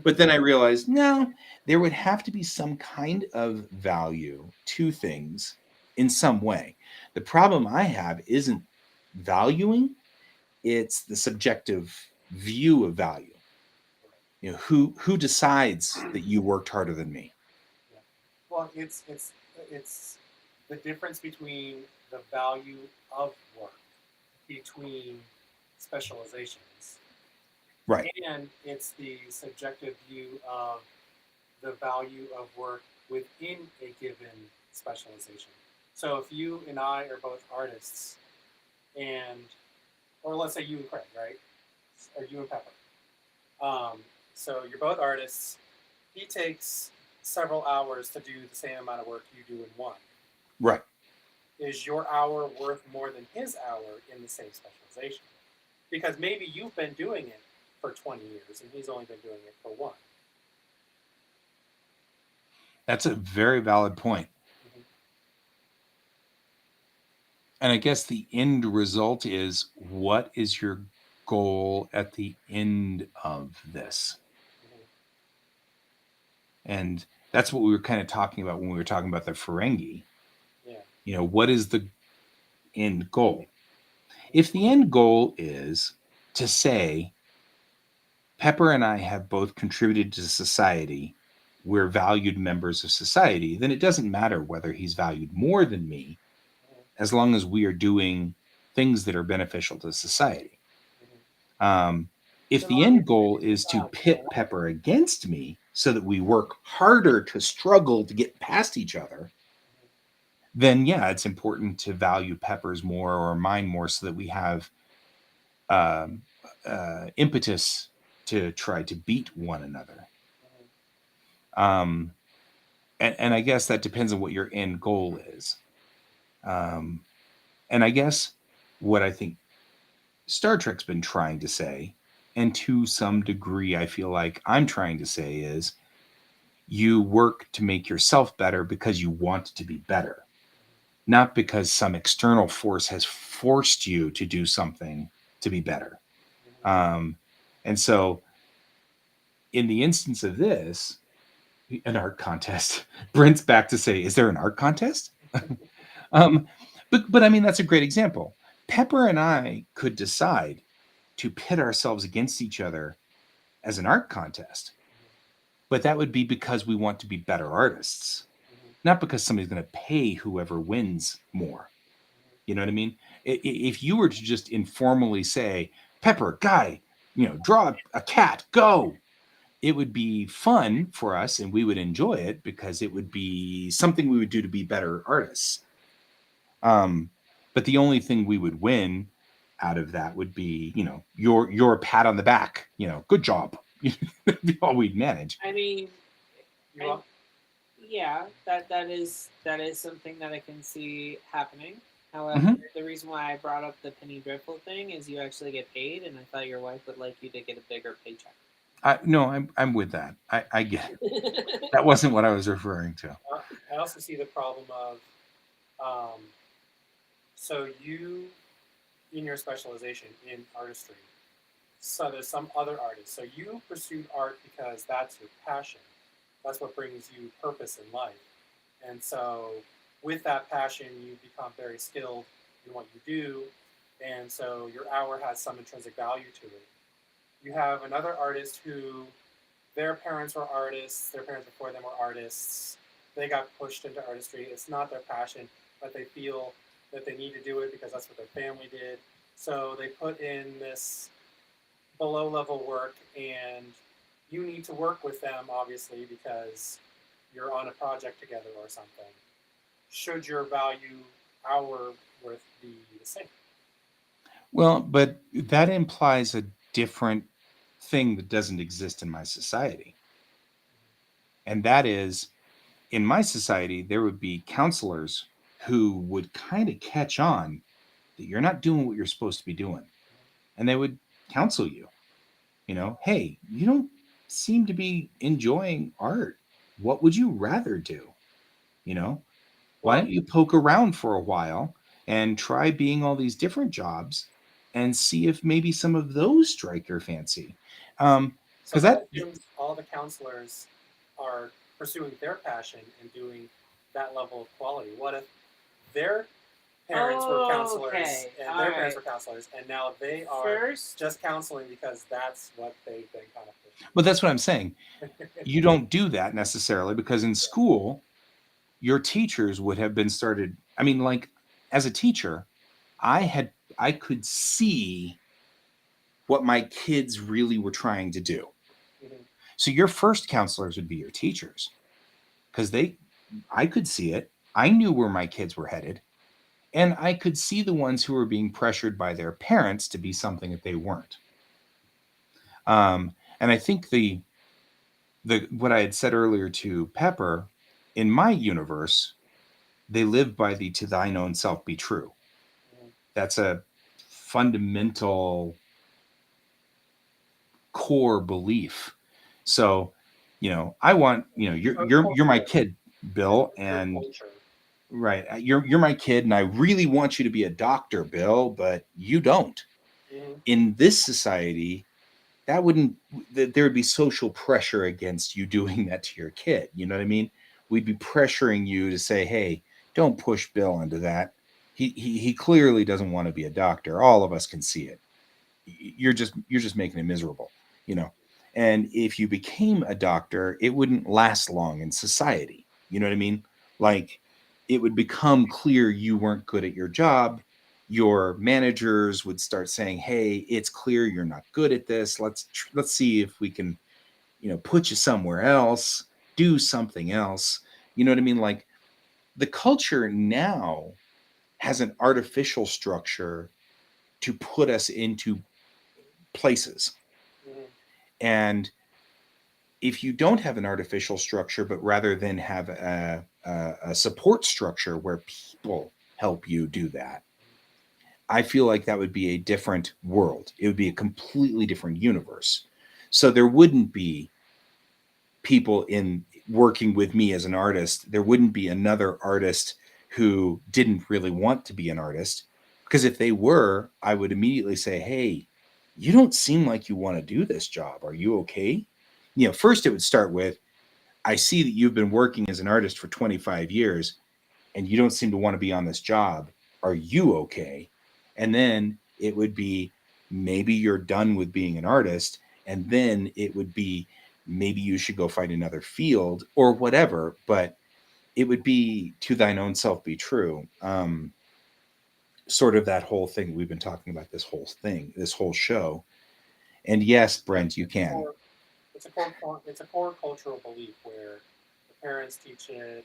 But then I realized, no, there would have to be some kind of value to things in some way. The problem I have isn't valuing, it's the subjective view of value. You know, who decides that you worked harder than me? Well, it's the difference between the value of work between specializations, Right. and it's the subjective view of the value of work within a given specialization. So if you and I are both artists, and or let's say you and Craig, right, or you and Pepper. So you're both artists. He takes several hours to do the same amount of work you do in one. Right. Is your hour worth more than his hour in the same specialization? Because maybe you've been doing it for 20 years and he's only been doing it for one. That's a very valid point. Mhm. And I guess the end result is what is your goal at the end of this? Mhm. And that's what we were kind of talking about when we were talking about the Ferengi. Yeah. You know, what is the end goal? If the end goal is to say, Pepper and I have both contributed to society, we're valued members of society, then it doesn't matter whether he's valued more than me, Mhm. as long as we are doing things that are beneficial to society. Mhm. If So the long as end goal you is to have pit one- Pepper against me so that we work harder to struggle to get past each other, then yeah, it's important to value Pepper's more or mine more so that we have um, impetus to try to beat one another. Mhm. Um, and I guess that depends on what your end goal is. Um, and I guess what I think Star Trek's been trying to say, and to some degree, I feel like I'm trying to say, is you work to make yourself better because you want to be better, not because some external force has forced you to do something to be better. Mhm. And so, in the instance of this, an art contest, Brent's back to say, "Is there an art contest?" um, but I mean, that's a great example. Pepper and I could decide to pit ourselves against each other as an art contest, but that would be because we want to be better artists, Mhm. not because somebody's going to pay whoever wins more. You know what I mean? If you were to just informally say, Pepper, Guy, draw a cat, go, it would be fun for us and we would enjoy it because it would be something we would do to be better artists. But the only thing we would win out of that would be, your pat on the back, good job. That'd be all we'd manage. I mean, You and al- yeah, that is something that I can see happening. However, Mhm. the reason why I brought up the Penny Dreadful thing is you actually get paid, and I thought your wife would like you to get a bigger paycheck. No, I'm with that. I get it. That wasn't what I was referring to. I also see the problem of, um, so you, in your specialization in artistry, so there's some other artists. So you pursued art because that's your passion. That's what brings you purpose in life. And so with that passion, you become very skilled in what you do. And so your hour has some intrinsic value to it. You have another artist who their parents were artists, their parents before them were artists. They got pushed into artistry. It's not their passion, but they feel that they need to do it because that's what their family did. So they put in this below level work, and you need to work with them, obviously, because you're on a project together or something. Should your value hour worth be the same? Well, but that implies a different thing that doesn't exist in my society. And that is, in my society, there would be counselors who would kind of catch on that you're not doing what you're supposed to be doing. And they would counsel you, hey, you don't seem to be enjoying art. What would you rather do? You know, why Well, don't you poke around for a while and try being all these different jobs and see if maybe some of those strike your fancy? so Because that that, assumes all the counselors are pursuing their passion and doing that level of quality. What if their parents were counselors Okay, and all their right. parents were counselors, and now they are First, just counseling because that's what they've been kind of but that's what I'm saying. You don't do that necessarily because in school, your teachers would have been started. I mean, like as a teacher, I could see what my kids really were trying to do. Mhm. So your first counselors would be your teachers because I could see it. I knew where my kids were headed, and I could see the ones who were being pressured by their parents to be something that they weren't. And I think the what I had said earlier to Pepper, in my universe, they live by the "to thine own self be true." Mhm. That's a fundamental core belief. So, I want, you're my Culture. kid, Bill, It's your and culture. right, you're my kid, and I really want you to be a doctor, Bill, but you don't. Mhm. In this society, that wouldn't there would be social pressure against you doing that to your kid. You know what I mean? We'd be pressuring you to say, hey, don't push Bill into that. He clearly doesn't want to be a doctor. All of us can see it. You're just making him miserable, you know. And if you became a doctor, it wouldn't last long in society. You know what I mean? Like, it would become clear you weren't good at your job. Your managers would start saying, hey, it's clear you're not good at this. Let's see if we can, put you somewhere else, do something else. You know what I mean? Like, the culture now has an artificial structure to put us into places. Mhm. And if you don't have an artificial structure, but rather than have a support structure where people help you do that, I feel like that would be a different world. It would be a completely different universe. So there wouldn't be people in working with me as an artist. There wouldn't be another artist who didn't really want to be an artist. Because if they were, I would immediately say, hey, you don't seem like you want to do this job. Are you okay? First it would start with, I see that you've been working as an artist for 25 years and you don't seem to want to be on this job. Are you okay? And then it would be, maybe you're done with being an artist. And then it would be, maybe you should go find another field or whatever. But it would be, to thine own self be true. Sort of that whole thing we've been talking about, this whole show. And yes, Brent, you It's a can. core, it's a core cultural belief where the parents teach it,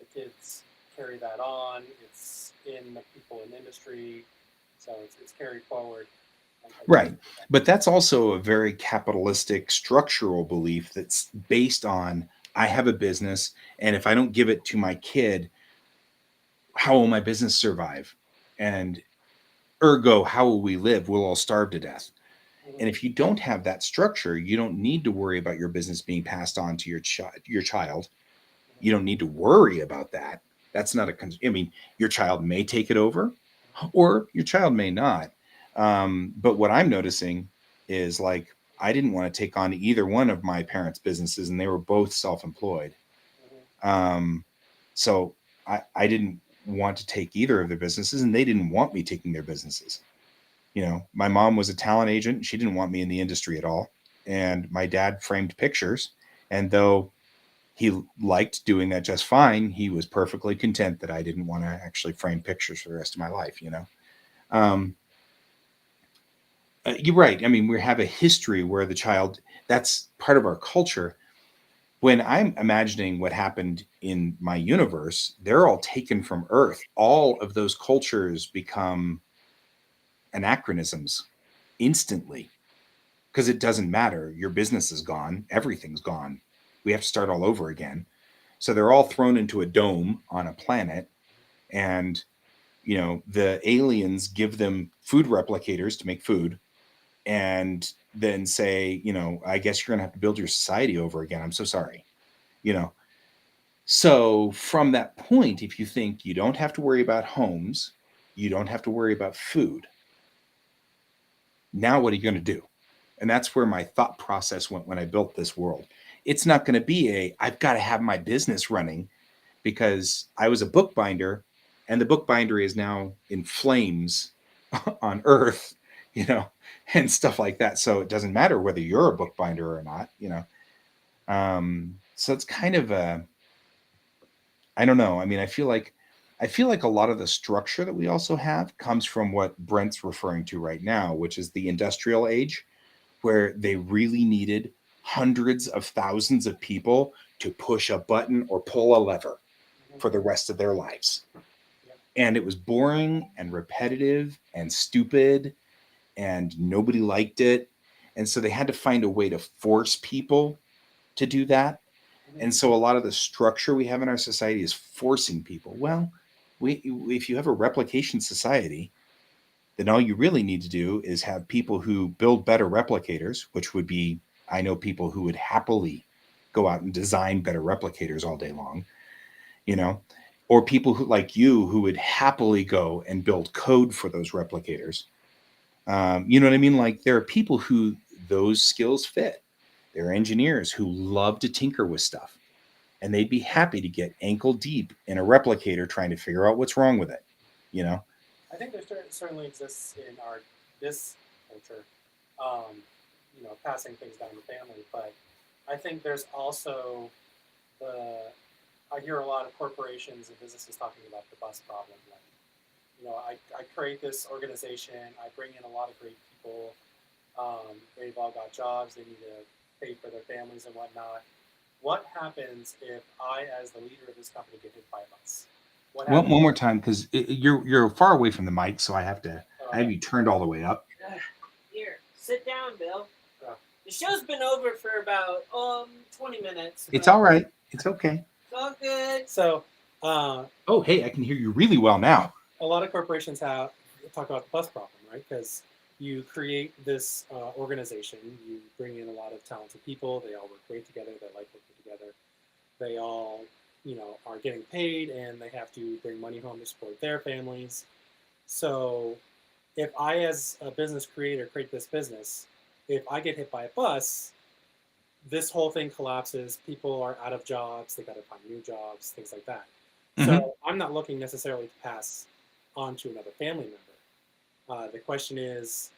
the kids carry that on. It's in the people in the industry, so it's carried forward. I do Right. think that. But that's also a very capitalistic structural belief that's based on, I have a business, and if I don't give it to my kid, how will my business survive? And ergo, how will we live? We'll all starve to death. And Mhm. if you don't have that structure, you don't need to worry about your business being passed on to your child. Mhm. You don't need to worry about that. That's not I mean, your child may take it over, or your child may not. But what I'm noticing is, like, I didn't want to take on either one of my parents' businesses, and they were both self-employed. Mhm. Um, so I didn't want to take either of their businesses, and they didn't want me taking their businesses. My mom was a talent agent. She didn't want me in the industry at all. And my dad framed pictures. And though he liked doing that just fine, he was perfectly content that I didn't want to actually frame pictures for the rest of my life. Um, you're right. I mean, we have a history where the child, that's part of our culture. When I'm imagining what happened in my universe, they're all taken from Earth. All of those cultures become anachronisms instantly, because it doesn't matter. Your business is gone, everything's gone. We have to start all over again. So they're all thrown into a dome on a planet, and the aliens give them food replicators to make food, and then say, I guess you're gonna have to build your society over again. I'm so sorry. You know, so from that point, if you think you don't have to worry about homes, you don't have to worry about food, now what are you going to do? And that's where my thought process went when I built this world. It's not going to be I've got to have my business running, because I was a bookbinder, and the bookbindery is now in flames on Earth, and stuff like that. So it doesn't matter whether you're a bookbinder or not. So it's kind of I don't know. I mean, I feel like a lot of the structure that we also have comes from what Brent's referring to right now, which is the industrial age, where they really needed hundreds of thousands of people to push a button or pull a lever Mhm. for the rest of their lives. Yep. And it was boring and repetitive and stupid, and nobody liked it. And so they had to find a way to force people to do that. Mhm. And so a lot of the structure we have in our society is forcing people. Well, if you have a replication society, then all you really need to do is have people who build better replicators, which would be, I know people who would happily go out and design better replicators all day long, you know, or people who, like you, who would happily go and build code for those replicators. You know what I mean? Like there are people who those skills fit. There are engineers who love to tinker with stuff, and they'd be happy to get ankle deep in a replicator trying to figure out what's wrong with it. You know? I think there certainly exists in this culture, um, passing things down the family. But I think there's also the I hear a lot of corporations and businesses talking about the bus problem. Like, I create this organization, I bring in a lot of great people. They've all got jobs, they need to pay for their families and whatnot. What happens if I, as the leader of this company, get hit by a bus? What One happens? more time, because you're far away from the mic, so I have you turned all the way up. Here, sit down, Bill. Oh. The show's been over for about 20 minutes. It's but all right. It's okay. It's all good. So, Oh, hey, I can hear you really well now. a lot of corporations talk about the bus problem, right? Because you create this organization, you bring in a lot of talented people, they all work great together, they like working together, they all, are getting paid, and they have to bring money home to support their families. So, if I, as a business creator, create this business, if I get hit by a bus, this whole thing collapses. People are out of jobs. They got to find new jobs, things like that. Mhm. So I'm not looking necessarily to pass on to another family member. The question is,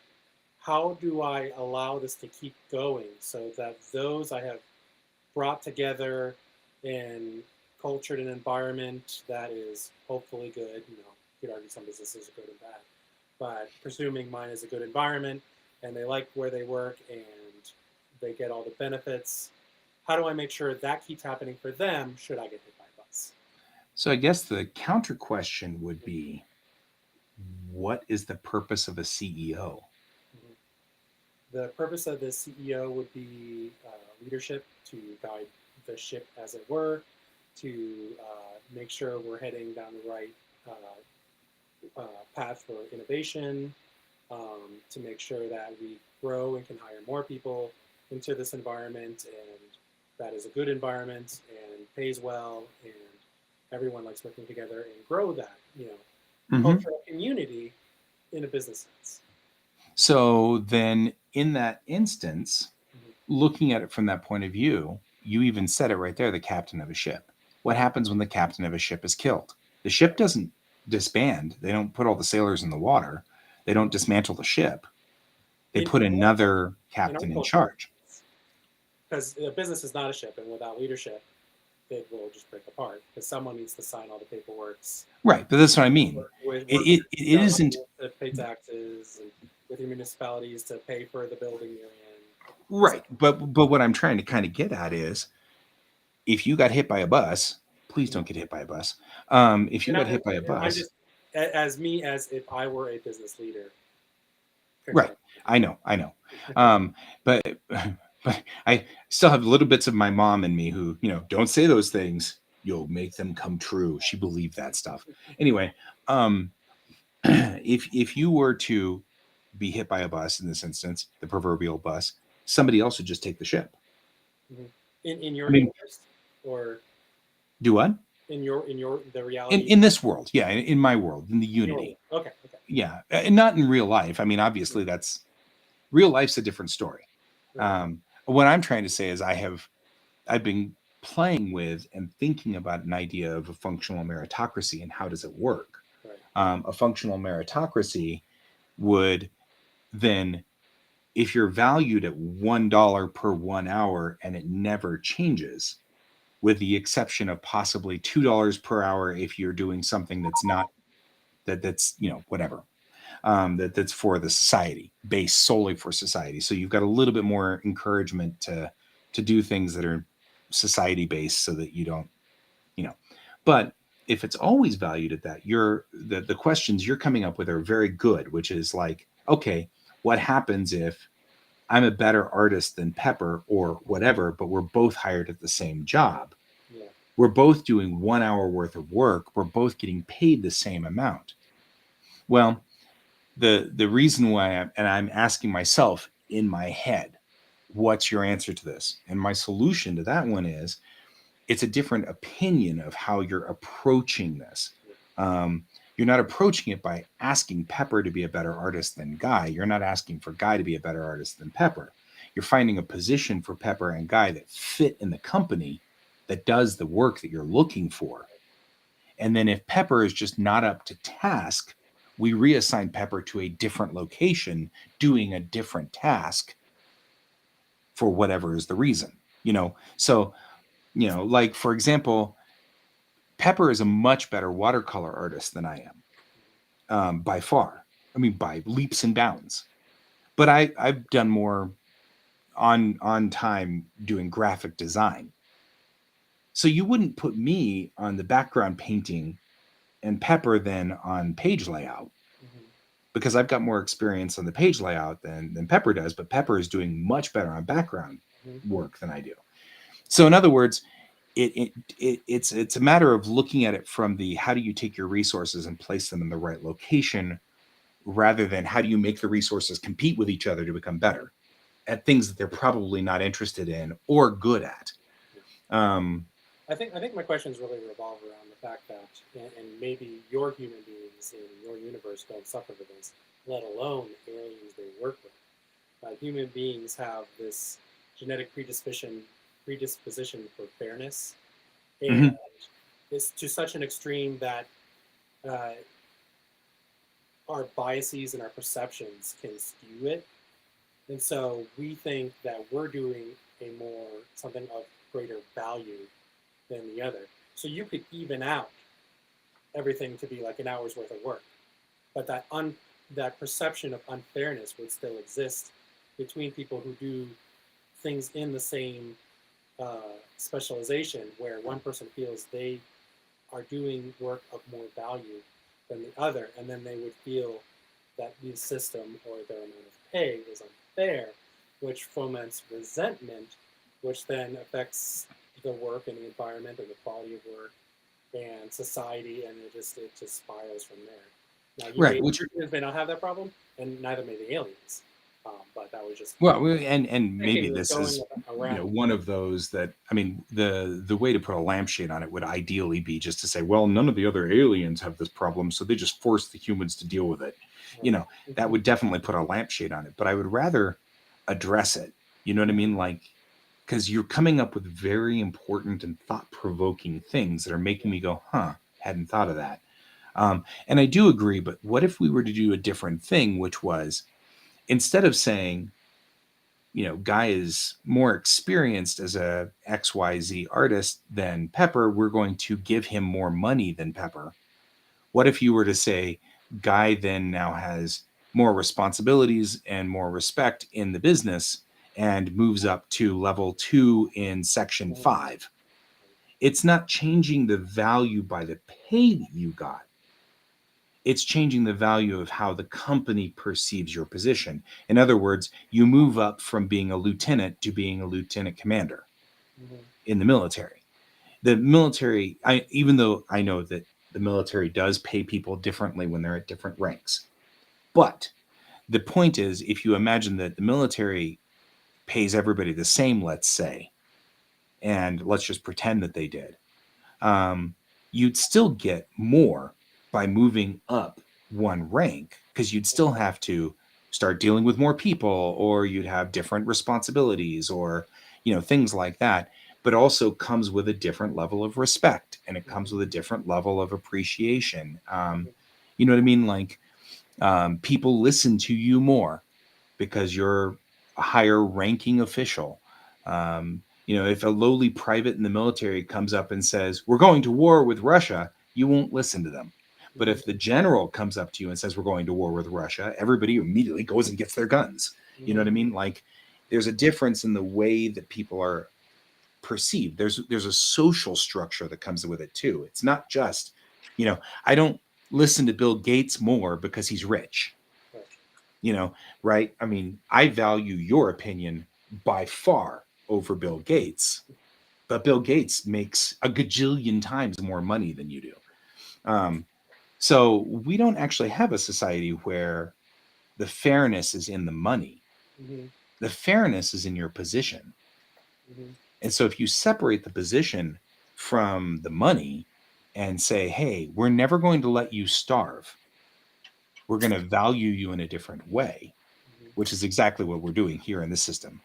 how do I allow this to keep going so that those I have brought together and cultured an environment that is hopefully good. You could argue some businesses are good and bad, but presuming mine is a good environment and they like where they work and they get all the benefits, how do I make sure that keeps happening for them should I get hit by a bus? So I guess the counter question would be, what is the purpose of a CEO? The purpose of the CEO would be leadership, to guide the ship, as it were, to make sure we're heading down the right path for innovation, to make sure that we grow and can hire more people into this environment, and that is a good environment and pays well, and everyone likes working together, and grow that, Mhm. cultural community in a business sense. So then, in that instance, Mhm. looking at it from that point of view, you even said it right there, the captain of a ship. What happens when the captain of a ship is killed? The ship doesn't disband. They don't put all the sailors in the water. They don't dismantle the ship. They In- put in our another culture- captain in culture, charge. because a business is not a ship, and without leadership, it will just break apart. Because someone needs to sign all the paperwork, Right, but that's what I mean. work with It isn't to pay taxes, and with your municipalities to pay for the building you're in. right. But what I'm trying to kind of get at is, if you got hit by a bus, please don't get hit by a bus. If you And got hit by a I'm bus, just as if I were a business leader. right? I know. But but I still have little bits of my mom in me who, don't say those things. You'll make them come true. She believed that stuff. Anyway, if you were to be hit by a bus in this instance, the proverbial bus, somebody else would just take the ship. In your I mean, interest, or do what? in your the reality In this world, yeah, in my world, in the in your Unity, world. Okay. yeah, and not in real life. I mean, obviously, that's real life's a different story. Right. What I'm trying to say is, I've been playing with and thinking about an idea of a functional meritocracy and how does it work. Right. A functional meritocracy would then, if you're valued at $1 per 1 hour and it never changes, with the exception of possibly $2 per hour if you're doing something that's not that's whatever, that's for the society, based solely for society. So you've got a little bit more encouragement to do things that are society based, so that you don't, but if it's always valued at that, the questions you're coming up with are very good, which is like, okay, what happens if I'm a better artist than Pepper or whatever, but we're both hired at the same job? Yeah. We're both doing 1 hour worth of work. We're both getting paid the same amount. Well, the reason why I'm asking myself in my head, what's your answer to this? And my solution to that one is, it's a different opinion of how you're approaching this. You're not approaching it by asking Pepper to be a better artist than Guy. You're not asking for Guy to be a better artist than Pepper. You're finding a position for Pepper and Guy that fit in the company that does the work that you're looking for. And then if Pepper is just not up to task, we reassign Pepper to a different location doing a different task for whatever is the reason, So, like for example, Pepper is a much better watercolor artist than I am, by far. I mean, by leaps and bounds. But I've done more on time doing graphic design. So you wouldn't put me on the background painting and Pepper then on page layout, because I've got more experience on the page layout than Pepper does, but Pepper is doing much better on background work than I do. So in other words, it's a matter of looking at it from the how do you take your resources and place them in the right location, rather than how do you make the resources compete with each other to become better at things that they're probably not interested in or good at. I think my questions really revolve around the fact that, and maybe your human beings in your universe don't suffer with this, let alone aliens they work with. Human beings have this genetic predisposition for fairness, and it's to such an extreme that our biases and our perceptions can skew it. And so we think that we're doing something of greater value than the other. So you could even out everything to be like an hour's worth of work, but that perception of unfairness would still exist between people who do things in the same specialization, where one person feels they are doing work of more value than the other, and then they would feel that the system or their amount of pay is unfair, which foments resentment, which then affects the work and the environment and the quality of work and society, and it just spirals from there. Now, humans may not have that problem, and neither may the aliens. But that was just and maybe this is one of those that, I mean, the way to put a lampshade on it would ideally be just to say, well, none of the other aliens have this problem, so they just force the humans to deal with it. That would definitely put a lampshade on it. But I would rather address it. You know what I mean? Like, because you're coming up with very important and thought-provoking things that are making me go, hadn't thought of that. And I do agree, but what if we were to do a different thing, which was, instead of saying, Guy is more experienced as a XYZ artist than Pepper, we're going to give him more money than Pepper. What if you were to say, Guy then now has more responsibilities and more respect in the business and moves up to level 2 in section 5? It's not changing the value by the pay that you got. It's changing the value of how the company perceives your position. In other words, you move up from being a lieutenant to being a lieutenant commander in the military. The military, even though I know that the military does pay people differently when they're at different ranks, but the point is, if you imagine that the military pays everybody the same, let's say, and let's just pretend that they did, you'd still get more by moving up one rank, because you'd still have to start dealing with more people, or you'd have different responsibilities, or things like that. But also comes with a different level of respect, and it comes with a different level of appreciation. You know what I mean? Like, people listen to you more because you're a higher ranking official. If a lowly private in the military comes up and says, we're going to war with Russia, you won't listen to them. But if the general comes up to you and says, we're going to war with Russia, everybody immediately goes and gets their guns. You know what I mean? Like, there's a difference in the way that people are perceived. There's a social structure that comes with it too. It's not just, I don't listen to Bill Gates more because he's rich. Right? I mean, I value your opinion by far over Bill Gates, but Bill Gates makes a gajillion times more money than you do. So we don't actually have a society where the fairness is in the money. The fairness is in your position. And so if you separate the position from the money, and say, hey, we're never going to let you starve. We're going to value you in a different way, which is exactly what we're doing here in the system.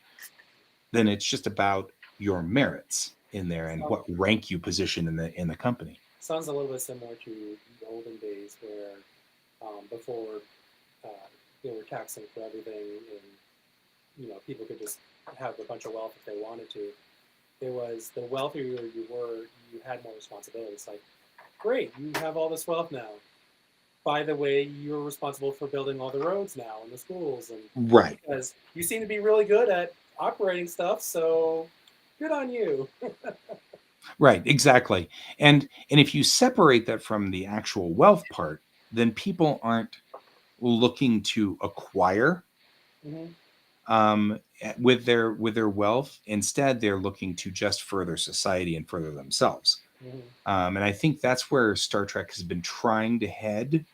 Then it's just about your merits in there and what rank you position in the company. Sounds a little bit similar to the olden days where before they were taxing for everything, and people could just have a bunch of wealth if they wanted to. It was the wealthier you were, you had more responsibilities. Like, great, you have all this wealth now. By the way, you're responsible for building all the roads now and the schools, and Right. because you seem to be really good at operating stuff, so good on you. Right, exactly. And if you separate that from the actual wealth part, then people aren't looking to acquire Mhm. with their wealth. Instead, they're looking to just further society and further themselves. Mhm. And I think that's where Star Trek has been trying to head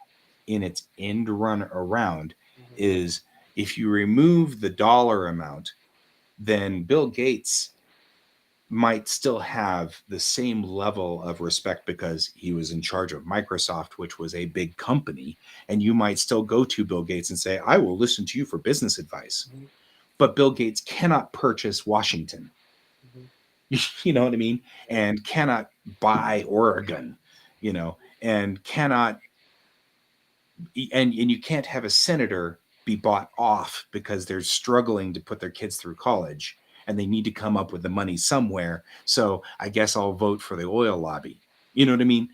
in its end run around. Mhm. Is if you remove the dollar amount, then Bill Gates might still have the same level of respect because he was in charge of Microsoft, which was a big company. And you might still go to Bill Gates and say, I will listen to you for business advice. Mhm. But Bill Gates cannot purchase Washington. Mhm. You know what I mean? And cannot buy Oregon, and cannot, and you can't have a senator be bought off because they're struggling to put their kids through college and they need to come up with the money somewhere. So I guess I'll vote for the oil lobby. You know what I mean?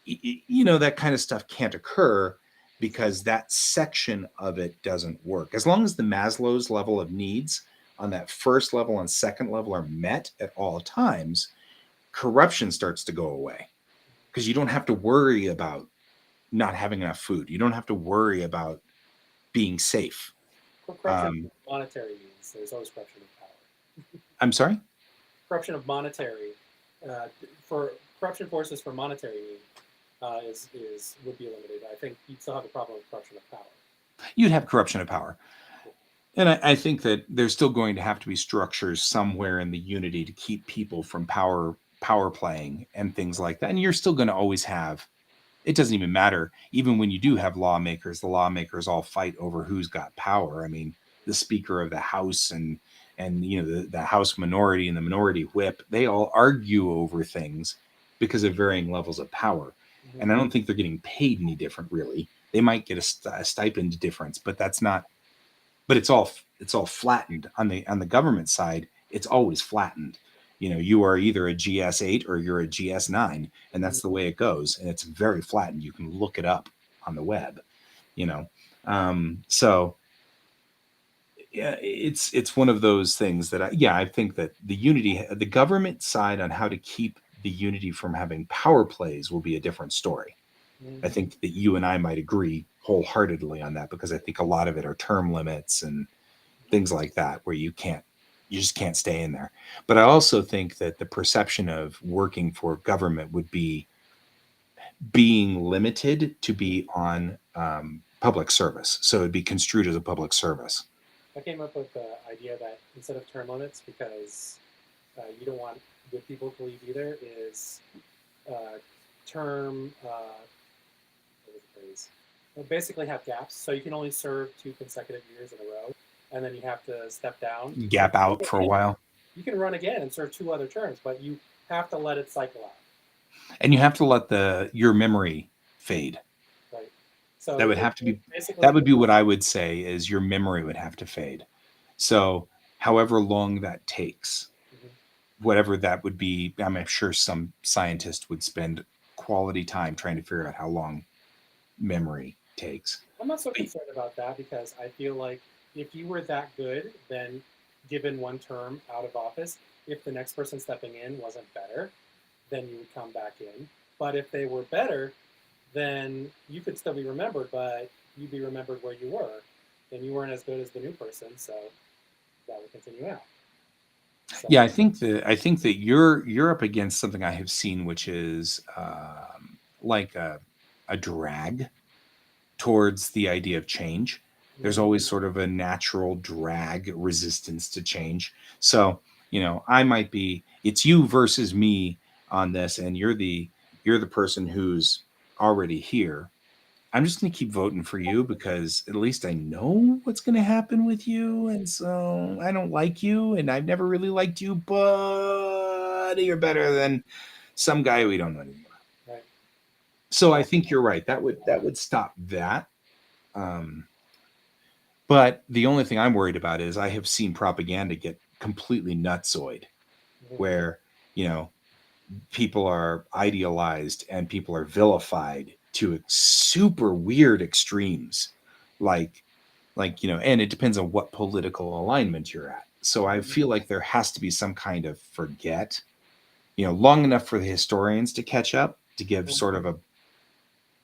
That kind of stuff can't occur because that section of it doesn't work. As long as the Maslow's level of needs on that first level and second level are met at all times, corruption starts to go away because you don't have to worry about not having enough food. You don't have to worry about being safe. Corruption of monetary means. There's always corruption of power. I'm sorry? Corruption of monetary for corruption forces for monetary means would be eliminated. I think you'd still have a problem with corruption of power. You'd have corruption of power. And I think that there's still going to have to be structures somewhere in the unity to keep people from power playing and things like that. And you're still going to always have, it doesn't even matter. Even when you do have lawmakers, the lawmakers all fight over who's got power. I mean, the Speaker of the House and the House minority and the minority whip, they all argue over things because of varying levels of power. Mhm. And I don't think they're getting paid any different, really. They might get a stipend difference, but that's not. But it's all flattened on the government side. It's always flattened. You are either a GS8 or you're a GS9, and that's the way it goes. And it's very flattened. You can look it up on the web. So yeah, it's one of those things that I think that the government side on how to keep the unity from having power plays will be a different story. I think that you and I might agree wholeheartedly on that because I think a lot of it are term limits and things like that where you just can't stay in there. But I also think that the perception of working for government would be being limited to be on public service. So it'd be construed as a public service. I came up with the idea that instead of term limits, because you don't want good people to leave either, is term. What was the phrase? Well, basically, have gaps, so you can only serve 2 consecutive years in a row, and then you have to step down. Gap out for a while. You can run again and serve 2 other terms, but you have to let it cycle out. And you have to let your memory fade. Right. So That would have to be. basically That would be what I would say is your memory would have to fade. So however long that takes, whatever that would be, I'm sure some scientist would spend quality time trying to figure out how long memory takes. I'm not so concerned about that because I feel like if you were that good, then given 1 term out of office, if the next person stepping in wasn't better, then you would come back in. But if they were better, then you could still be remembered, but you'd be remembered where you were. And you weren't as good as the new person, so that would continue out. So, Yeah, I think that you're up against something I have seen, which is like a drag towards the idea of change. There's always sort of a natural drag resistance to change. So, I might be, it's you versus me on this, and you're the you're the person who's already here. I'm just going to keep voting for you because at least I know what's going to happen with you. And so I don't like you and I've never really liked you, but you're better than some guy we don't know anymore. Right. So I think you're right. That would stop that. But the only thing I'm worried about is I have seen propaganda get completely nutsoid Mhm. where, you know, people are idealized and people are vilified to super weird extremes, like you know, and it depends on what political alignment you're at. So I feel like there has to be some kind of forget, you know, long enough for the historians to catch up to give sort of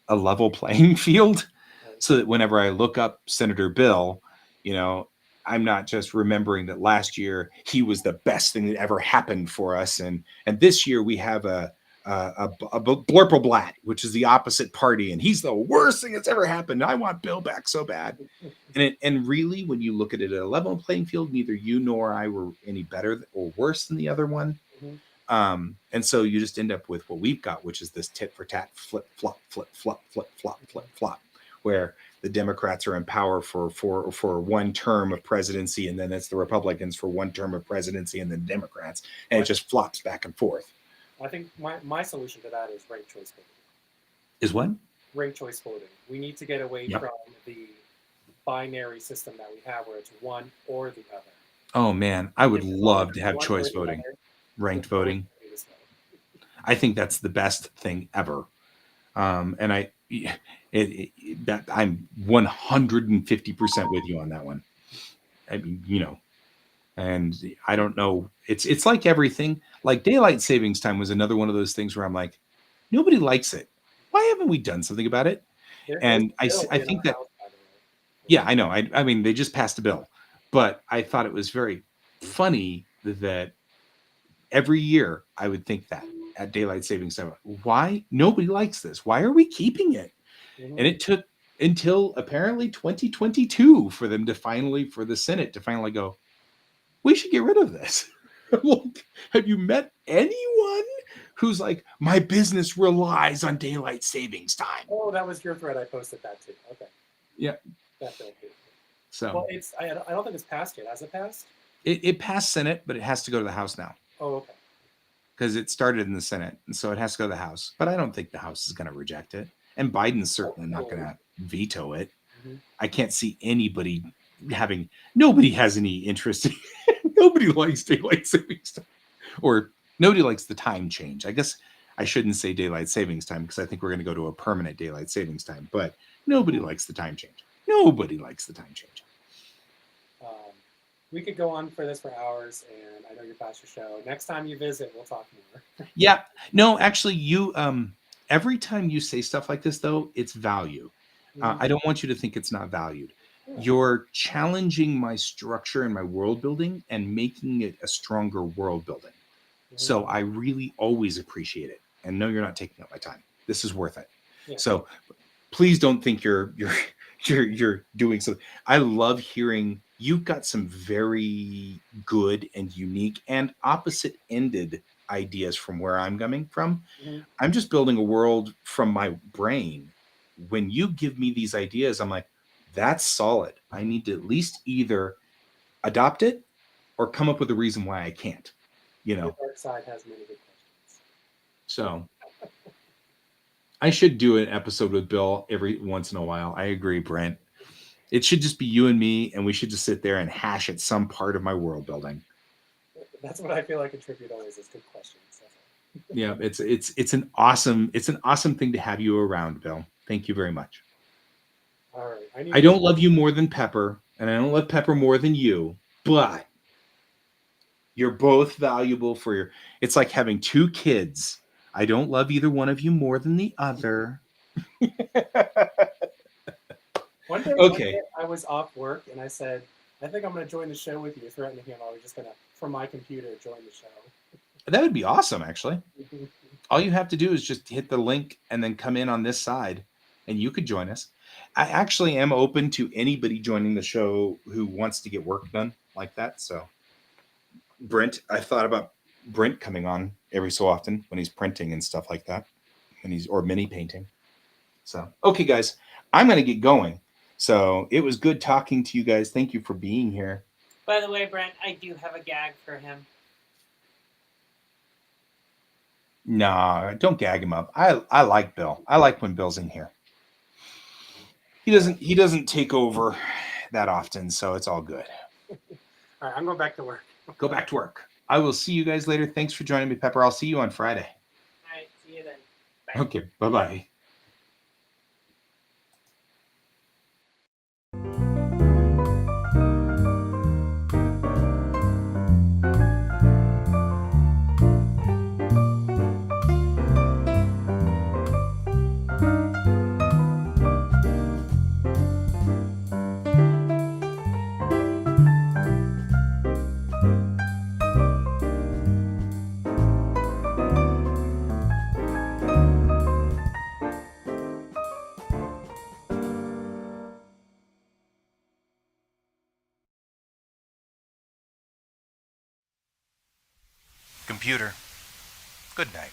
a level playing field, Right. so that whenever I look up Senator Bill, you know, I'm not just remembering that last year he was the best thing that ever happened for us, and this year we have a Blurpleblatt, which is the opposite party, and he's the worst thing that's ever happened. I want Bill back so bad. And really, when you look at it at a level playing field, neither you nor I were any better or worse than the other one. Mhm. And so you just end up with what we've got, which is this tit for tat, flip, flop, flip, flop, flip, flop, flip, flop, where the Democrats are in power for one term of presidency, and then it's the Republicans for one term of presidency, and then Democrats, and it just flops back and forth. I think my solution to that is ranked choice voting. Is what? Ranked choice voting. We need to get away Yep. from the binary system that we have, where it's one or the other. Oh man, I would If it's love to one have or choice the voting, other, ranked then voting. vote this way. I think that's the best thing ever. And that I'm 150% with you on that one. I mean, you know, and I don't know. It's like everything. Like daylight savings time was another one of those things where I'm like, nobody likes it. Why haven't we done something about it? There's And a bill I in think our that, house, by the way. yeah, I know. I mean, they just passed a bill, but I thought it was very funny that every year I would think that at daylight savings time, why nobody likes this? Why are we keeping it? Mhm. And it took until apparently 2022 for them to finally, for the Senate to finally go, we should get rid of this. Like, have you met anyone who's like, my business relies on daylight savings time? Oh, that was your thread. I posted that too. Okay. Yeah. That bill too. So Well, I don't think it's passed yet. Has it passed? it passed Senate, but it has to go to the House now Oh, okay. because it started in the Senate. And so it has to go to the House. But I don't think the House is going to reject it. And Biden's certainly not going to veto it. Mhm. I can't see anybody nobody has any interest in nobody likes daylight savings time, or nobody likes the time change. I guess I shouldn't say daylight savings time because I think we're going to go to a permanent daylight savings time, but nobody likes the time change. Nobody likes the time change. We could go on for this for hours, and I know you're past your show. Next time you visit, we'll talk more. Yeah. No, actually, you every time you say stuff like this, though, it's value. I don't want you to think it's not valued. Yeah. You're challenging my structure and my world building and making it a stronger world building. Mhm. So I really always appreciate it. And no, you're not taking up my time. This is worth it. Yeah. So please don't think you're doing something. I love hearing you've got some very good and unique and opposite ended ideas from where I'm coming from. Mhm. I'm just building a world from my brain. When you give me these ideas, I'm like, that's solid. I need to at least either adopt it or come up with a reason why I can't, you know. The dark side has many good questions. So I should do an episode with Bill every once in a while. I agree, Brent. It should just be you and me, and we should just sit there and hash at some part of my world building. That's what I feel I contribute always is good questions. That's all. Yeah, it's an awesome thing to have you around, Bill. Thank you very much. All right. I don't love you more than Pepper, and I don't love Pepper more than you, but you're both valuable for your. It's like having two kids. I don't love either one of you more than the other. One day I was off work and I said, I think I'm going to join the show with you, threatening him. I was just going to, from my computer, join the show. That would be awesome, actually. All you have to do is just hit the link and then come in on this side, and you could join us. I actually am open to anybody joining the show who wants to get work done like that. So, Brent, I thought about Brent coming on every so often when he's printing and stuff like that. and he's or mini painting. So okay, guys, I'm gonna get going. So it was good talking to you guys. Thank you for being here. By the way, Brent, I do have a gag for him. Nah, don't gag him up. I like Bill. I like when Bill's in here. He doesn't take over that often, so it's all good. All right, I'm going back to work. Go back to work. I will see you guys later. Thanks for joining me, Pepper. I'll see you on Friday. All right, see you then. Bye. Okay, bye-bye. Computer, good night.